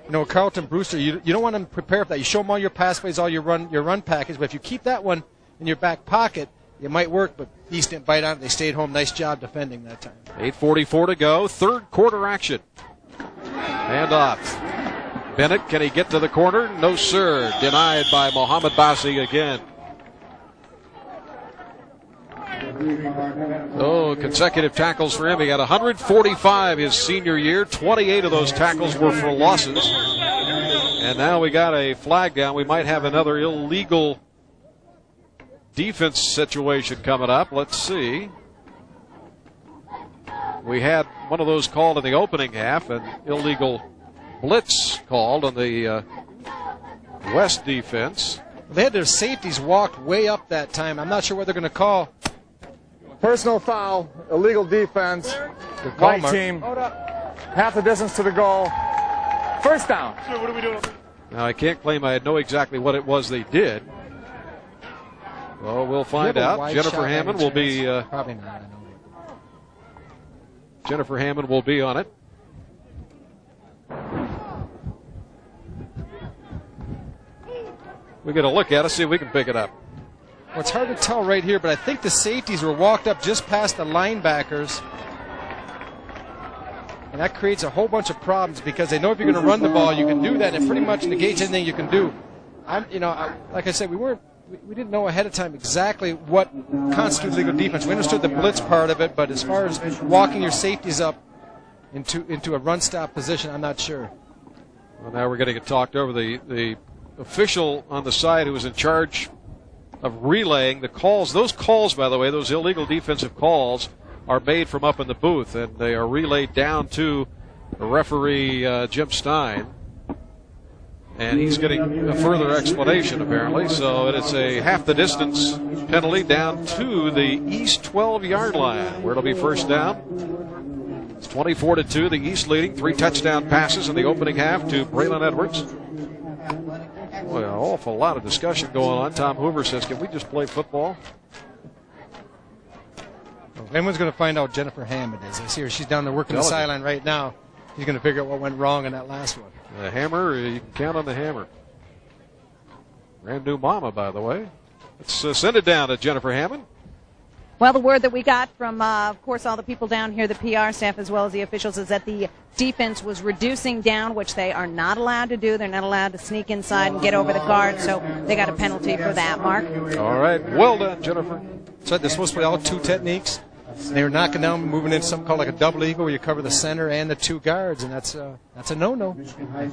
You know, Carlton Brewster, you don't want to prepare for that. You show them all your pass plays, all your run package, but if you keep that one in your back pocket, it might work, but East didn't bite on it. They stayed home. Nice job defending that time. 8:44 to go. Third quarter action. Hand off. Bennett, can he get to the corner? No, sir. Denied by Mohamed Bassi again. Consecutive tackles for him. He got 145 his senior year. 28 of those tackles were for losses. And now we got a flag down. We might have another illegal defense situation coming up. Let's see. We had one of those called in the opening half, an illegal blitz called on the West defense. They had their safeties walked way up that time. I'm not sure what they're going to call. Personal foul, illegal defense, white team, half the distance to the goal, first down. What are we doing? Now, I can't claim I know exactly what it was they did. Well, we'll find out. Jennifer Hammond will be. Probably not. Jennifer Hammond will be on it. We get a look at it, see if we can pick it up. Well, it's hard to tell right here, but I think the safeties were walked up just past the linebackers. And that creates a whole bunch of problems because they know if you're going to run the ball, you can do that. And it pretty much negates anything you can do. Like I said, we didn't know ahead of time exactly what constituted legal defense. We understood the blitz part of it, but as far as walking your safeties up into a run-stop position, I'm not sure. Well, now we're going to get talked over. The official on the side who was in charge of relaying the calls. Those calls, by the way, those illegal defensive calls, are made from up in the booth, and they are relayed down to referee Jim Stein. And he's getting a further explanation, apparently. So it's a half the distance penalty down to the east 12-yard line, where it'll be first down. It's 24-2, the East leading. 3 touchdown passes in the opening half to Braylon Edwards. Boy, an awful lot of discussion going on. Tom Hoover says, can we just play football? If anyone's going to find out Jennifer Hammond is. I see her. She's down there working the sideline right now. He's going to figure out what went wrong in that last one. The hammer, you can count on the hammer. Brand new mama, by the way. Let's send it down to Jennifer Hammond. Well, the word that we got from, of course, all the people down here, the PR staff as well as the officials, is that the defense was reducing down, which they are not allowed to do. They're not allowed to sneak inside and get over the guard, so they got a penalty for that, Mark. All right. Well done, Jennifer. So they're supposed to play all 2 techniques. They were knocking down, moving into something called like a double eagle where you cover the center and the 2 guards, and that's a no-no. I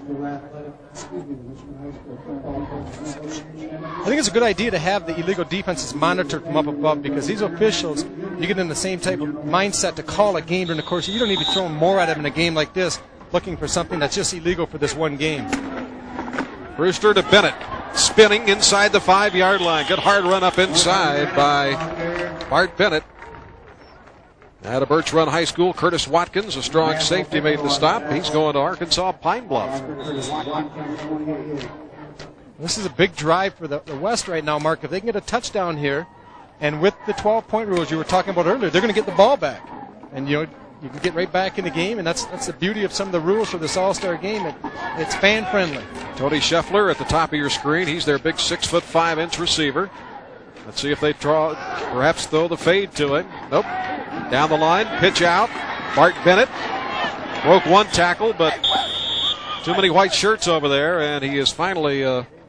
think it's a good idea to have the illegal defenses monitored from up above because these officials, you get in the same type of mindset to call a game during the course. You don't need to be throwing more at them in a game like this, looking for something that's just illegal for this one game. Brewster to Bennett, spinning inside the 5-yard line. Good hard run up inside by Bart Bennett. Out of Birch Run High School, Curtis Watkins, a strong safety, made the stop. He's going to Arkansas Pine Bluff. This is a big drive for the West right now, Mark. If they can get a touchdown here, and with the 12-point rules you were talking about earlier, they're going to get the ball back. And, you can get right back in the game, and that's the beauty of some of the rules for this All-Star game. It's fan-friendly. Tony Scheffler at the top of your screen. He's their big 6'5" receiver. Let's see if they perhaps throw the fade to him. Nope. Down the line, pitch out. Bart Bennett broke 1 tackle, but too many white shirts over there, and he is finally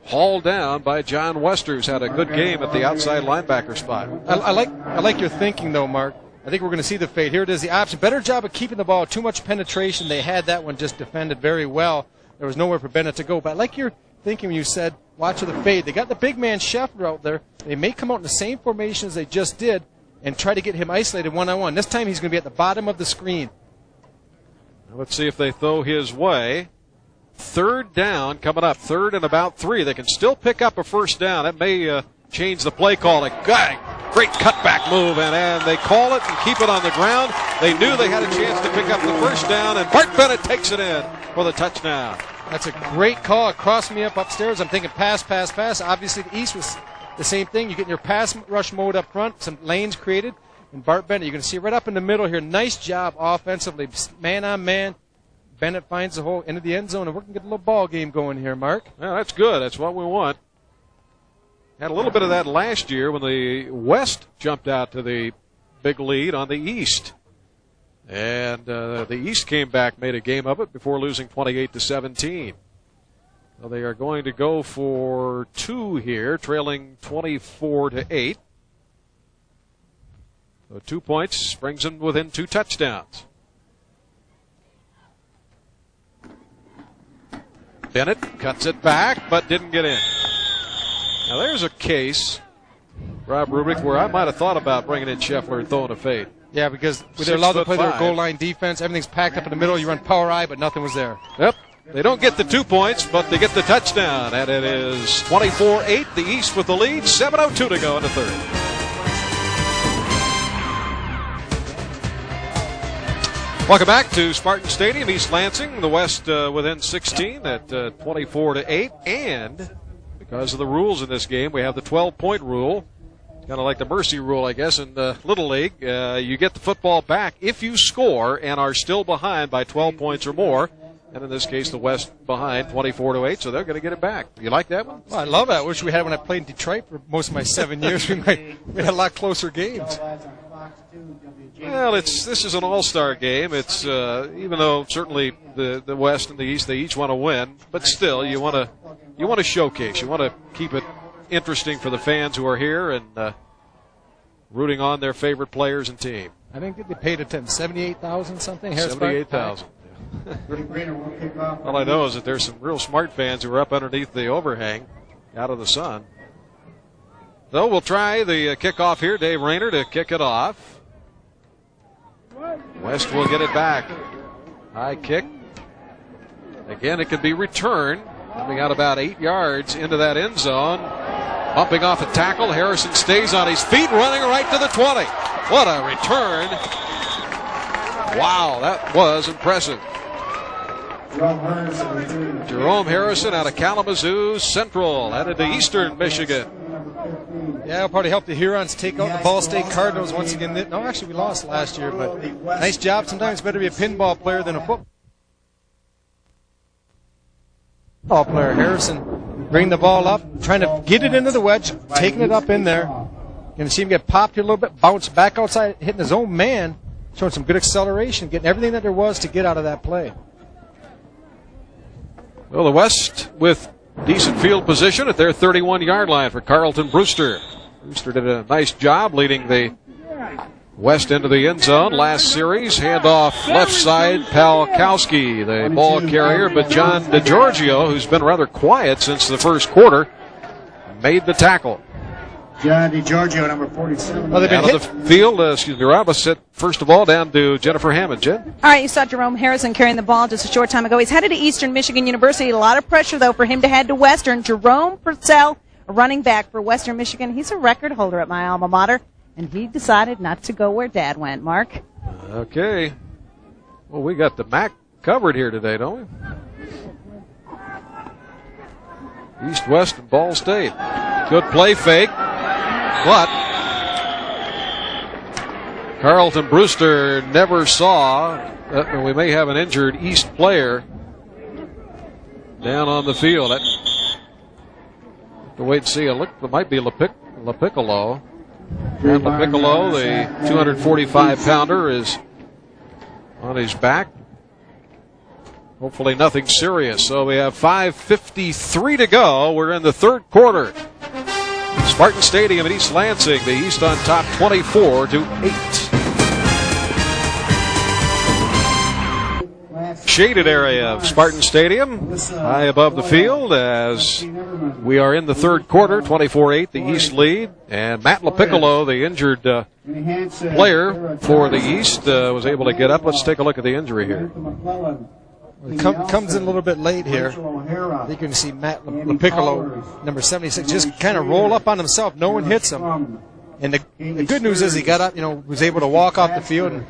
hauled down by John Wester, who's had a good game at the outside linebacker spot. I like your thinking, though, Mark. I think we're going to see the fade. Here it is, the option. Better job of keeping the ball. Too much penetration. They had that one just defended very well. There was nowhere for Bennett to go. But I like your thinking when you said, watch for the fade. They got the big man Scheffler out there. They may come out in the same formation as they just did and try to get him isolated one-on-one. This time he's going to be at the bottom of the screen. Let's see if they throw his way. 3rd down coming up. 3rd and about 3. They can still pick up a first down. That may change the play calling. Great cutback move, and they call it and keep it on the ground. They knew they had a chance to pick up the first down, and Bart Bennett takes it in for the touchdown. That's a great call. It crossed me up upstairs. I'm thinking pass. Obviously, the East was the same thing. You get in your pass rush mode up front, some lanes created, and Bart Bennett, you're going to see right up in the middle here. Nice job offensively, man on man. Bennett finds the hole into the end zone, and we're going to get a little ball game going here, Mark. Yeah, that's good. That's what we want. Had a little bit of that last year when the West jumped out to the big lead on the East. And the East came back, made a game of it before losing 28-17. So they are going to go for 2 here, trailing 24-8. So 2 points brings them within 2 touchdowns. Bennett cuts it back, but didn't get in. Now there's a case, Rob Rubrick, where I might have thought about bringing in Scheffler and throwing a fade. Yeah, because they're allowed to play their goal line defense. Everything's packed up in the middle. You run power eye, but nothing was there. Yep. They don't get the 2 points, but they get the touchdown. And it is 24-8, the East with the lead. 7:02 to go in the 3rd. Welcome back to Spartan Stadium, East Lansing. The West within 16 at 24-8. And because of the rules in this game, we have the 12-point rule. Kind of like the mercy rule, I guess, in the Little League. You get the football back if you score and are still behind by 12 points or more. And in this case, the West behind 24-8, so they're going to get it back. You like that one? Well, I love it. I wish we had when I played in Detroit for most of my 7 years. We had a lot closer games. Well, this is an all-star game. It's even though certainly the West and the East, they each want to win, but still you want to showcase. You want to keep it interesting for the fans who are here and rooting on their favorite players and team. I think they paid $78,000 something. 78,000. All I know is that there's some real smart fans who are up underneath the overhang out of the sun. So we'll try the kickoff here. Dave Rayner to kick it off. West will get it back. High kick. Again, it could be returned. Coming out about 8 yards into that end zone. Bumping off a tackle. Harrison stays on his feet, running right to the 20. What a return. Wow, that was impressive. Jerome Harrison out of Kalamazoo Central, headed to Eastern Michigan. Yeah, it'll probably help the Hurons take out the Ball State Cardinals once again. No, actually, we lost last year, but nice job. Sometimes it's better to be a pinball player than a football player. Harrison bringing the ball up, trying to get it into the wedge, taking it up in there. Going to see him get popped here a little bit, bounce back outside, hitting his own man, showing some good acceleration, getting everything that there was to get out of that play. Well, the West with decent field position at their 31-yard line for Carlton Brewster. Brewster did a nice job leading the West into the end zone. Last series, handoff left side, Palkowski, the ball carrier, but John DeGiorgio, who's been rather quiet since the first quarter, made the tackle. John DeGiorgio, number 47. Well, out of the field, Rob, let's sit first of all down to Jennifer Hammond. Jen? All right, you saw Jerome Harrison carrying the ball just a short time ago. He's headed to Eastern Michigan University. A lot of pressure, though, for him to head to Western. Jerome Purcell, a running back for Western Michigan. He's a record holder at my alma mater, and he decided not to go where Dad went. Mark? Okay. Well, we got the MAC covered here today, don't we? East, West, and Ball State. Good play fake. But Carlton Brewster never saw that we may have an injured East player down on the field. Have to wait and see. Look, there might be LaPiccolo. And LaPiccolo, the 245-pounder, is on his back. Hopefully nothing serious. So we have 5:53 to go. We're in the third quarter. Spartan Stadium at East Lansing. The East on top 24-8. Shaded area of Spartan Stadium, high above the field as we are in the third quarter, 24-8, the East lead. And Matt LaPiccolo, the injured player for the East, was able to get up. Let's take a look at the injury here. He comes in a little bit late here. I think you can see Matt LaPiccolo, number 76, just kind of roll up on himself. No one hits him. And the good news is he got up, was able to walk off the field. And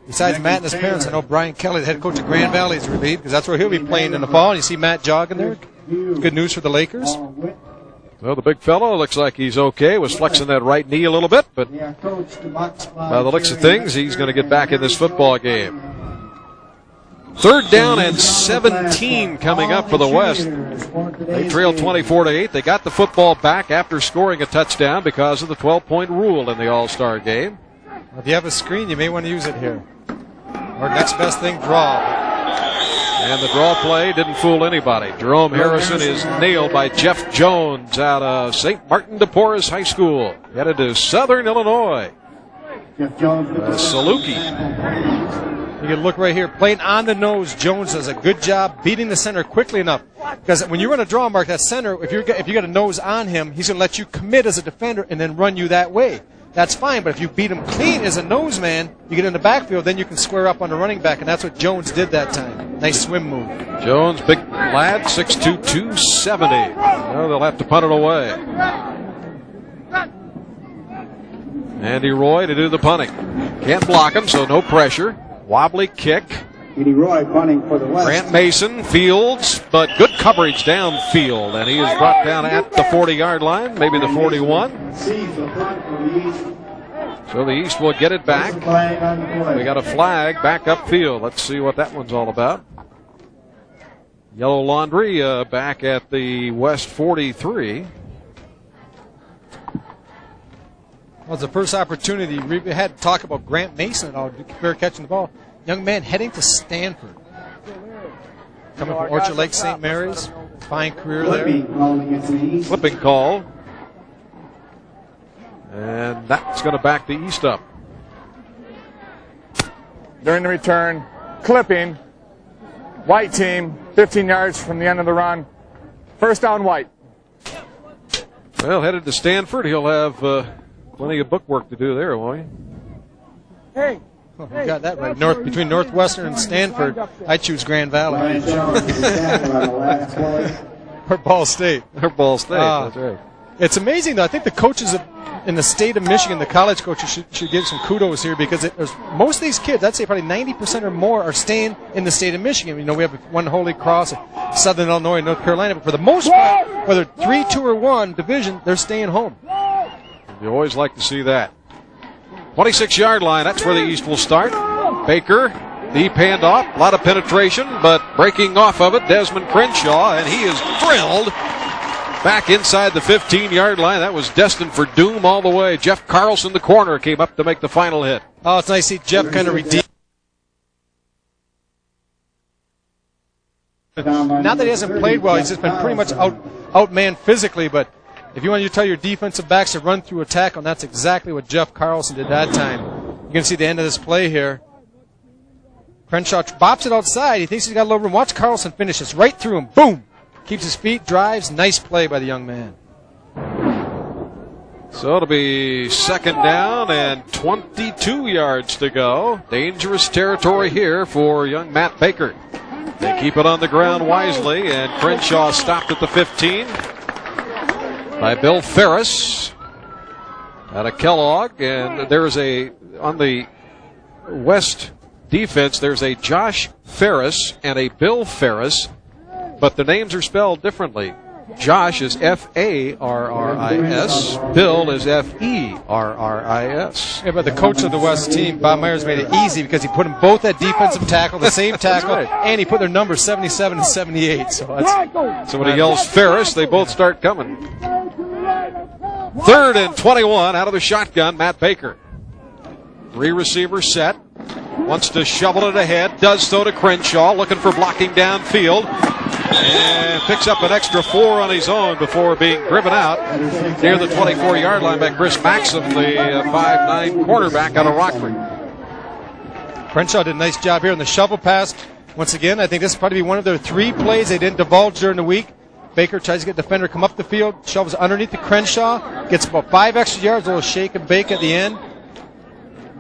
besides Matt and his parents, I know Brian Kelly, the head coach of Grand Valley, is relieved because that's where he'll be playing in the fall. And you see Matt jogging there. Good news for the Lakers. Well, the big fellow looks like he's okay. Was flexing that right knee a little bit, but by the looks of things, he's going to get back in this football game. Third down and 17 coming up for the West. They trail 24-8. They got the football back after scoring a touchdown because of the 12-point rule in the All-Star game. If you have a screen, you may want to use it here. Or next best thing, draw. And the draw play didn't fool anybody. Jerome Harrison is nailed by Jeff Jones out of St. Martin de Porres High School. Headed to Southern Illinois. Saluki. You can look right here, playing on the nose. Jones does a good job beating the center quickly enough. Because when you run a draw mark, that center, if you got a nose on him, he's going to let you commit as a defender and then run you that way. That's fine, but if you beat him clean as a nose man, you get in the backfield, then you can square up on the running back, and that's what Jones did that time. Nice swim move. Jones, big lad, 6'2", 270. Well, they'll have to punt it away. Andy Roy to do the punting. Can't block him, so no pressure. Wobbly kick. Andy Roy punting for the West. Grant Mason fields, but good coverage downfield, and he is brought down at the 40-yard line, maybe the 41. So the East will get it back. We got a flag back upfield. Let's see what that one's all about. Yellow Laundry back at the West 43. Well, it's the first opportunity. We had to talk about Grant Mason at all. Fair catching the ball. Young man heading to Stanford. Coming from Orchard Lake St. Mary's. Fine career there. Flipping call. And that's going to back the East up. During the return, clipping. White team, 15 yards from the end of the run. First down, White. Well, headed to Stanford. He'll have plenty of book work to do there, won't he? Hey. Oh, you got that right. Between Northwestern and Stanford, I choose Grand Valley. Or Ball State. Or Ball State, that's right. It's amazing, though. I think the coaches in the state of Michigan, the college coaches, should give some kudos here because most of these kids, I'd say probably 90% or more, are staying in the state of Michigan. You know, we have one Holy Cross, Southern Illinois, and North Carolina, but for the most part, whether 3, 2, or 1 division, they're staying home. You always like to see that. 26-yard line, that's where the East will start. Baker, deep handoff, a lot of penetration, but breaking off of it, Desmond Crenshaw, and he is drilled back inside the 15-yard line. That was destined for doom all the way. Jeff Carlson, the corner, came up to make the final hit. Oh, it's nice to see Jeff kind of redeem. Not that he hasn't played well, he's just been pretty much outmanned physically, but if you want to tell your defensive backs to run through a tackle, and that's exactly what Jeff Carlson did that time. You're going to see the end of this play here. Crenshaw bops it outside. He thinks he's got a little room. Watch Carlson finish this right through him. Boom! Keeps his feet, drives. Nice play by the young man. So it'll be second down and 22 yards to go. Dangerous territory here for young Matt Baker. They keep it on the ground wisely, and Crenshaw stopped at the 15 by Bill Ferris out of Kellogg. And there's on the West defense, there's a Josh Ferris and a Bill Ferris, but the names are spelled differently. Josh is F-A-R-R-I-S. Bill is F-E-R-R-I-S. Yeah, but the coach of the West team, Bob Myers, made it easy because he put them both at defensive tackle, the same tackle, and he put their numbers 77 and 78. So when he yells Ferris, they both start coming. 3rd and 21 out of the shotgun, Matt Baker. 3 receivers set. Wants to shovel it ahead. Does so to Crenshaw, looking for blocking downfield. And picks up an extra 4 on his own before being driven out near the 24-yard line by Chris Maxim, the 5'9 quarterback out of Rockford. Crenshaw did a nice job here on the shovel pass. Once again, I think this will probably be one of their 3 plays they didn't divulge during the week. Baker tries to get the defender come up the field, shovels underneath the Crenshaw, gets about 5 extra yards, a little shake and bake at the end.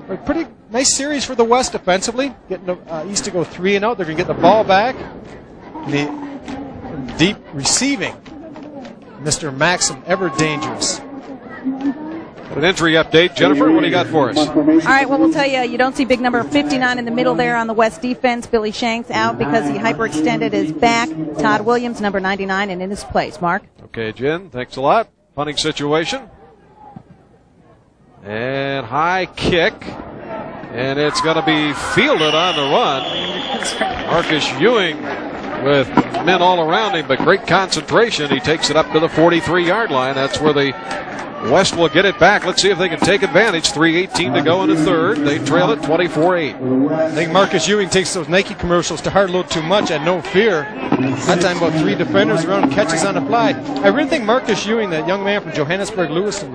A pretty nice series for the West defensively, getting the East to go 3 and out. They're going to get the ball back. The deep receiving, Mr. Maxim, ever dangerous. An injury update. Jennifer, what do you got for us? All right, well, we'll tell you, you don't see big number 59 in the middle there on the West defense. Billy Shanks out because he hyperextended his back. Todd Williams, number 99, and in his place. Mark? Okay, Jen, thanks a lot. Punting situation. And high kick. And it's going to be fielded on the run. Marcus Ewing with men all around him, but great concentration. He takes it up to the 43-yard line. That's where the West will get it back. Let's see if they can take advantage. 3:18 to go in the 3rd. They trail it 24-8. I think Marcus Ewing takes those Nike commercials to heart a little too much at no fear. That time about 3 defenders around, catches on the fly. I really think Marcus Ewing, that young man from Johannesburg, Lewiston,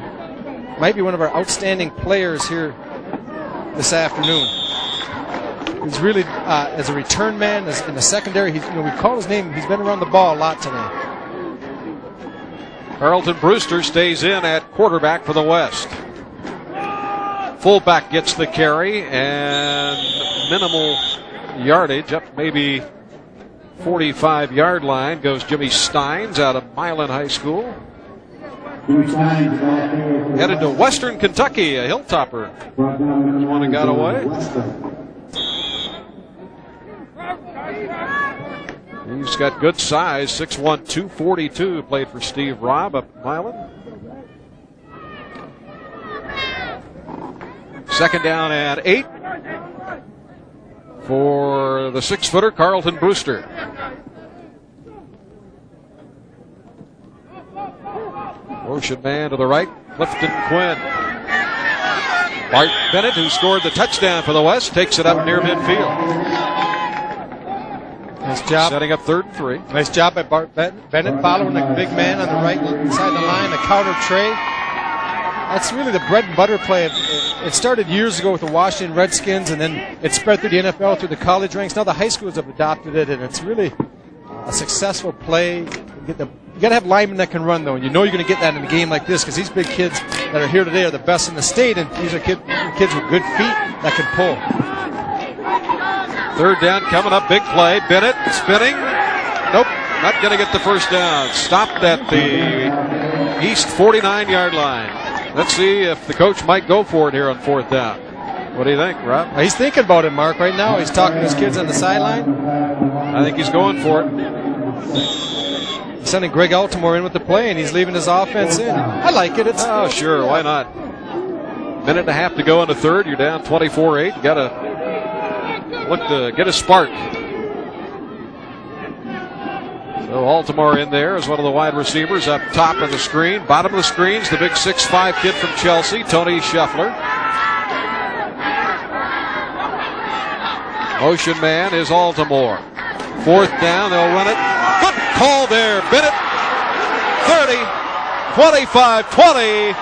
might be one of our outstanding players here this afternoon. He's really, as a return man, in the secondary, we call his name. He's been around the ball a lot tonight. Carlton Brewster stays in at quarterback for the West. Fullback gets the carry and minimal yardage, up maybe 45-yard line, goes Jimmy Steins out of Milan High School. Headed to Western Kentucky, a Hilltopper. There's one that got away. He's got good size, 6'1", 242, played for Steve Robb up at Milan. 2nd down and 8 for the 6-footer, Carlton Brewster. Motion man to the right, Clifton Quinn. Bart Bennett, who scored the touchdown for the West, takes it up near midfield. Nice job. Setting up 3rd and 3. Nice job by Bart Bennett following the big man on the right side of the line, the counter tray. That's really the bread and butter play. It started years ago with the Washington Redskins, and then it spread through the NFL, through the college ranks. Now the high schools have adopted it, and it's really a successful play. You got to have linemen that can run, though, and you know you're going to get that in a game like this because these big kids that are here today are the best in the state, and these are kids with good feet that can pull. 3rd down coming up, big play. Bennett spinning. Nope, not going to get the first down. Stopped at the East 49-yard line. Let's see if the coach might go for it here on 4th down. What do you think, Rob? He's thinking about it, Mark, right now. He's talking to his kids on the sideline. I think he's going for it. He's sending Greg Altamore in with the play, and he's leaving his offense in. I like it. Oh, sure. Why not? Minute and a half to go in the 3rd. You're down 24-8. You got to look to get a spark. So Altamore in there as one of the wide receivers up top of the screen. Bottom of the screen's the big 6'5" kid from Chelsea, Tony Scheffler. Motion man is Altamore. 4th down, they'll run it. Good call there, Bennett. 30, 25, 20.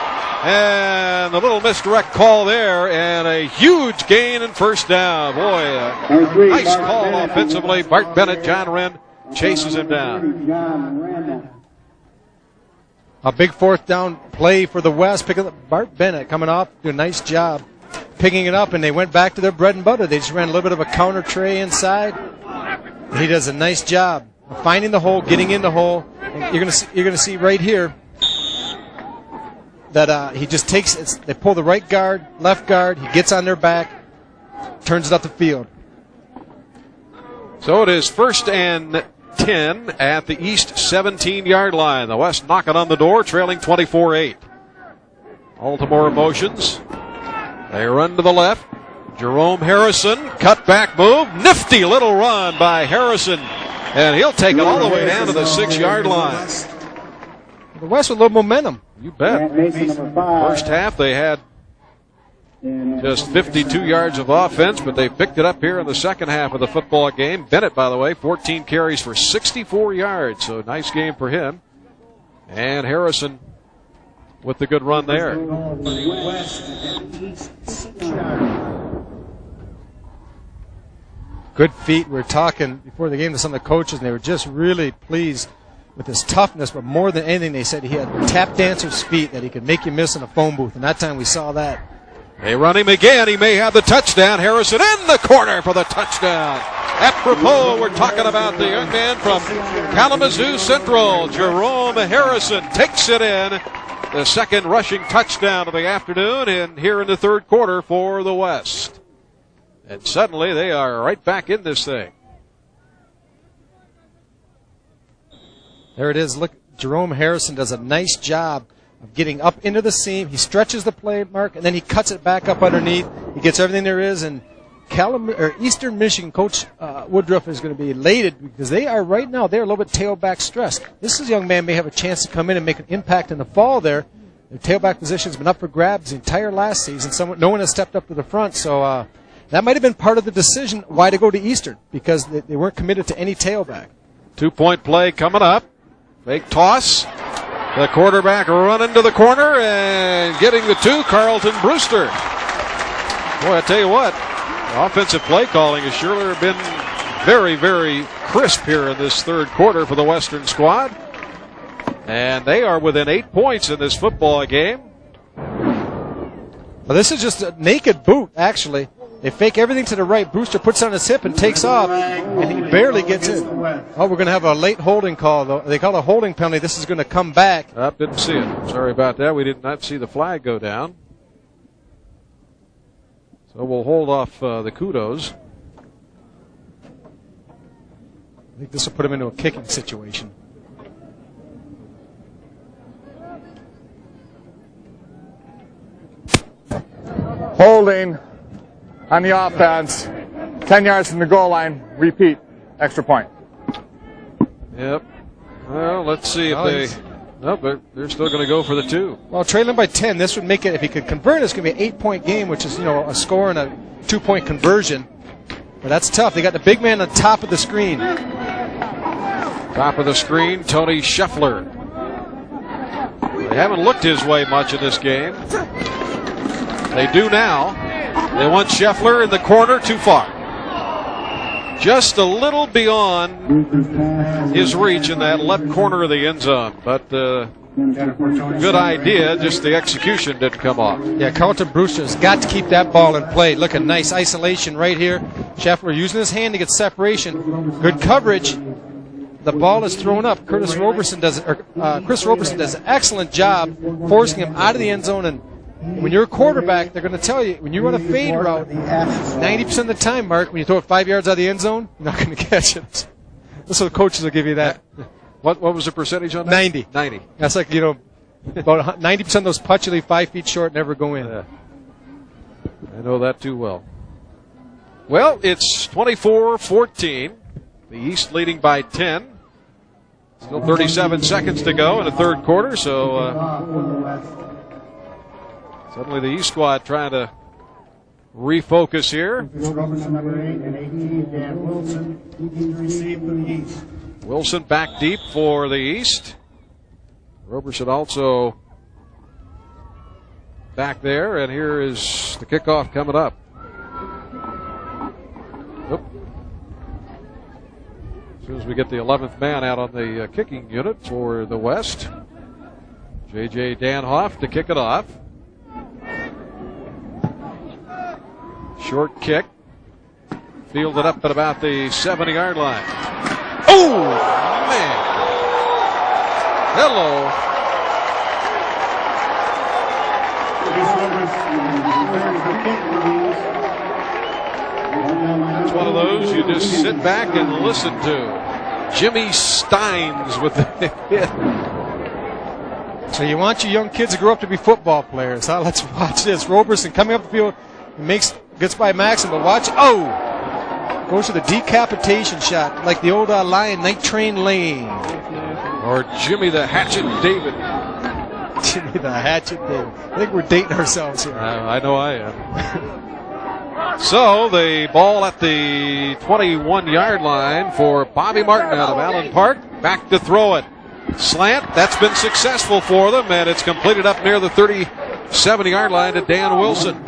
And a little misdirect call there, and a huge gain in 1st down. Boy, a nice call offensively. Bart Bennett, John Wren chases him down. A big 4th down play for the West. Pick up Bart Bennett coming off, do a nice job picking it up, and they went back to their bread and butter. They just ran a little bit of a counter tray inside. He does a nice job of finding the hole, getting in the hole. And you're gonna see right here that he just takes it. They pull the right guard, left guard. He gets on their back, turns it up the field. So it is 1st and 10 at the East 17-yard line. The West knocking on the door, trailing 24-8. Altamore motions. They run to the left. Jerome Harrison, cutback move. Nifty little run by Harrison. And he'll take it all the way down to the 6-yard line. The West with a little momentum. You bet. First half they had just 52 yards of offense, but they picked it up here in the second half of the football game. Bennett, by the way, 14 carries for 64 yards, so nice game for him. And Harrison with the good run there. Good feet. We were talking before the game to some of the coaches, and they were just really pleased with his toughness, but more than anything, they said he had tap dancer's feet that he could make you miss in a phone booth, and that time we saw that. They run him again. He may have the touchdown. Harrison in the corner for the touchdown. Apropos, we're talking about the young man from Kalamazoo Central, Jerome Harrison, takes it in. The second rushing touchdown of the afternoon, and here in the 3rd quarter for the West. And suddenly they are right back in this thing. There it is. Look, Jerome Harrison does a nice job of getting up into the seam. He stretches the play, Mark, and then he cuts it back up underneath. He gets everything there is, and Eastern Michigan coach Woodruff is going to be elated because they are right now, they're a little bit tailback stressed. This young man may have a chance to come in and make an impact in the fall there. The tailback position has been up for grabs the entire last season. No one has stepped up to the front, so that might have been part of the decision why to go to Eastern, because they weren't committed to any tailback. 2-point play coming up. Fake toss. The quarterback running to the corner and getting the 2, Carlton Brewster. Boy, I tell you what, offensive play calling has surely been very, very crisp here in this 3rd quarter for the Western squad. And they are within 8 points in this football game. Well, this is just a naked boot, actually. They fake everything to the right. Brewster puts it on his hip and takes off, and he barely gets in. Oh, we're going to have a late holding call, though. They call it a holding penalty. This is going to come back. Didn't see it. Sorry about that. We did not see the flag go down. So we'll hold off the kudos. I think this will put him into a kicking situation. Holding on the offense, 10 yards from the goal line, repeat, extra point. Yep. Well, let's see if No, but they're still going to go for the 2. Well, trailing by 10, this would make it, if he could convert, it's going to be an 8-point game, which is, a score and a 2-point conversion. But that's tough. They got the big man on top of the screen. Top of the screen, Tony Scheffler. They haven't looked his way much in this game. They do now. They want Scheffler in the corner, too far. Just a little beyond his reach in that left corner of the end zone. But good idea, just the execution didn't come off. Yeah, Carlton Brewster's got to keep that ball in play. Look, a nice isolation right here. Scheffler using his hand to get separation. Good coverage. The ball is thrown up. Chris Roberson does an excellent job forcing him out of the end zone. And when you're a quarterback, they're going to tell you, when you run a fade route, 90% of the time, Mark, when you throw it 5 yards out of the end zone, you're not going to catch it. So the coaches will give you that. What was the percentage on that? 90. 90. That's like, about 90% of those putts you leave 5 feet short never go in. I know that too well. Well, it's 24-14. The East leading by 10. Still 37 seconds to go in the third quarter, so suddenly the East squad trying to refocus here. Wilson back deep for the East. Roberson also back there, and here is the kickoff coming up. As soon as we get the 11th man out on the kicking unit for the West. J.J. Danhoff to kick it off. Short kick. Fielded up at about the 70-yard line. Oh, man. Hello. It's one of those you just sit back and listen to. Jimmy Steins with the hit. So you want your young kids to grow up to be football players, huh? Let's watch this. Roberson coming up the field, gets by Maxim, but watch. Oh! Goes to the decapitation shot, like the old Lion Night Train Lane. Or Jimmy the Hatchet David. Jimmy the Hatchet David. I think we're dating ourselves here. I know I am. So the ball at the 21-yard line for Bobby Marten out of Allen Park. Back to throw it. Slant, that's been successful for them, and it's completed up near the 37-yard line to Dan Wilson.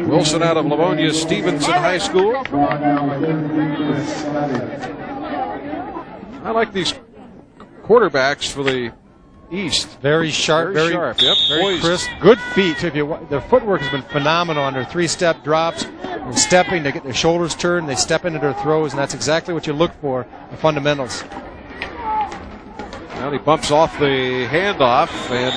Wilson out of Livonia Stevenson High School. I like these quarterbacks for the East. Very sharp, very sharp. Yep, very crisp. Good feet. Their footwork has been phenomenal on their 3-step drops. They're stepping, they get their shoulders turned, they step into their throws, and that's exactly what you look for, the fundamentals. Well, he bumps off the handoff, and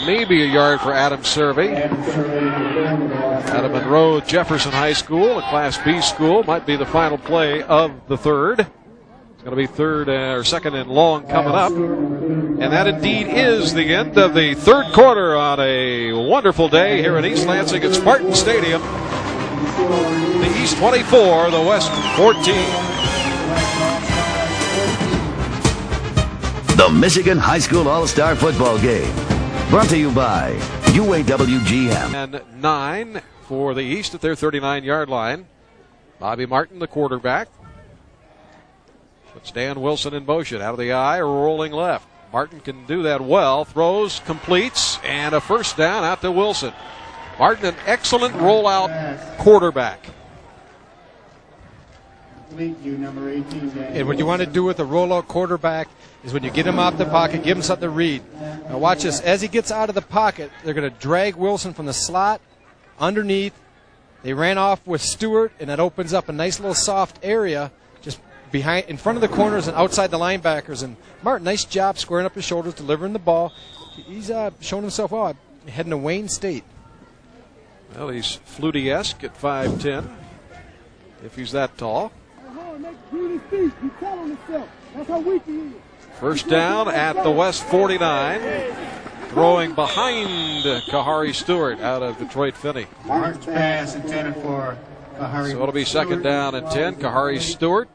maybe a yard for Adam Servey. Out of Monroe Jefferson High School, a Class B school, might be the final play of the third. It's going to be third or second and long coming up. And that indeed is the end of the third quarter on a wonderful day here in East Lansing at Spartan Stadium. The East 24, the West 14. The Michigan High School All-Star Football Game. Brought to you by UAW-GM. And 9 for the East at their 39-yard line. Bobby Marten, the quarterback. Puts Dan Wilson in motion. Out of the eye, rolling left. Marten can do that well. Throws, completes, and a first down out to Wilson. Marten, an excellent rollout quarterback. And what you want to do with a rollout quarterback is when you get him off the pocket, give him something to read. Now watch this. As he gets out of the pocket, they're going to drag Wilson from the slot underneath. They ran off with Stewart, and that opens up a nice little soft area just behind, in front of the corners and outside the linebackers. And Marten, nice job squaring up his shoulders, delivering the ball. He's shown himself well heading to Wayne State. Well, he's Flutie-esque at 5'10", if he's that tall. First down at the West 49. Throwing behind Kahari Stewart out of Detroit Finney. Mark's pass intended for Kahari. So it'll be second down and 10. Kahari Stewart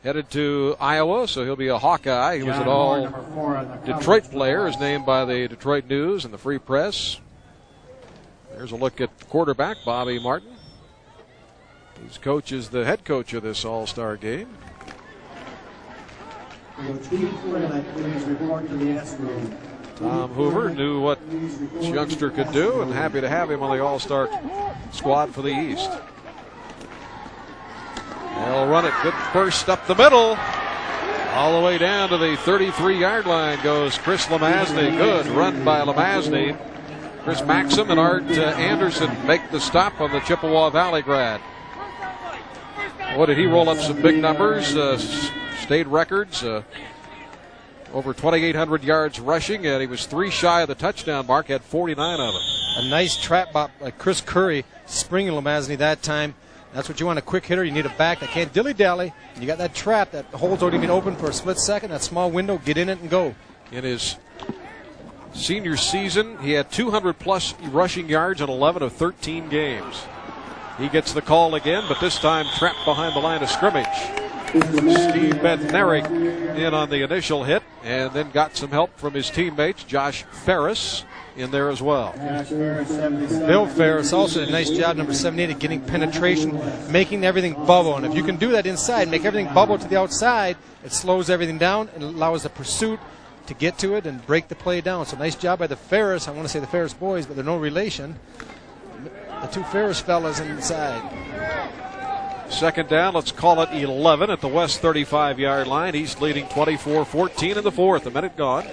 headed to Iowa, so he'll be a Hawkeye. He was an all-Detroit player, is named by the Detroit News and the Free Press. There's a look at quarterback Bobby Marten. His coach is the head coach of this all-star game. Tom Hoover knew what this youngster could do, and happy to have him on the all-star squad for the East. They'll run it. Good burst up the middle. All the way down to the 33-yard line goes Chris Lemazny. Good run by Lemazny. Chris Maxim and Art Anderson make the stop on the Chippewa Valley grad. What did he roll up some big numbers? State records. Over 2,800 yards rushing, and he was 3 shy of the touchdown mark, had 49 of them. A nice trap bop by Chris Curry, springing Lemazny that time. That's what you want, a quick hitter. You need a back that can't dilly-dally. You got that trap that holds don't even open for a split second, that small window, get in it and go. In his senior season, he had 200-plus rushing yards in 11 of 13 games. He gets the call again, but this time trapped behind the line of scrimmage. Steve Bednarik in on the initial hit, and then got some help from his teammates. Josh Ferris in there as well. Bill Ferris also did a nice job, number 78, at getting penetration, making everything bubble. And if you can do that inside, make everything bubble to the outside, it slows everything down and allows the pursuit to get to it and break the play down. So nice job by the Ferris. I want to say the Ferris boys, but they're no relation. The two Ferris fellas inside. Second down, let's call it 11 at the West 35-yard line. East leading 24-14 in the fourth. A minute gone.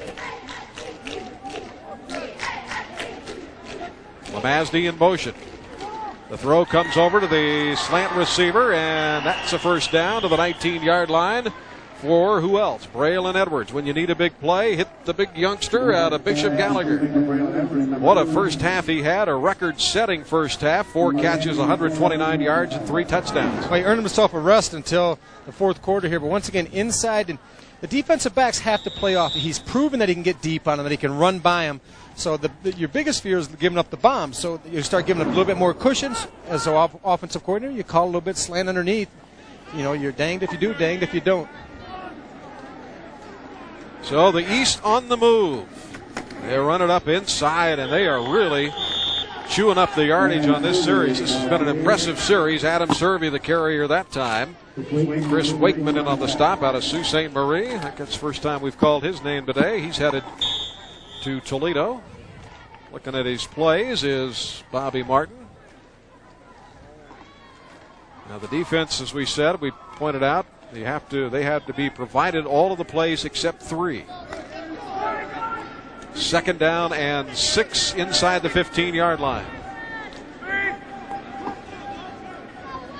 Lemazny in motion. The throw comes over to the slant receiver, and that's a first down to the 19-yard line for who else? Braylon Edwards. When you need a big play, hit the big youngster out of Bishop Gallagher. What a first half he had, a record-setting first half. 4 catches, 129 yards, and 3 touchdowns. Well, he earned himself a rest until the fourth quarter here, but once again, inside, and the defensive backs have to play off. He's proven that he can get deep on him, that he can run by him. So your biggest fear is giving up the bomb. So you start giving him a little bit more cushions as an offensive coordinator. You call a little bit slant underneath. You know, you're danged if you do, danged if you don't. So the East on the move. They run it up inside, and they are really chewing up the yardage on this series. This has been an impressive series. Adam Servey, the carrier that time. Chris Wakeman in on the stop out of Sault Ste. Marie. I think that's the first time we've called his name today. He's headed to Toledo. Looking at his plays is Bobby Marten. Now the defense, as we said, we pointed out, they have to be provided all of the plays except 3. Second down and 6 inside the 15-yard line.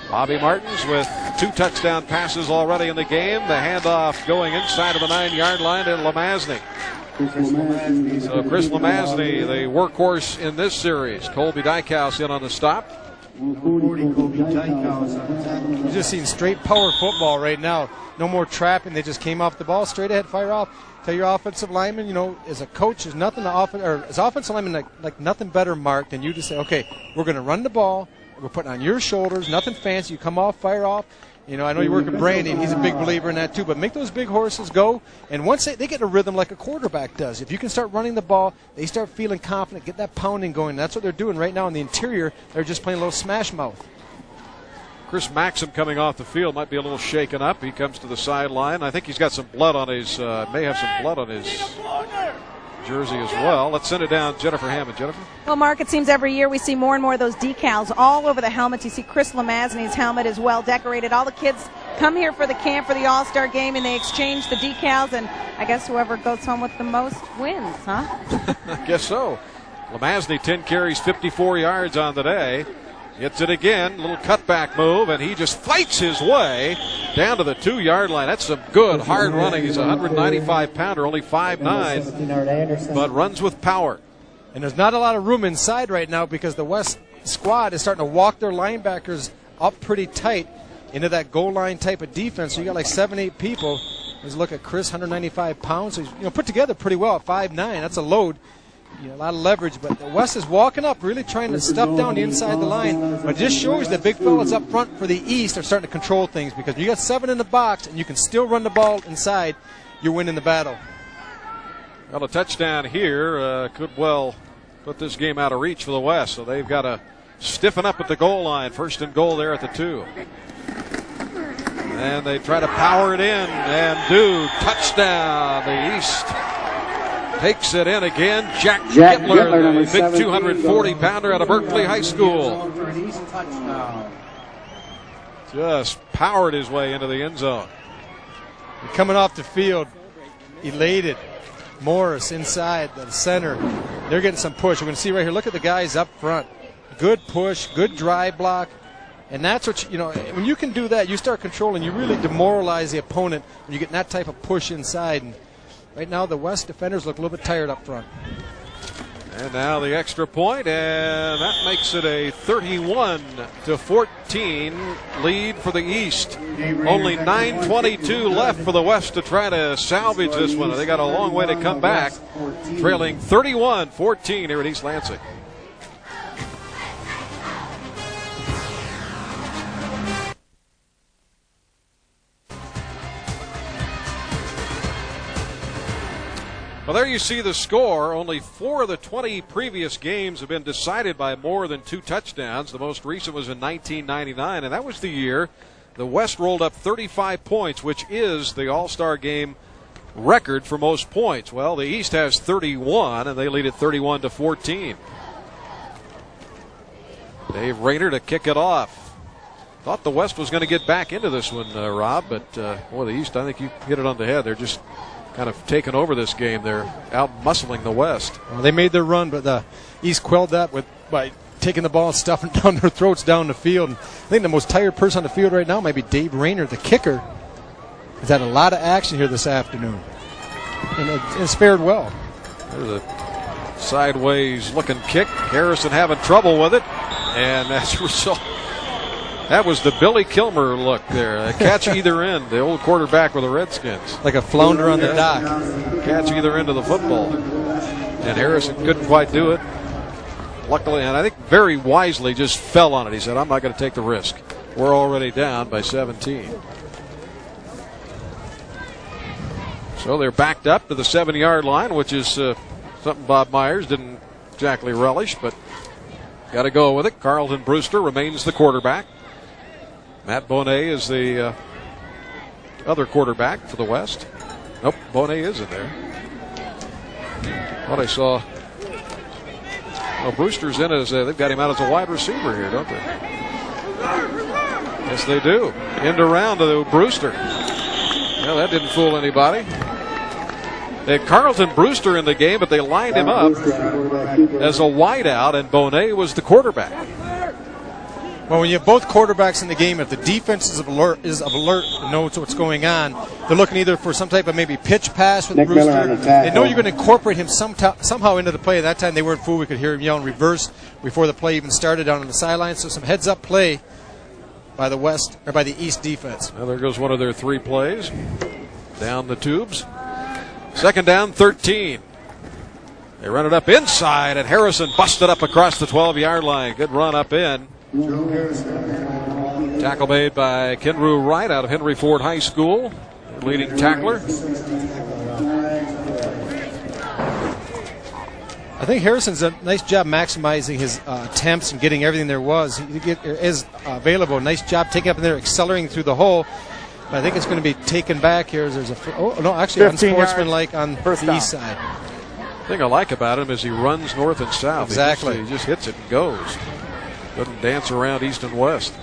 Bobby Martin's with 2 touchdown passes already in the game. The handoff going inside of the 9-yard line to Lemazny. So Chris Lemazny, the workhorse in this series. Colby Dykehouse in on the stop. You're just seeing straight power football right now. No more trapping. They just came off the ball, straight ahead, fire off. Tell your offensive lineman, you know, as a coach, there's nothing to as offensive lineman, like nothing better, Mark, than you to say, okay, we're going to run the ball. We're putting on your shoulders, nothing fancy. You come off, fire off. You know, I know you work with Brandy, and he's a big believer in that too, but make those big horses go. And once they get a rhythm like a quarterback does, if you can start running the ball, they start feeling confident, get that pounding going. That's what they're doing right now in the interior. They're just playing a little smash mouth. Chris Maxim coming off the field might be a little shaken up. He comes to the sideline. I think he's got some blood on his, may have some blood on his jersey as well. Let's send it down, Jennifer Hammond. Jennifer? Well, Mark, it seems every year we see more and more of those decals all over the helmets. You see Chris Lemazny's helmet is well decorated. All the kids come here for the camp for the All-Star game, and they exchange the decals, and I guess whoever goes home with the most wins, huh? I guess so. Lemazny, 10 carries, 54 yards on the day. Gets it again, little cutback move, and he just fights his way down to the 2-yard line. That's some good hard running. He's a 195-pounder, only 5'9", but runs with power. And there's not a lot of room inside right now because the West squad is starting to walk their linebackers up pretty tight into that goal line type of defense. So you got like 7-8 people. Let's look at Chris, 195 pounds. So he's put together pretty well at 5'9". That's a load. a lot of leverage, but the West is walking up, really trying to stuff down the inside of the line. But it just shows that big fellas up front for the East are starting to control things, because you got 7 in the box and you can still run the ball inside, you're winning the battle. Well, a touchdown here could well put this game out of reach for the West, so they've got to stiffen up at the goal line. First and goal there at the 2. And they try to power it in, and do. Touchdown, the East. Takes it in again. Jack Gittler, the big 240-pounder out of Berkeley High School. Just powered his way into the end zone. And coming off the field, elated. Morris inside the center. They're getting some push. We're going to see right here. Look at the guys up front. Good push, good drive block. And that's what, when you can do that, you start controlling. You really demoralize the opponent when you get that type of push inside. And right now, the West defenders look a little bit tired up front. And now the extra point, and that makes it a 31-14 lead for the East. Only 9:22 left for the West to try to salvage this one. They got a long way to come back, trailing 31-14 here at East Lansing. Well, there you see the score. Only 4 of the 20 previous games have been decided by more than 2 touchdowns. The most recent was in 1999, and that was the year the West rolled up 35 points, which is the All-Star game record for most points. Well, the East has 31, and they lead at 31-14. Dave Rayner to kick it off. Thought the West was going to get back into this one, Rob, but boy, the East, I think you hit it on the head. They're just kind of taken over this game. They're out-muscling the West. Well, they made their run, but the East quelled that by taking the ball and stuffing down their throats down the field. And I think the most tired person on the field right now might be Dave Rayner, the kicker. He's had a lot of action here this afternoon, and it's fared well. There's a sideways-looking kick. Harrison having trouble with it, and as a result, that was the Billy Kilmer look there. Catch either end, the old quarterback with the Redskins. Like a flounder on the dock. Catch either end of the football. And Harrison couldn't quite do it. Luckily, and I think very wisely, just fell on it. He said, I'm not going to take the risk. We're already down by 17. So they're backed up to the 7-yard line, which is something Bob Myers didn't exactly relish, but got to go with it. Carlton Brewster remains the quarterback. Matt Bonet is the other quarterback for the West. Nope, Bonet is in there. What I saw. Well, Brewster's in as they've got him out as a wide receiver here, don't they? Yes, they do. End around to Brewster. Well, that didn't fool anybody. They had Carlton Brewster in the game, but they lined him up as a wideout, and Bonet was the quarterback. Well, when you have both quarterbacks in the game, if the defense is alert and knows what's going on, they're looking either for some type of maybe pitch pass with Brewster. They know you're going to incorporate him somehow into the play. At that time, they weren't fooled. We could hear him yelling reverse before the play even started down on the sideline. So some heads-up play by the West or by the East defense. Well, there goes one of their 3 plays down the tubes. Second down, 13. They run it up inside, and Harrison busted up across the 12-yard line. Good run up in. Tackle made by Kenru Wright out of Henry Ford High School, leading tackler. I think Harrison's done a nice job maximizing his attempts and getting everything there was. He is available. Nice job taking up in there, accelerating through the hole. But I think it's going to be taken back here. There's actually unsportsmanlike on the east side. The thing I like about him is he runs north and south. Exactly. He just hits it and goes. Doesn't dance around east and west.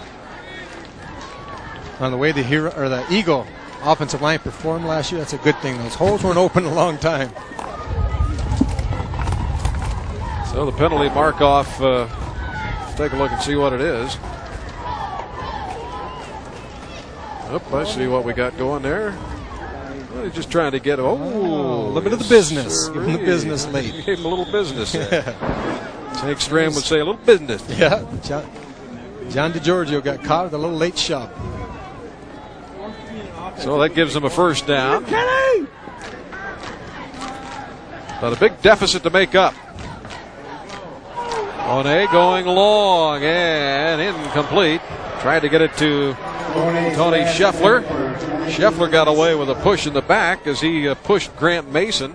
On the way the Eagle offensive line performed last year, that's a good thing. Those holes weren't open a long time. So the penalty mark off. Let's take a look and see what it is. I see what we got going there. Well, he's just trying to get. A little bit of the business. Give him the business late. Gave him a little business there. Jake Stram would say a little business. Yeah, John DeGiorgio got caught with a little late shove. So that gives him a first down. But a big deficit to make up. Bonet going long and incomplete. Tried to get it to Tony Scheffler. Scheffler got away with a push in the back as he pushed Grant Mason.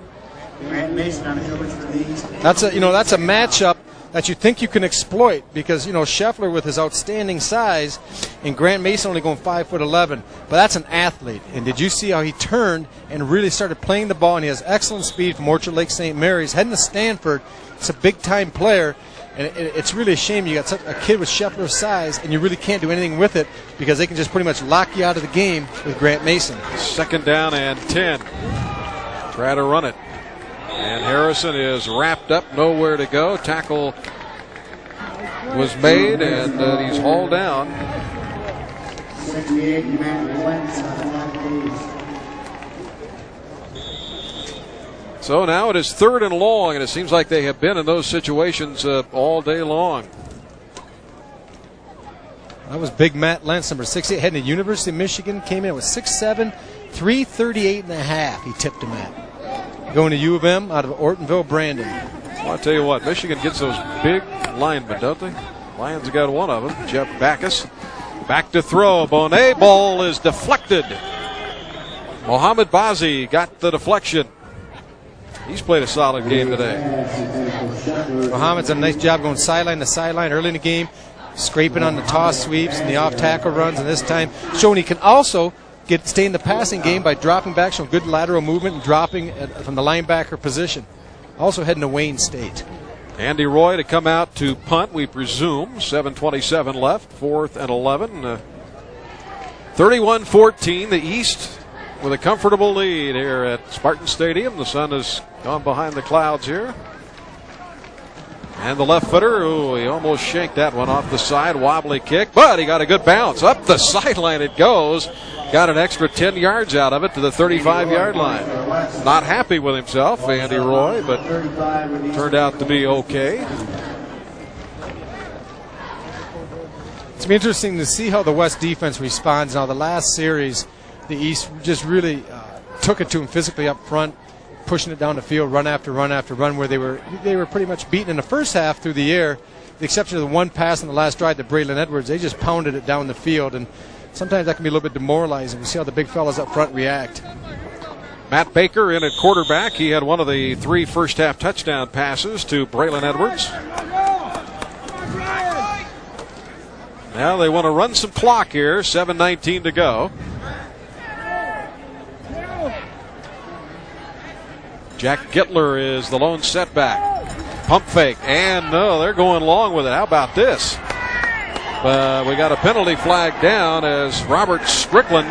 That's a matchup that you think you can exploit because, Scheffler with his outstanding size and Grant Mason only going 5'11", but that's an athlete. And did you see how he turned and really started playing the ball? And he has excellent speed from Orchard Lake St. Mary's, heading to Stanford. It's a big-time player, and it's really a shame you got such a kid with Scheffler's size and you really can't do anything with it because they can just pretty much lock you out of the game with Grant Mason. 2nd down and 10. Try to run it. And Harrison is wrapped up, nowhere to go. Tackle was made, and he's hauled down. So now it is 3rd and long, and it seems like they have been in those situations all day long. That was big Matt Lentz, number 68, heading to University of Michigan. Came in with 6'7", 338.5. He tipped him at. Going to U of M out of Ortonville, Brandon. Well, I'll tell you what, Michigan gets those big linemen, don't they? Lions got one of them, Jeff Backus. Back to throw. Bonet, ball is deflected. Mohamed Bazi got the deflection. He's played a solid game today. Mohamed's done a nice job going sideline to sideline early in the game, scraping on the toss sweeps and the off-tackle runs, and this time showing he can also stay in the passing game by dropping back, showing good lateral movement and dropping from the linebacker position. Also heading to Wayne State. Andy Roy to come out to punt, we presume. 7:27 left, 4th and 11. 31-14, the East with a comfortable lead here at Spartan Stadium. The sun has gone behind the clouds here. And the left footer, he almost shanked that one off the side. Wobbly kick, but he got a good bounce. Up the sideline it goes. Got an extra 10 yards out of it to the 35-yard line. Not happy with himself, Andy Roy, but turned out to be okay. It's be interesting to see how the West defense responds. Now, the last series, the East just really took it to him physically up front, pushing it down the field, run after run after run, where they were pretty much beaten in the first half through the air. With the exception of the one pass in the last drive to Braylon Edwards, they just pounded it down the field, and sometimes that can be a little bit demoralizing. We see how the big fellas up front react. Matt Baker in at quarterback. He had one of the 3 first-half touchdown passes to Braylon Edwards. Now they want to run some clock here. 7:19 to go. Jack Gittler is the lone setback. Pump fake, and no, they're going long with it. How about this? We got a penalty flag down as Robert Strickland,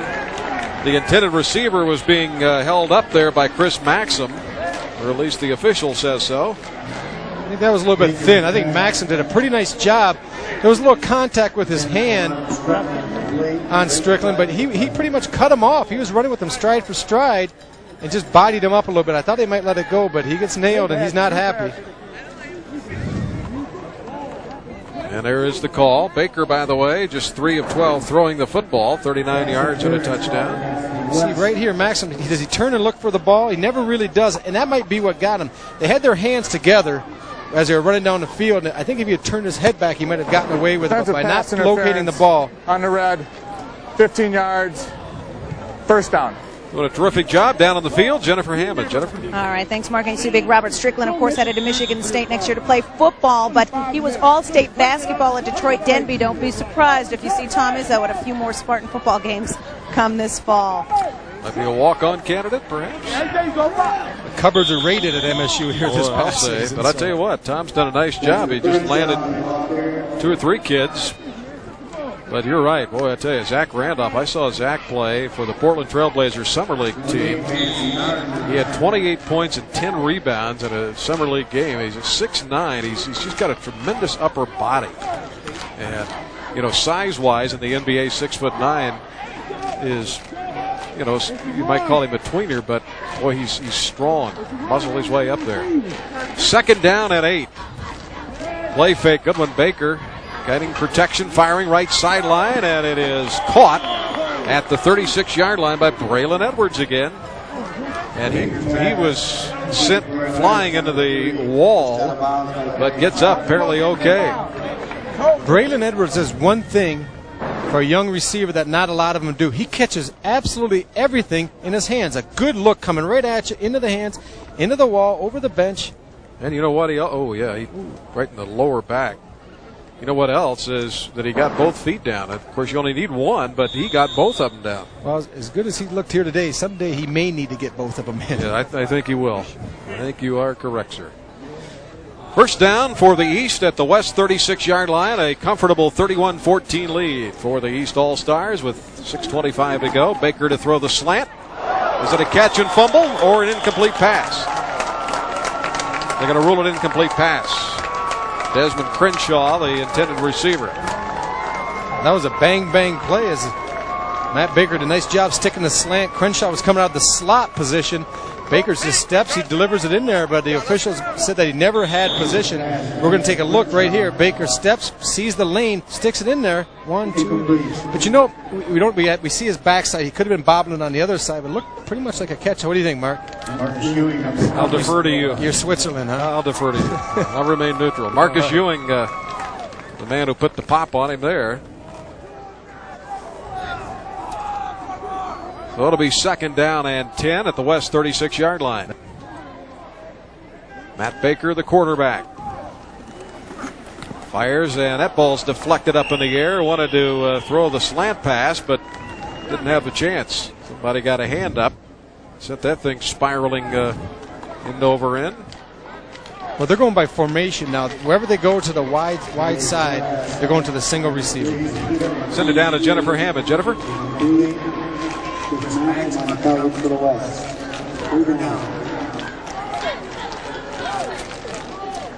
the intended receiver, was being held up there by Chris Maxim, or at least the official says so. I think that was a little bit thin. I think Maxim did a pretty nice job. There was a little contact with his hand on Strickland, but he pretty much cut him off. He was running with him stride for stride and just bodied him up a little bit. I thought they might let it go, but he gets nailed and he's not happy. And there is the call. Baker, by the way, just 3 of 12 throwing the football, 39 yards and a touchdown. See, right here, Maxim, does he turn and look for the ball? He never really does, and that might be what got him. They had their hands together as they were running down the field, and I think if he had turned his head back, he might have gotten away with it, but by not locating the ball. On the red, 15 yards, first down. Doing a terrific job down on the field. Jennifer Hammond. Jennifer. All right, thanks, Mark. And you see big Robert Strickland, of course, headed to Michigan State next year to play football, but he was all-state basketball at Detroit Denby. Don't be surprised if you see Tom Izzo at a few more Spartan football games come this fall. Might be a walk-on candidate, perhaps. The cupboards are raided at MSU here this past season. But I tell you what, Tom's done a nice job. He just landed 2 or 3 kids. But you're right. Boy, I tell you, Zach Randolph, I saw Zach play for the Portland Trailblazers Summer League team. He had 28 points and 10 rebounds in a Summer League game. He's a 6'9". He's just got a tremendous upper body. And, size-wise in the NBA, 6'9" is, you might call him a tweener, but, boy, he's strong. Muzzle his way up there. 2nd down and 8. Play fake, good one, Baker. Getting protection, firing right sideline, and it is caught at the 36-yard line by Braylon Edwards again. And he was sent flying into the wall, but gets up fairly okay. Braylon Edwards does one thing for a young receiver that not a lot of them do. He catches absolutely everything in his hands. A good look coming right at you, into the hands, into the wall, over the bench. And you know what? He right in the lower back. You know what else is that he got both feet down. Of course, you only need one, but he got both of them down. Well, as good as he looked here today, someday he may need to get both of them in. Yeah, I think he will. I think you are correct, sir. First down for the East at the West 36-yard line. A comfortable 31-14 lead for the East All-Stars with 6:25 to go. Baker to throw the slant. Is it a catch and fumble or an incomplete pass? They're going to rule it incomplete pass. Desmond Crenshaw, the intended receiver. That was a bang-bang play as Matt Baker did a nice job sticking the slant. Crenshaw was coming out of the slot position. Baker just steps, he delivers it in there, but the officials said that he never had position. We're going to take a look right here. Baker steps, sees the lane, sticks it in there. 1, 2. But you know, we see his backside. He could have been bobbling on the other side, but looked pretty much like a catch. What do you think, Mark? I'll defer to you. You're Switzerland, huh? I'll defer to you. I'll remain neutral. Marcus Ewing, the man who put the pop on him there. So it'll be 2nd down and 10 at the West 36-yard line. Matt Baker, the quarterback. Fires, and that ball's deflected up in the air. Wanted to throw the slant pass, but didn't have the chance. Somebody got a hand up. Sent that thing spiraling end over end. Well, they're going by formation now. Wherever they go to the wide side, they're going to the single receiver. Send it down to Jennifer Hammond. Jennifer?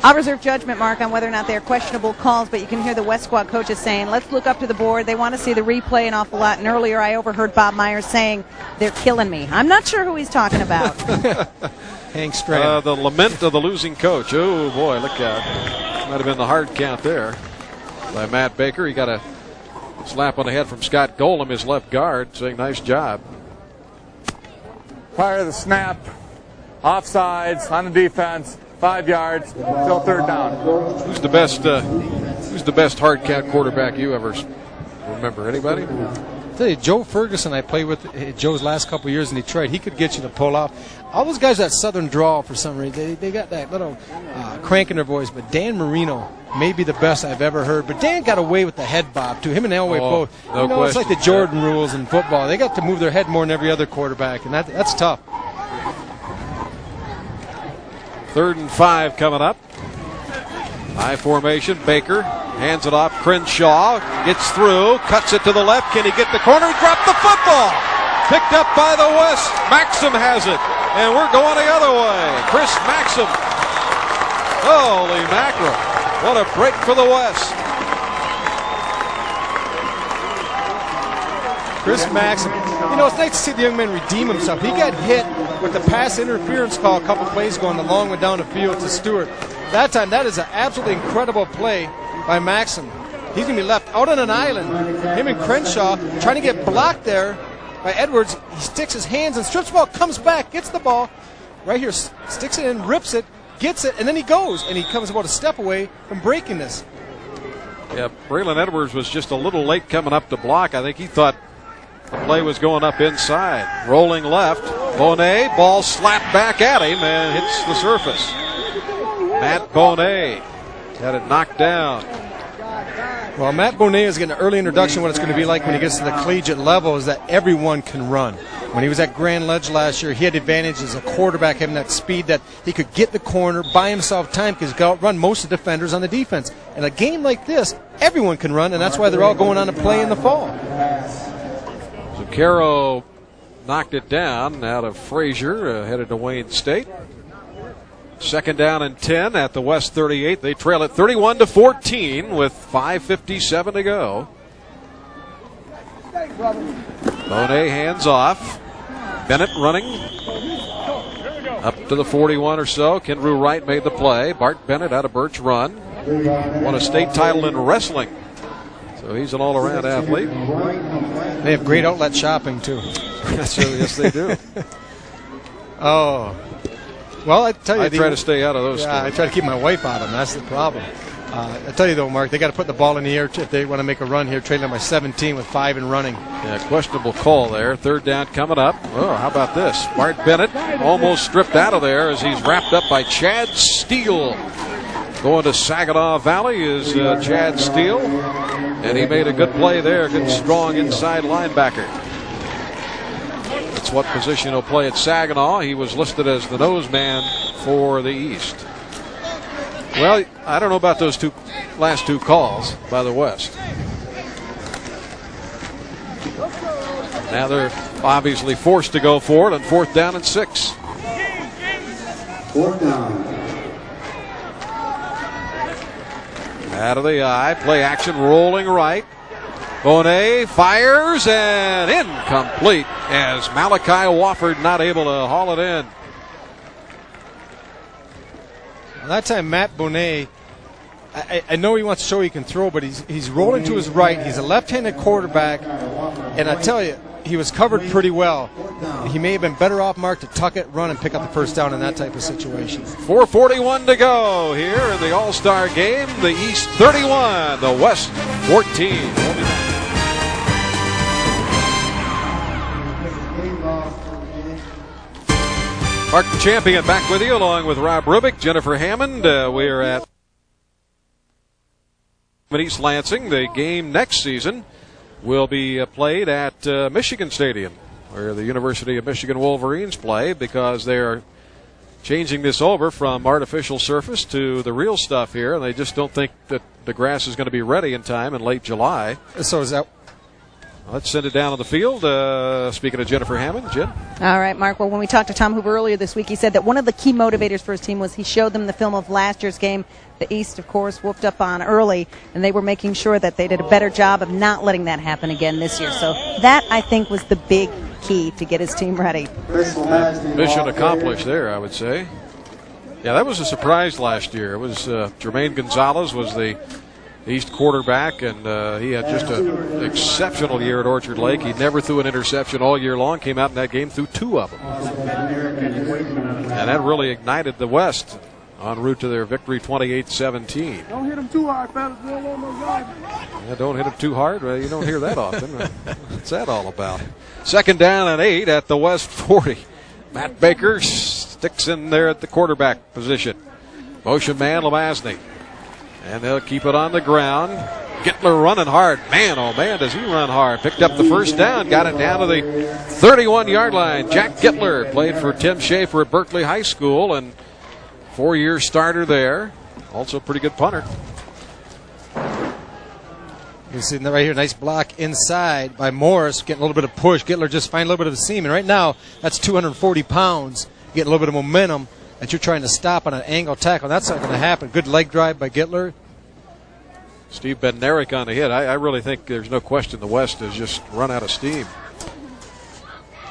I'll reserve judgment, Mark, on whether or not they're questionable calls, but you can hear the West squad coaches saying, let's look up to the board. They want to see the replay an awful lot. And earlier I overheard Bob Myers saying, they're killing me. I'm not sure who he's talking about. Hank Strand. The lament of the losing coach. Oh, boy, look out. Might have been the hard count there by Matt Baker. He got a slap on the head from Scott Golem, his left guard, saying nice job. Fire the snap. Offsides on the defense. 5 yards. Still 3rd down. Who's the best hard count quarterback you ever remember? Anybody? I tell you, Joe Ferguson, I played with Joe's last couple of years in Detroit. He could get you to pull off. All those guys, that southern drawl for some reason, they got that little crank in their voice. But Dan Marino may be the best I've ever heard. But Dan got away with the head bob, too. Him and Elway both. No question. It's like the Jordan rules in football. They got to move their head more than every other quarterback, and that's tough. 3rd and 5 coming up. High formation. Baker hands it off. Crenshaw gets through, cuts it to the left. Can he get the corner? He dropped the football. Picked up by the West. Maxim has it. And we're going the other way. Chris Maxim. Holy mackerel. What a break for the West. Chris Maxim. You know, it's nice to see the young man redeem himself. He got hit with the pass interference call a couple plays ago, and the long one down the field to Stewart. That time, that is an absolutely incredible play by Maxim. He's going to be left out on an island. Him and Crenshaw trying to get blocked there by Edwards. He sticks his hands and strips the ball, comes back, gets the ball right here, sticks it in, rips it, gets it, and then he goes, and he comes about a step away from breaking this. Yeah, Braylon Edwards was just a little late coming up to block. I think he thought the play was going up inside. Rolling left. Bonet, ball slapped back at him and hits the surface. Matt Bonet had it knocked down. Well, Matt Bonet is getting an early introduction what it's going to be like when he gets to the collegiate level is that everyone can run. When he was at Grand Ledge last year, he had advantage as a quarterback, having that speed that he could get the corner, buy himself time because he could outrun most of the defenders on the defense. In a game like this, everyone can run, and that's why they're all going on to play in the fall. Zucchero knocked it down out of Frazier, headed to Wayne State. 2nd down and 10 at the West 38. They trail it 31-14 with 5:57 to go. Bonet hands off. Bennett running up to the 41 or so. Kenrue Wright made the play. Bart Bennett out of Birch Run. Won a state title in wrestling. So he's an all-around athlete. They have great outlet shopping, too. So, yes, they do. Oh. Well, I tell you, I try to stay out of those. Yeah, stories. I try to keep my wife out of them. That's the problem. I tell you though, Mark, they got to put the ball in the air if they want to make a run here. Trailing by 17 with 5 and running. Yeah, questionable call there. Third down coming up. Oh, how about this? Bart Bennett almost stripped out of there as he's wrapped up by Chad Steele. Going to Saginaw Valley is Chad Steele, and he made a good play there. Good, strong inside linebacker. That's what position he'll play at Saginaw. He was listed as the nose man for the East. Well, I don't know about those last two calls by the West. Now they're obviously forced to go for it on 4th down and 6. 4th down. Out of the eye, play action, rolling right. Bonet fires and incomplete as Malachi Wofford not able to haul it in. That time, Matt Bonet, I know he wants to show he can throw, but he's rolling to his right. He's a left-handed quarterback, and I tell you, he was covered pretty well. He may have been better off, Mark, to tuck it, run, and pick up the first down in that type of situation. 4:41 to go here in the All-Star game. The East 31, the West 14. Mark the Champion back with you along with Rob Rubick, Jennifer Hammond. We are at East Lansing. The game next season will be played at Michigan Stadium, where the University of Michigan Wolverines play, because they are changing this over from artificial surface to the real stuff here, and they just don't think that the grass is going to be ready in time in late July. So is that... Let's send it down on the field. Speaking of Jennifer Hammond, Jen. All right, Mark. Well, when we talked to Tom Hoover earlier this week, he said that one of the key motivators for his team was he showed them the film of last year's game. The East, of course, whooped up on early, and they were making sure that they did a better job of not letting that happen again this year. So that, I think, was the big key to get his team ready. Mission accomplished there, I would say. Yeah, that was a surprise last year. It was Jermaine Gonzalez was the East quarterback, and he had just an exceptional year at Orchard Lake. He never threw an interception all year long, came out in that game, threw 2 of them. And that really ignited the West en route to their victory 28-17. Don't hit him too hard, fellas. We don't want no yard. Yeah, don't hit him too hard. Well, you don't hear that often. What's that all about? 2nd down and 8 at the West 40. Matt Baker sticks in there at the quarterback position. Motion man Lemasny. And they'll keep it on the ground. Gittler running hard. Man, oh man, does he run hard. Picked up the first down. Got it down to the 31-yard line. Jack Gittler played for Tim Schaefer at Berkeley High School and 4-year starter there. Also a pretty good punter. You see right here, nice block inside by Morris, getting a little bit of push. Gittler just find a little bit of a seam. And right now, that's 240 pounds, getting a little bit of momentum that you're trying to stop on an angle tackle. That's not going to happen. Good leg drive by Gittler. Steve Bednarik on the hit. I really think there's no question the West has just run out of steam.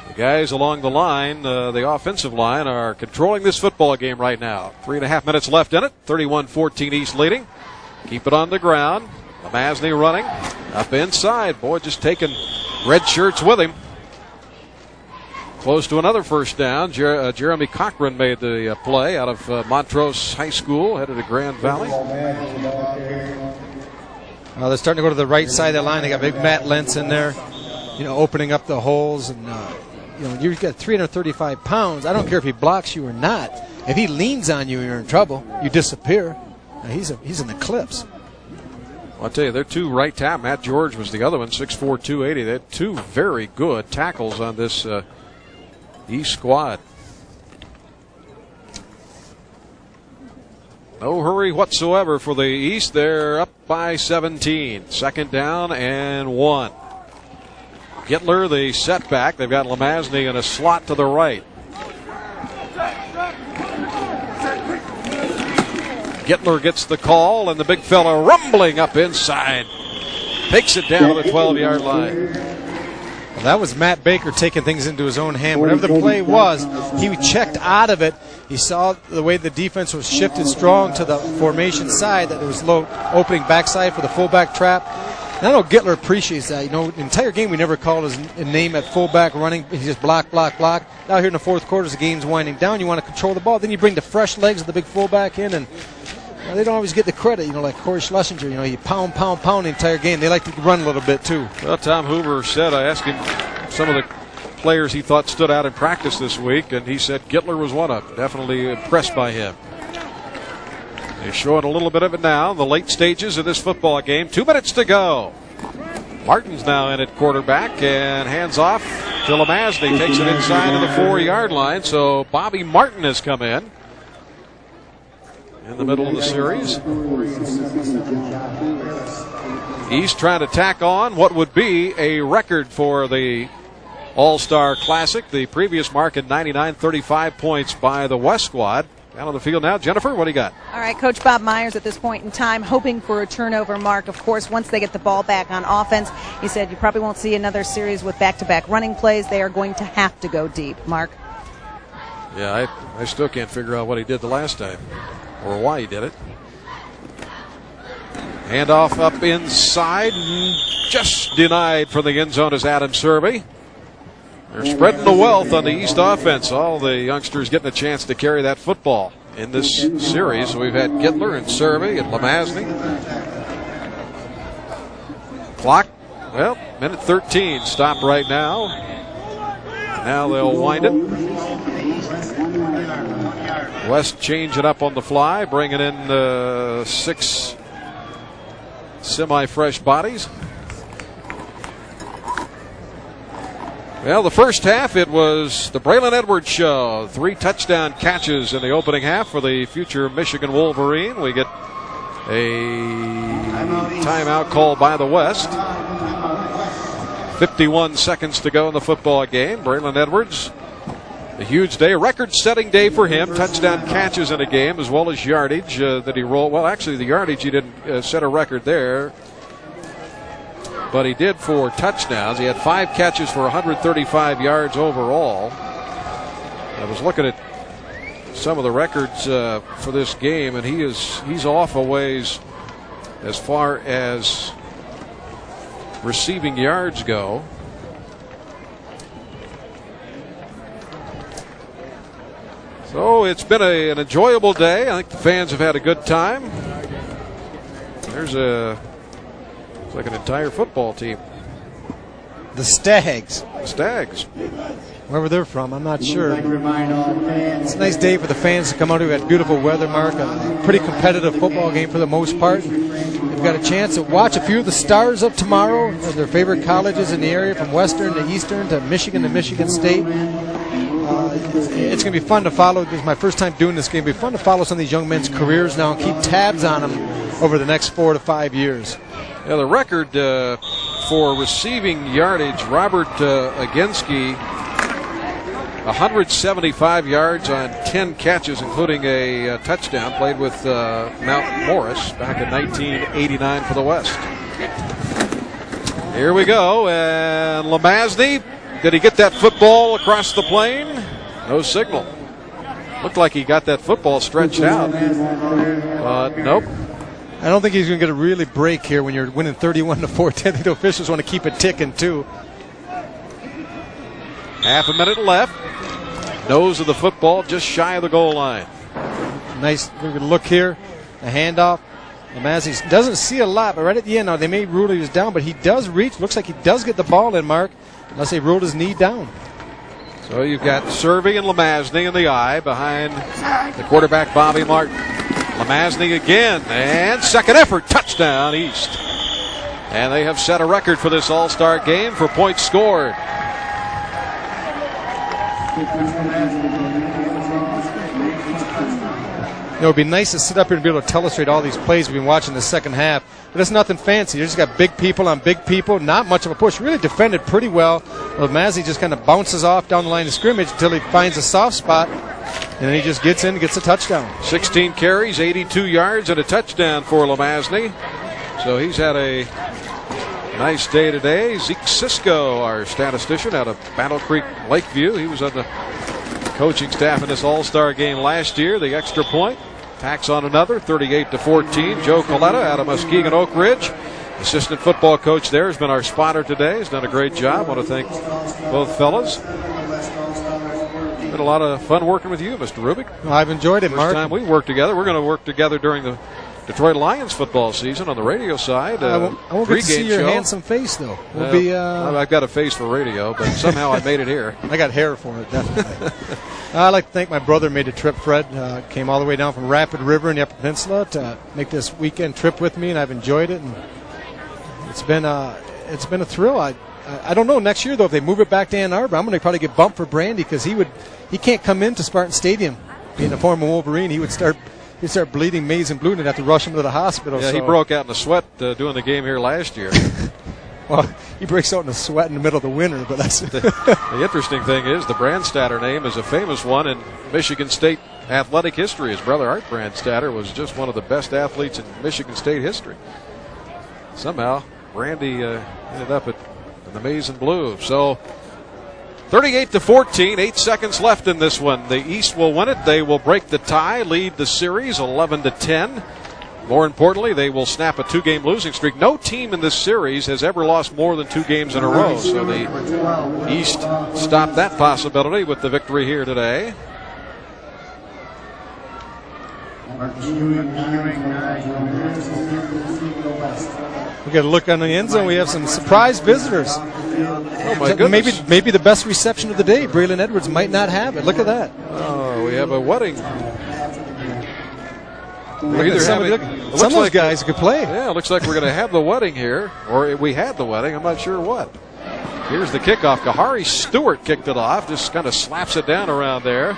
The guys along the line, the offensive line, are controlling this football game right now. 3.5 minutes left in it. 31-14 East leading. Keep it on the ground. Lemasny running up inside. Boy, just taking red shirts with him. Close to another first down. Jeremy Cochran made the play out of Montrose High School, headed to Grand Valley. They're starting to go to the right side of the line. They got big Matt Lentz in there, opening up the holes. And, you've got 335 pounds. I don't care if he blocks you or not. If he leans on you, you're in trouble. You disappear. Now, he's in the clips. Well, I'll tell you, they're 2 right tackles. Matt George was the other one, 6'4", 280. They had 2 very good tackles on this East squad. No hurry whatsoever for the East. They're up by 17. 2nd down and 1. Gittler, the setback. They've got Lemasny in a slot to the right. Gittler gets the call, and the big fella rumbling up inside. Takes it down to the 12-yard line. Well, that was Matt Baker taking things into his own hand. Whatever the play was, he checked out of it. He saw the way the defense was shifted strong to the formation side, that there was low opening backside for the fullback trap. And I know Gittler appreciates that. The entire game we never called his name at fullback running. He just block. Now here in the fourth quarter, as the game's winding down, you want to control the ball. Then you bring the fresh legs of the big fullback in, and they don't always get the credit. Like Corey Schlesinger, you pound the entire game. They like to run a little bit too. Well, Tom Hoover said, I asked him some of the players he thought stood out in practice this week, and he said Gittler was one of them. Definitely impressed by him. They're showing a little bit of it now, the late stages of this football game. 2 minutes to go. Marten's now in at quarterback and hands off to LeMasney. Takes it inside of the 4-yard line. So Bobby Marten has come in the middle of the series. He's trying to tack on what would be a record for the All-Star Classic. The previous mark at 99, 35 points by the West squad. Down on the field now. Jennifer, what do you got? All right, Coach Bob Myers at this point in time hoping for a turnover mark. Of course, once they get the ball back on offense, he said you probably won't see another series with back-to-back running plays. They are going to have to go deep. Mark? Yeah, I still can't figure out what he did the last time or why he did it. Handoff up inside. Just denied from the end zone is Adam Serby. They're spreading the wealth on the East offense. All the youngsters getting a chance to carry that football in this series. So we've had Gittler and Serby and LeMasney. Clock, well, minute 13. Stop right now. Now they'll wind it. West change it up on the fly, bringing in 6 semi-fresh bodies. Well, the first half, it was the Braylon Edwards show. 3 touchdown catches in the opening half for the future Michigan Wolverine. We get a timeout called by the West. 51 seconds to go in the football game. Braylon Edwards, a huge day, a record-setting day for him. Touchdown catches in a game as well as yardage that he rolled. Well, actually, the yardage, he didn't set a record there. But he did 4 touchdowns. He had 5 catches for 135 yards overall. I was looking at some of the records for this game, and he's off a ways as far as receiving yards go. So it's been an enjoyable day. I think the fans have had a good time. There's it's like an entire football team. The Stags. Wherever they're from, I'm not sure. It's a nice day for the fans to come out here. We had beautiful weather, Mark. A pretty competitive football game for the most part. They've got a chance to watch a few of the stars of tomorrow of their favorite colleges in the area, from Western to Eastern to Michigan State. It's going to be fun to follow. This is my first time doing this game. It'll be fun to follow some of these young men's careers now and keep tabs on them over the next 4 to 5 years. Yeah, the record for receiving yardage, Robert Aginski, 175 yards on 10 catches, including a touchdown, played with Mount Morris back in 1989 for the West. Here we go, and LeMasney, did he get that football across the plane? No signal. Looked like he got that football stretched out, but nope. I don't think he's going to get a really break here when you're winning 31-14. I think the officials want to keep it ticking, too. Half a minute left. Nose of the football just shy of the goal line. Nice look here. A handoff. LeMasney doesn't see a lot, but right at the end, now they may rule he was down, but he does reach. Looks like he does get the ball in, Mark, unless they ruled his knee down. So you've got Serby and LeMasney in the eye behind the quarterback, Bobby Marten. LeMasney again, and second effort, touchdown East. And they have set a record for this all-star game for points scored. It would be nice to sit up here and be able to illustrate all these plays we've been watching the second half. But it's nothing fancy. You just got big people on big people. Not much of a push. Really defended pretty well. LeMasney just kind of bounces off down the line of scrimmage until he finds a soft spot. And then he just gets in and gets a touchdown. 16 carries, 82 yards, and a touchdown for LeMasney. So he's had a nice day today. Zeke Cisco, our statistician out of Battle Creek, Lakeview. He was on the coaching staff in this all-star game last year. The extra point. Tacks on another, 38-14. Joe Coletta out of Muskegon Oak Ridge assistant football coach there, has been our spotter today. He's done a great job. I want to thank both fellas. Been a lot of fun working with you, Mr. Rubik. Well, I've enjoyed it, Mark. First time we worked together. We're going to work together during the Detroit Lions football season on the radio side. I won't get to see your handsome face, though. I've got a face for radio, but somehow I made it here. I got hair for it, definitely. I'd like to thank my brother made a trip, Fred. Came all the way down from Rapid River in the Upper Peninsula to make this weekend trip with me, and I've enjoyed it. And it's been a thrill. I don't know next year, though, if they move it back to Ann Arbor, I'm going to probably get bumped for Brandy because he can't come into Spartan Stadium being a former Wolverine. He'd start bleeding maize and blue and have to rush him to the hospital. Yeah, so. He broke out in a sweat doing the game here last year. Well, he breaks out in a sweat in the middle of the winter, but that's the interesting thing is the Brandstatter name is a famous one in Michigan State athletic history. His brother Art Brandstatter was just one of the best athletes in Michigan State history. Somehow, Brandy ended up in the maize and blue. So 38-14, 8 seconds left in this one. The East will win it. They will break the tie, lead the series 11-10. More importantly, they will snap a 2-game losing streak. No team in this series has ever lost more than 2 games in a row. So the East stopped that possibility with the victory here today. We got a look on the end zone. We have some surprise visitors. Oh my goodness! Maybe the best reception of the day. Braylon Edwards might not have it. Look at that. Oh, we have a wedding. Some of those guys could play. Yeah, it looks like we're going to have the wedding here, or we had the wedding. I'm not sure what. Here's the kickoff. Kahari Stewart kicked it off. Just kind of slaps it down around there.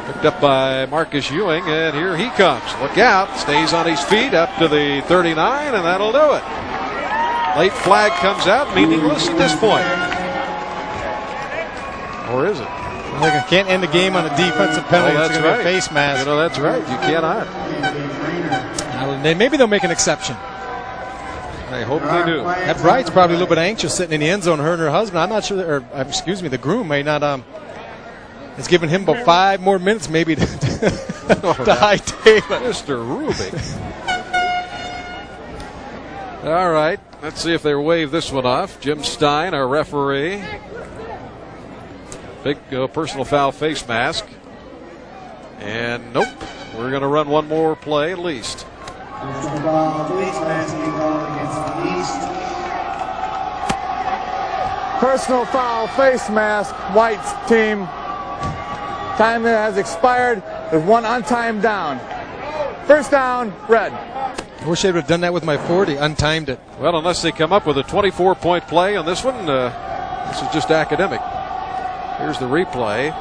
Picked up by Marcus Ewing, and here he comes. Look out. Stays on his feet up to the 39, and that'll do it. Late flag comes out, meaningless at this point. Or is it? I can't end the game on a defensive penalty. That's it's right. Be a face mask. You know, that's right. You cannot. Maybe they'll make an exception. I hope they do. That bride's probably a little bit anxious sitting in the end zone, her and her husband. I'm not sure, the groom may not. It's given him about 5 more minutes maybe to high table. Mr. Rubik. All right. Let's see if they wave this one off. Jim Stein, our referee. Big personal foul face mask. And nope. We're going to run one more play at least. Personal foul face mask, White's team. Time that has expired with 1 untimed down. First down, red. I wish they would have done that with my 40, untimed it. Well, unless they come up with a 24-point play on this one, this is just academic. Here's the replay.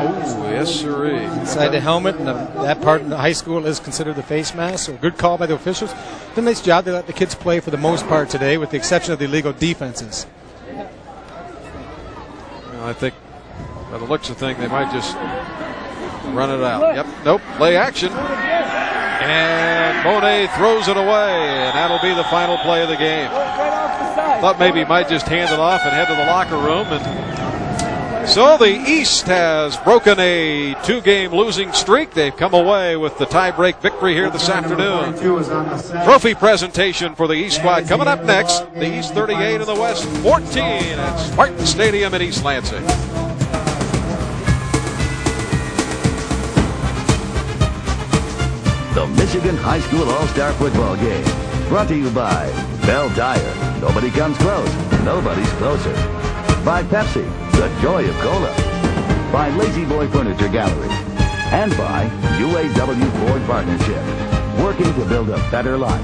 Oh, yes, sirree. Inside the helmet, and that part in the high school is considered the face mask, so good call by the officials. Did a nice job. They let the kids play for the most part today, with the exception of the illegal defenses. Well, I think by the looks of things, they might just run it out. Yep, nope, play action. And Monet throws it away, and that'll be the final play of the game. Thought maybe he might just hand it off and head to the locker room. And so the East has broken a 2-game losing streak. They've come away with the tie-break victory here this afternoon. Trophy presentation for the East squad coming up next. The East 38 and the West 14 at Spartan Stadium in East Lansing. The Michigan High School All-Star Football Game. Brought to you by Bell Tire. Nobody comes close. Nobody's closer. By Pepsi. The joy of cola. By Lazy Boy Furniture Gallery. And by UAW Ford Partnership. Working to build a better life.